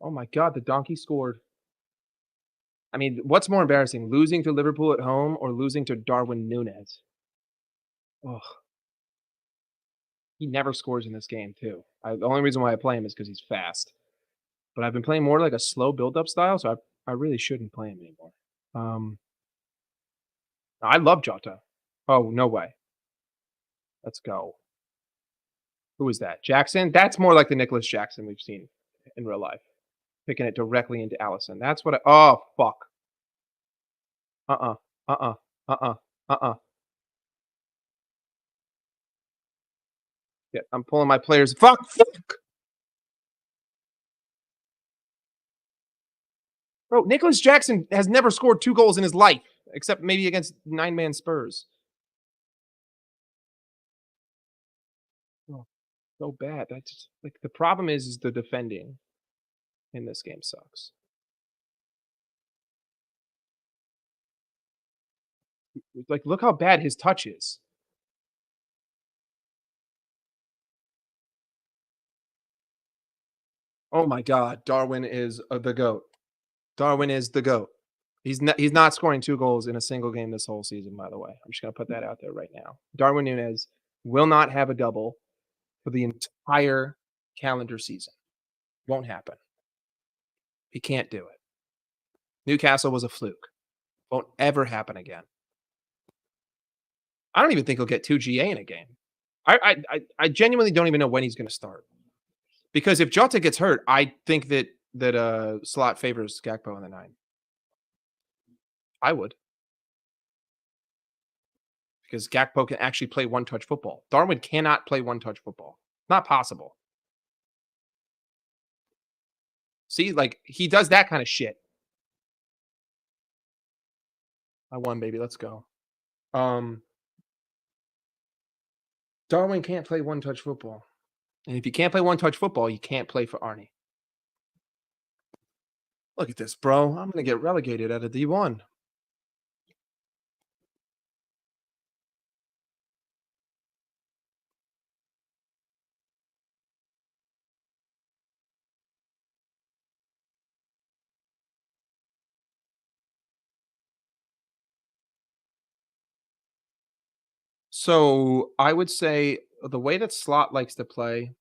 Oh my god. The donkey scored. I mean, what's more embarrassing, losing to Liverpool at home or losing to Darwin Núñez? Ugh, he never scores in this game too. The only reason why I play him is because he's fast. But I've been playing more like a slow build-up style, so I really shouldn't play him anymore. Um, I love Jota. Oh, no way. Let's go. Who is that? Jackson? That's more like the Nicholas Jackson we've seen in real life. Picking it directly into Allison. That's what I oh, fuck. Uh-uh. Uh-uh. Uh-uh. Uh-uh. Yeah, I'm pulling my players. Fuck! Fuck! Bro, Nicholas Jackson has never scored 2 goals in his life, except maybe against 9-man Spurs. Oh, so bad. That's just like, the problem is the defending in this game sucks. Like, look how bad his touch is. Oh my god, Darwin is, the GOAT. Darwin is the GOAT. He's not scoring 2 goals in a single game this whole season, by the way. I'm just gonna put that out there right now. Darwin Núñez will not have a double for the entire calendar season. Won't happen. He can't do it. Newcastle was a fluke. Won't ever happen again. I don't even think he'll get 2 GA in a game. I genuinely don't even know when he's gonna start. Because if Jota gets hurt, I think that Slot favors Gakpo in the 9. I would. Because Gakpo can actually play one-touch football. Darwin cannot play one-touch football. Not possible. See, like, he does that kind of shit. I won, baby. Let's go. Darwin can't play one-touch football. And if you can't play one-touch football, you can't play for Arnie. Look at this, bro. I'm going to get relegated out of D1. So I would say the way that Slot likes to play,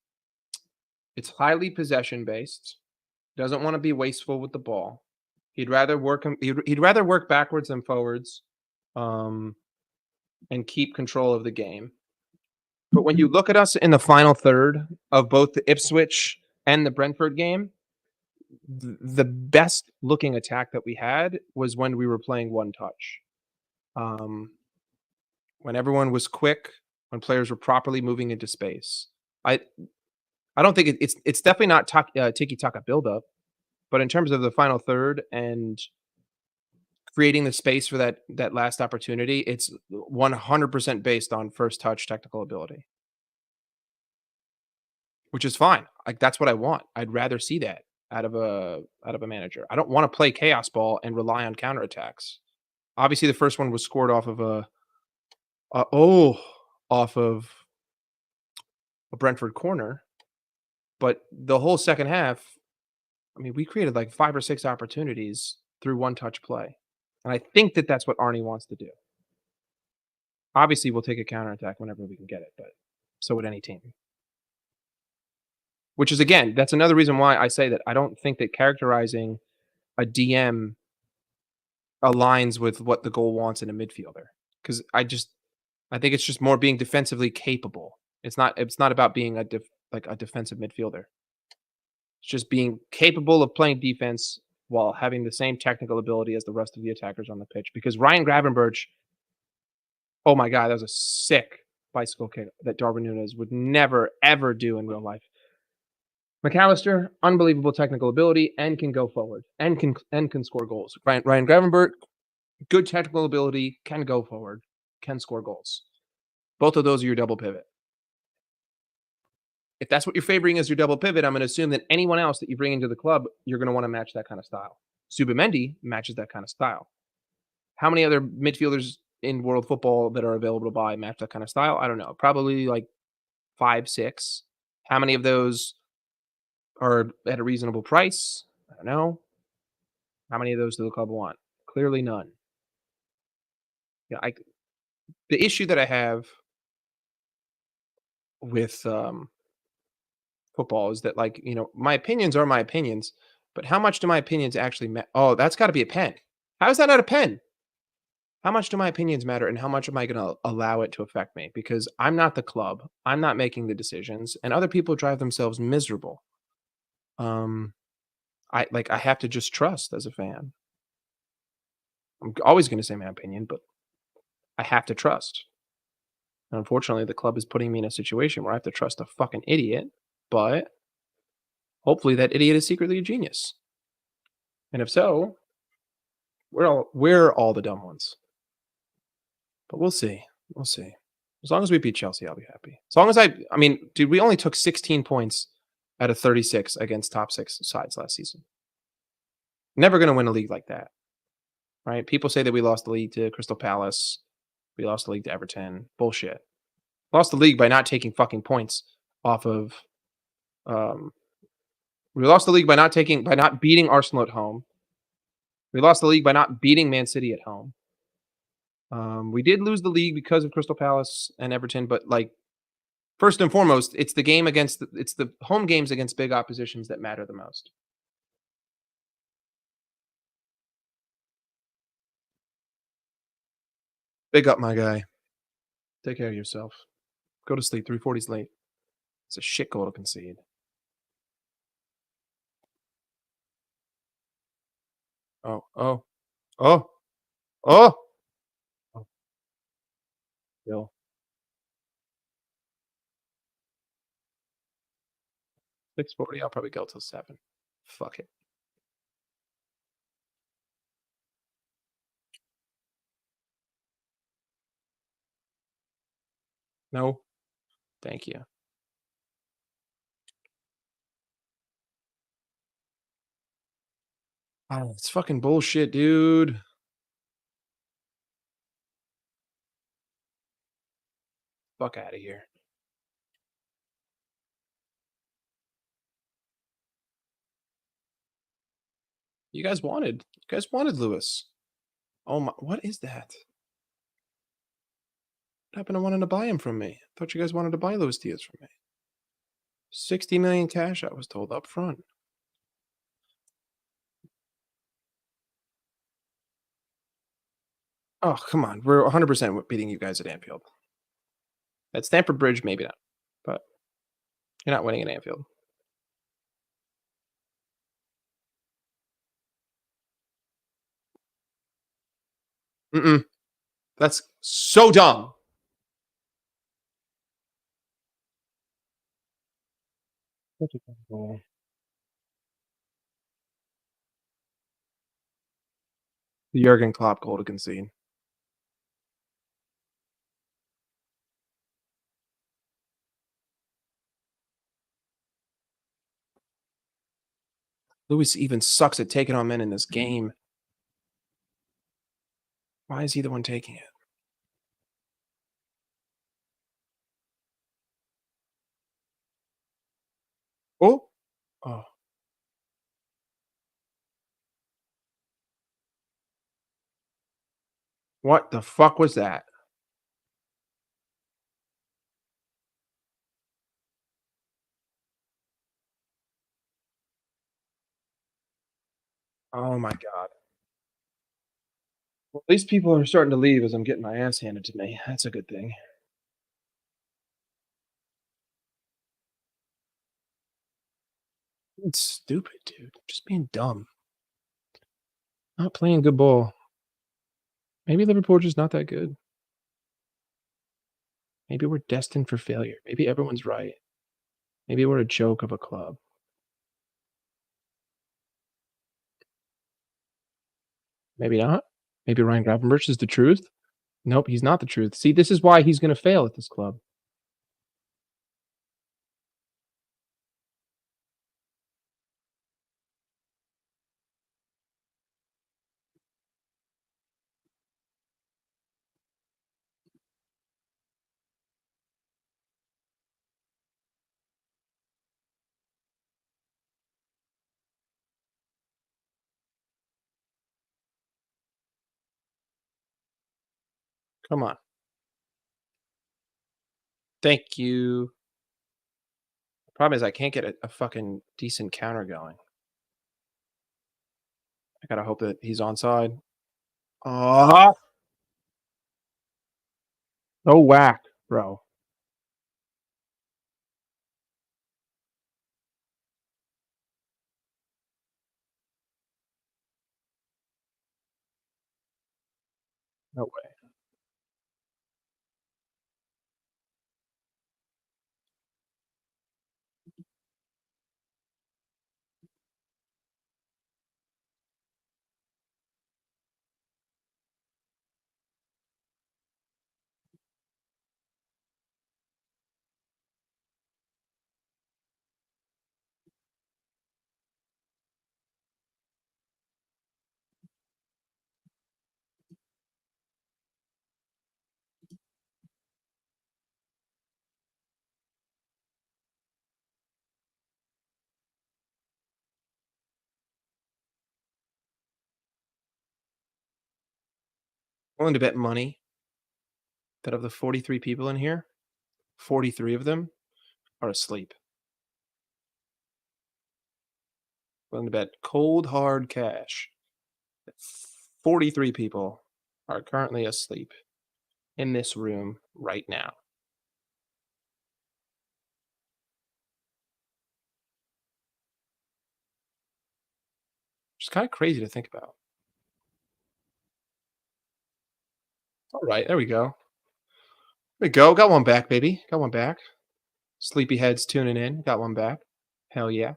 it's highly possession based. Doesn't want to be wasteful with the ball. He'd rather work. He'd rather work backwards than forwards, and keep control of the game. But when you look at us in the final third of both the Ipswich and the Brentford game, the best looking attack that we had was when we were playing one touch. When everyone was quick, when players were properly moving into space. I don't think it's definitely not tiki taka buildup, but in terms of the final third and creating the space for that last opportunity, it's 100% based on first touch technical ability, which is fine. Like, that's what I want. I'd rather see that out of a manager. I don't want to play chaos ball and rely on counterattacks. Obviously, the first one was scored off of off of a Brentford corner, but the whole second half, I mean, we created like 5 or 6 opportunities through one touch play. And I think that that's what Arnie wants to do. Obviously, we'll take a counterattack whenever we can get it, but so would any team. Which is, again, that's another reason why I say that I don't think that characterizing a DM aligns with what the goal wants in a midfielder. Because I think it's just more being defensively capable. It's not about being a defensive midfielder. It's just being capable of playing defense while having the same technical ability as the rest of the attackers on the pitch. Because Ryan Gravenberch, oh my god, that was a sick bicycle kick that Darwin Núñez would never ever do in real life. McAllister, unbelievable technical ability and can go forward and can score goals. Ryan Gravenberch, good technical ability, can go forward, can score goals. Both of those are your double pivot. If that's what you're favoring as your double pivot, I'm going to assume that anyone else that you bring into the club, you're going to want to match that kind of style. Subamendi matches that kind of style. How many other midfielders in world football that are available to buy match that kind of style? I don't know. Probably like 5, 6. How many of those are at a reasonable price? I don't know. How many of those do the club want? Clearly none. Yeah, the issue that I have with football is that, like, my opinions are my opinions, but how much do my opinions actually oh, that's got to be a pen. How is that not a pen? How much do my opinions matter, and how much am I going to allow it to affect me? Because I'm not the club, I'm not making the decisions, and other people drive themselves miserable. Um, I have to just trust as a fan. I'm always going to say my opinion, but I have to trust. And unfortunately, the club is putting me in a situation where I have to trust a fucking idiot, but hopefully that idiot is secretly a genius. And if so, we're all the dumb ones. But we'll see. We'll see. As long as we beat Chelsea, I'll be happy. As long as I mean, dude, we only took 16 points out of 36 against top 6 sides last season. Never going to win a league like that, right? People say that we lost the league to Crystal Palace. We lost the league to Everton. Bullshit. Lost the league by not taking fucking points off of um we lost the league by not beating Arsenal at home. We lost the league by not beating Man City at home. We did lose the league because of Crystal Palace and Everton, but like first and foremost, it's the home games against big oppositions that matter the most. Big up, my guy. Take care of yourself. Go to sleep. 3:40's late. It's a shit goal to concede. Oh, oh, oh, oh. Oh, Bill. 6:40. I'll probably go till 7. Fuck it. No, thank you. Oh, it's fucking bullshit, dude. Fuck out of here. You guys wanted Lewis. Oh my, what is that? What happened to wanting to buy him from me? I thought you guys wanted to buy Lewis Diaz from me. 60 million cash, I was told up front. Oh, come on. We're 100% beating you guys at Anfield. At Stamford Bridge, maybe not. But you're not winning at Anfield. Mm-mm. That's so dumb. Such a dumb goal. The Jurgen Klopp goal to concede. Lewis even sucks at taking on men in this game. Why is he the one taking it? Oh, oh, what the fuck was that? Oh my god. Well, at least people are starting to leave as I'm getting my ass handed to me. That's a good thing. It's stupid, dude. Just being dumb. Not playing good ball. Maybe Liverpool just not that good. Maybe we're destined for failure. Maybe everyone's right. Maybe we're a joke of a club. Maybe not. Maybe Ryan Gravenberch is the truth. Nope, he's not the truth. See, this is why he's gonna fail at this club. Come on. Thank you. Problem is I can't get a fucking decent counter going. I gotta hope that he's onside. Oh, no whack, bro. No way. Willing to bet money that of the 43 people in here, 43 of them are asleep. Willing to bet cold hard cash that 43 people are currently asleep in this room right now. Which is kind of crazy to think about. All right, there we go. There we go. Got one back, baby. Got one back. Sleepyheads tuning in. Got one back. Hell yeah.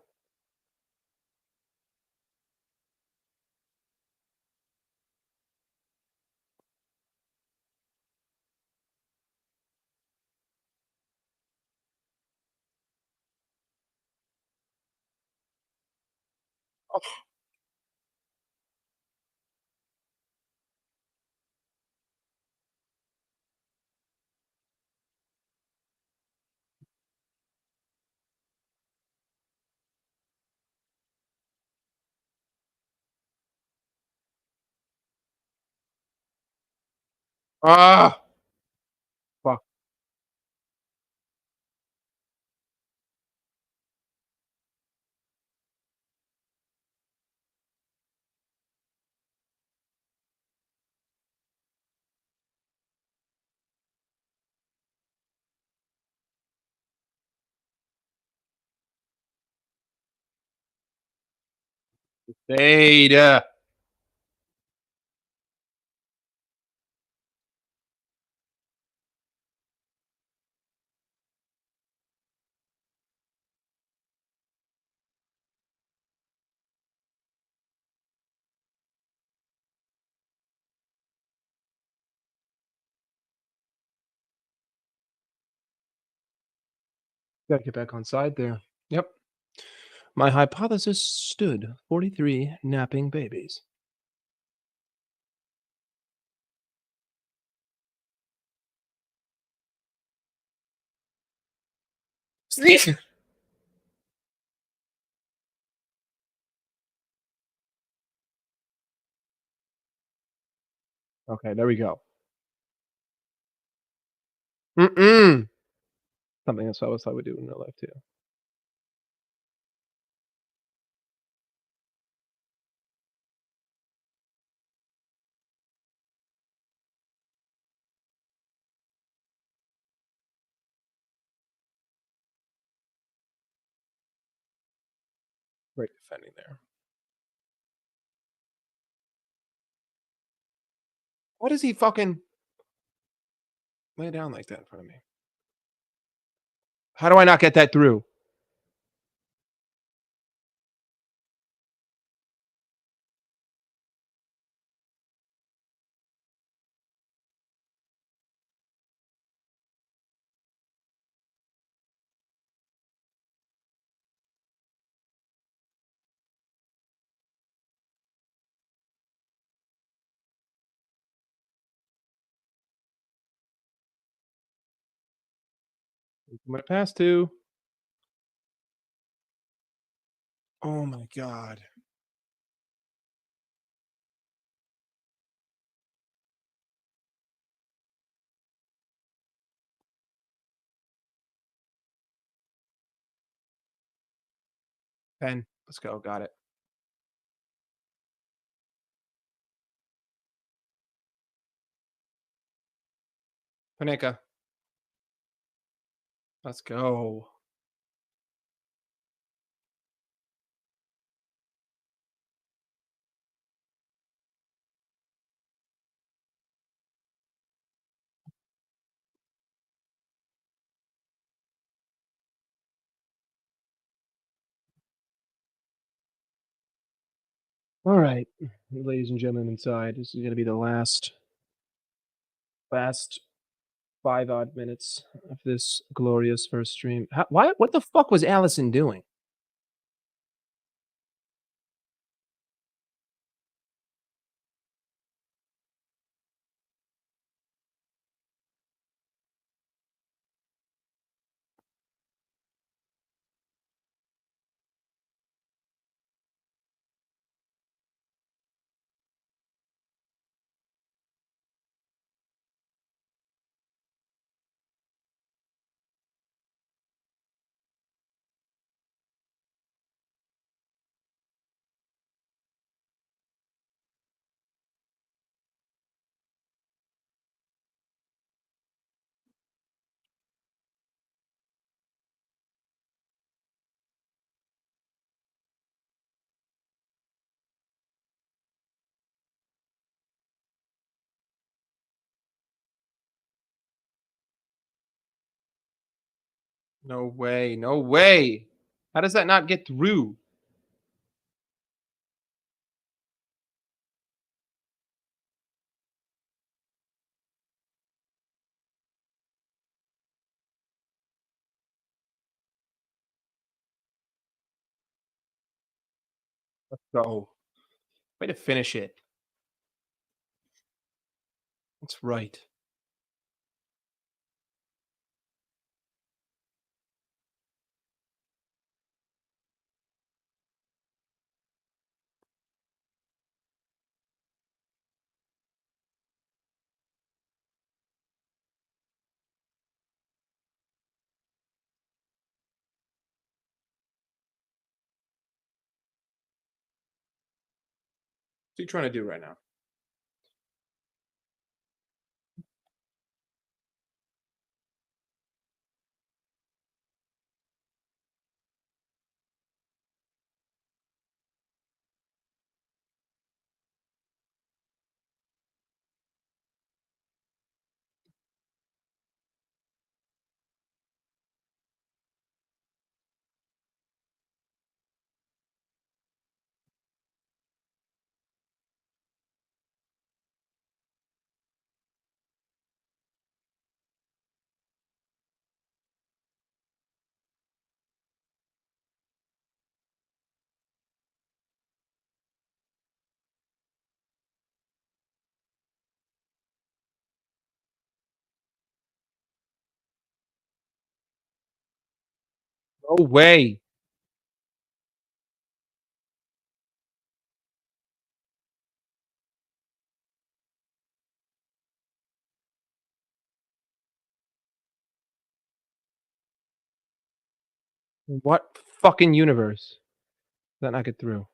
Ah, fuck. Fade. Gotta get back on side there. Yep. My hypothesis stood. 43 napping babies. Sneak. Okay, there we go. Mm-mm. Something else I would do in real life too. Great defending there. What does he fucking lay down like that in front of me? How do I not get that through? I'm gonna pass to. Oh my god. Pen. Let's go. Got it. Panenka. Let's go. All right, ladies and gentlemen inside, this is gonna be the last 5 odd minutes of this glorious first stream. Why? What the fuck was Allison doing? No way. No way. How does that not get through? Let's go. Way to finish it. That's right. What are you trying to do right now? No way. What fucking universe? Did that not get through?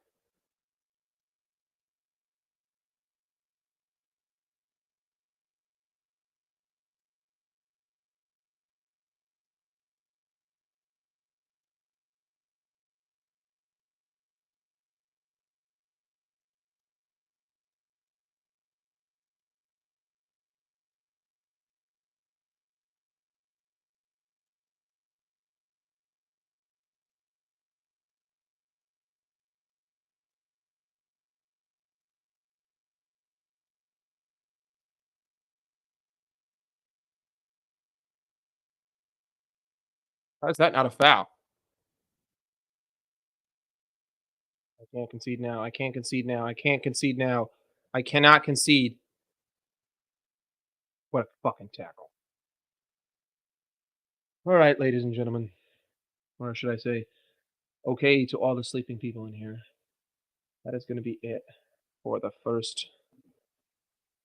How is that not a foul? I can't concede now. I can't concede now. I can't concede now. I cannot concede. What a fucking tackle. All right, ladies and gentlemen, or should I say, okay to all the sleeping people in here. That is going to be it for the first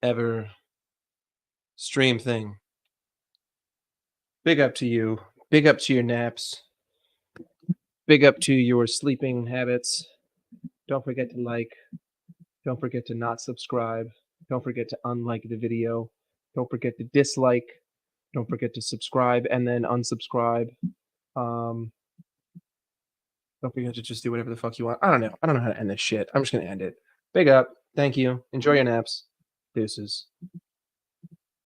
ever stream thing. Big up to you. Big up to your naps. Big up to your sleeping habits. Don't forget to like. Don't forget to not subscribe. Don't forget to unlike the video. Don't forget to dislike. Don't forget to subscribe and then unsubscribe. Um, don't forget to just do whatever the fuck you want. I don't know. I don't know how to end this shit. I'm just gonna end it. Big up. Thank you. Enjoy your naps. Deuces.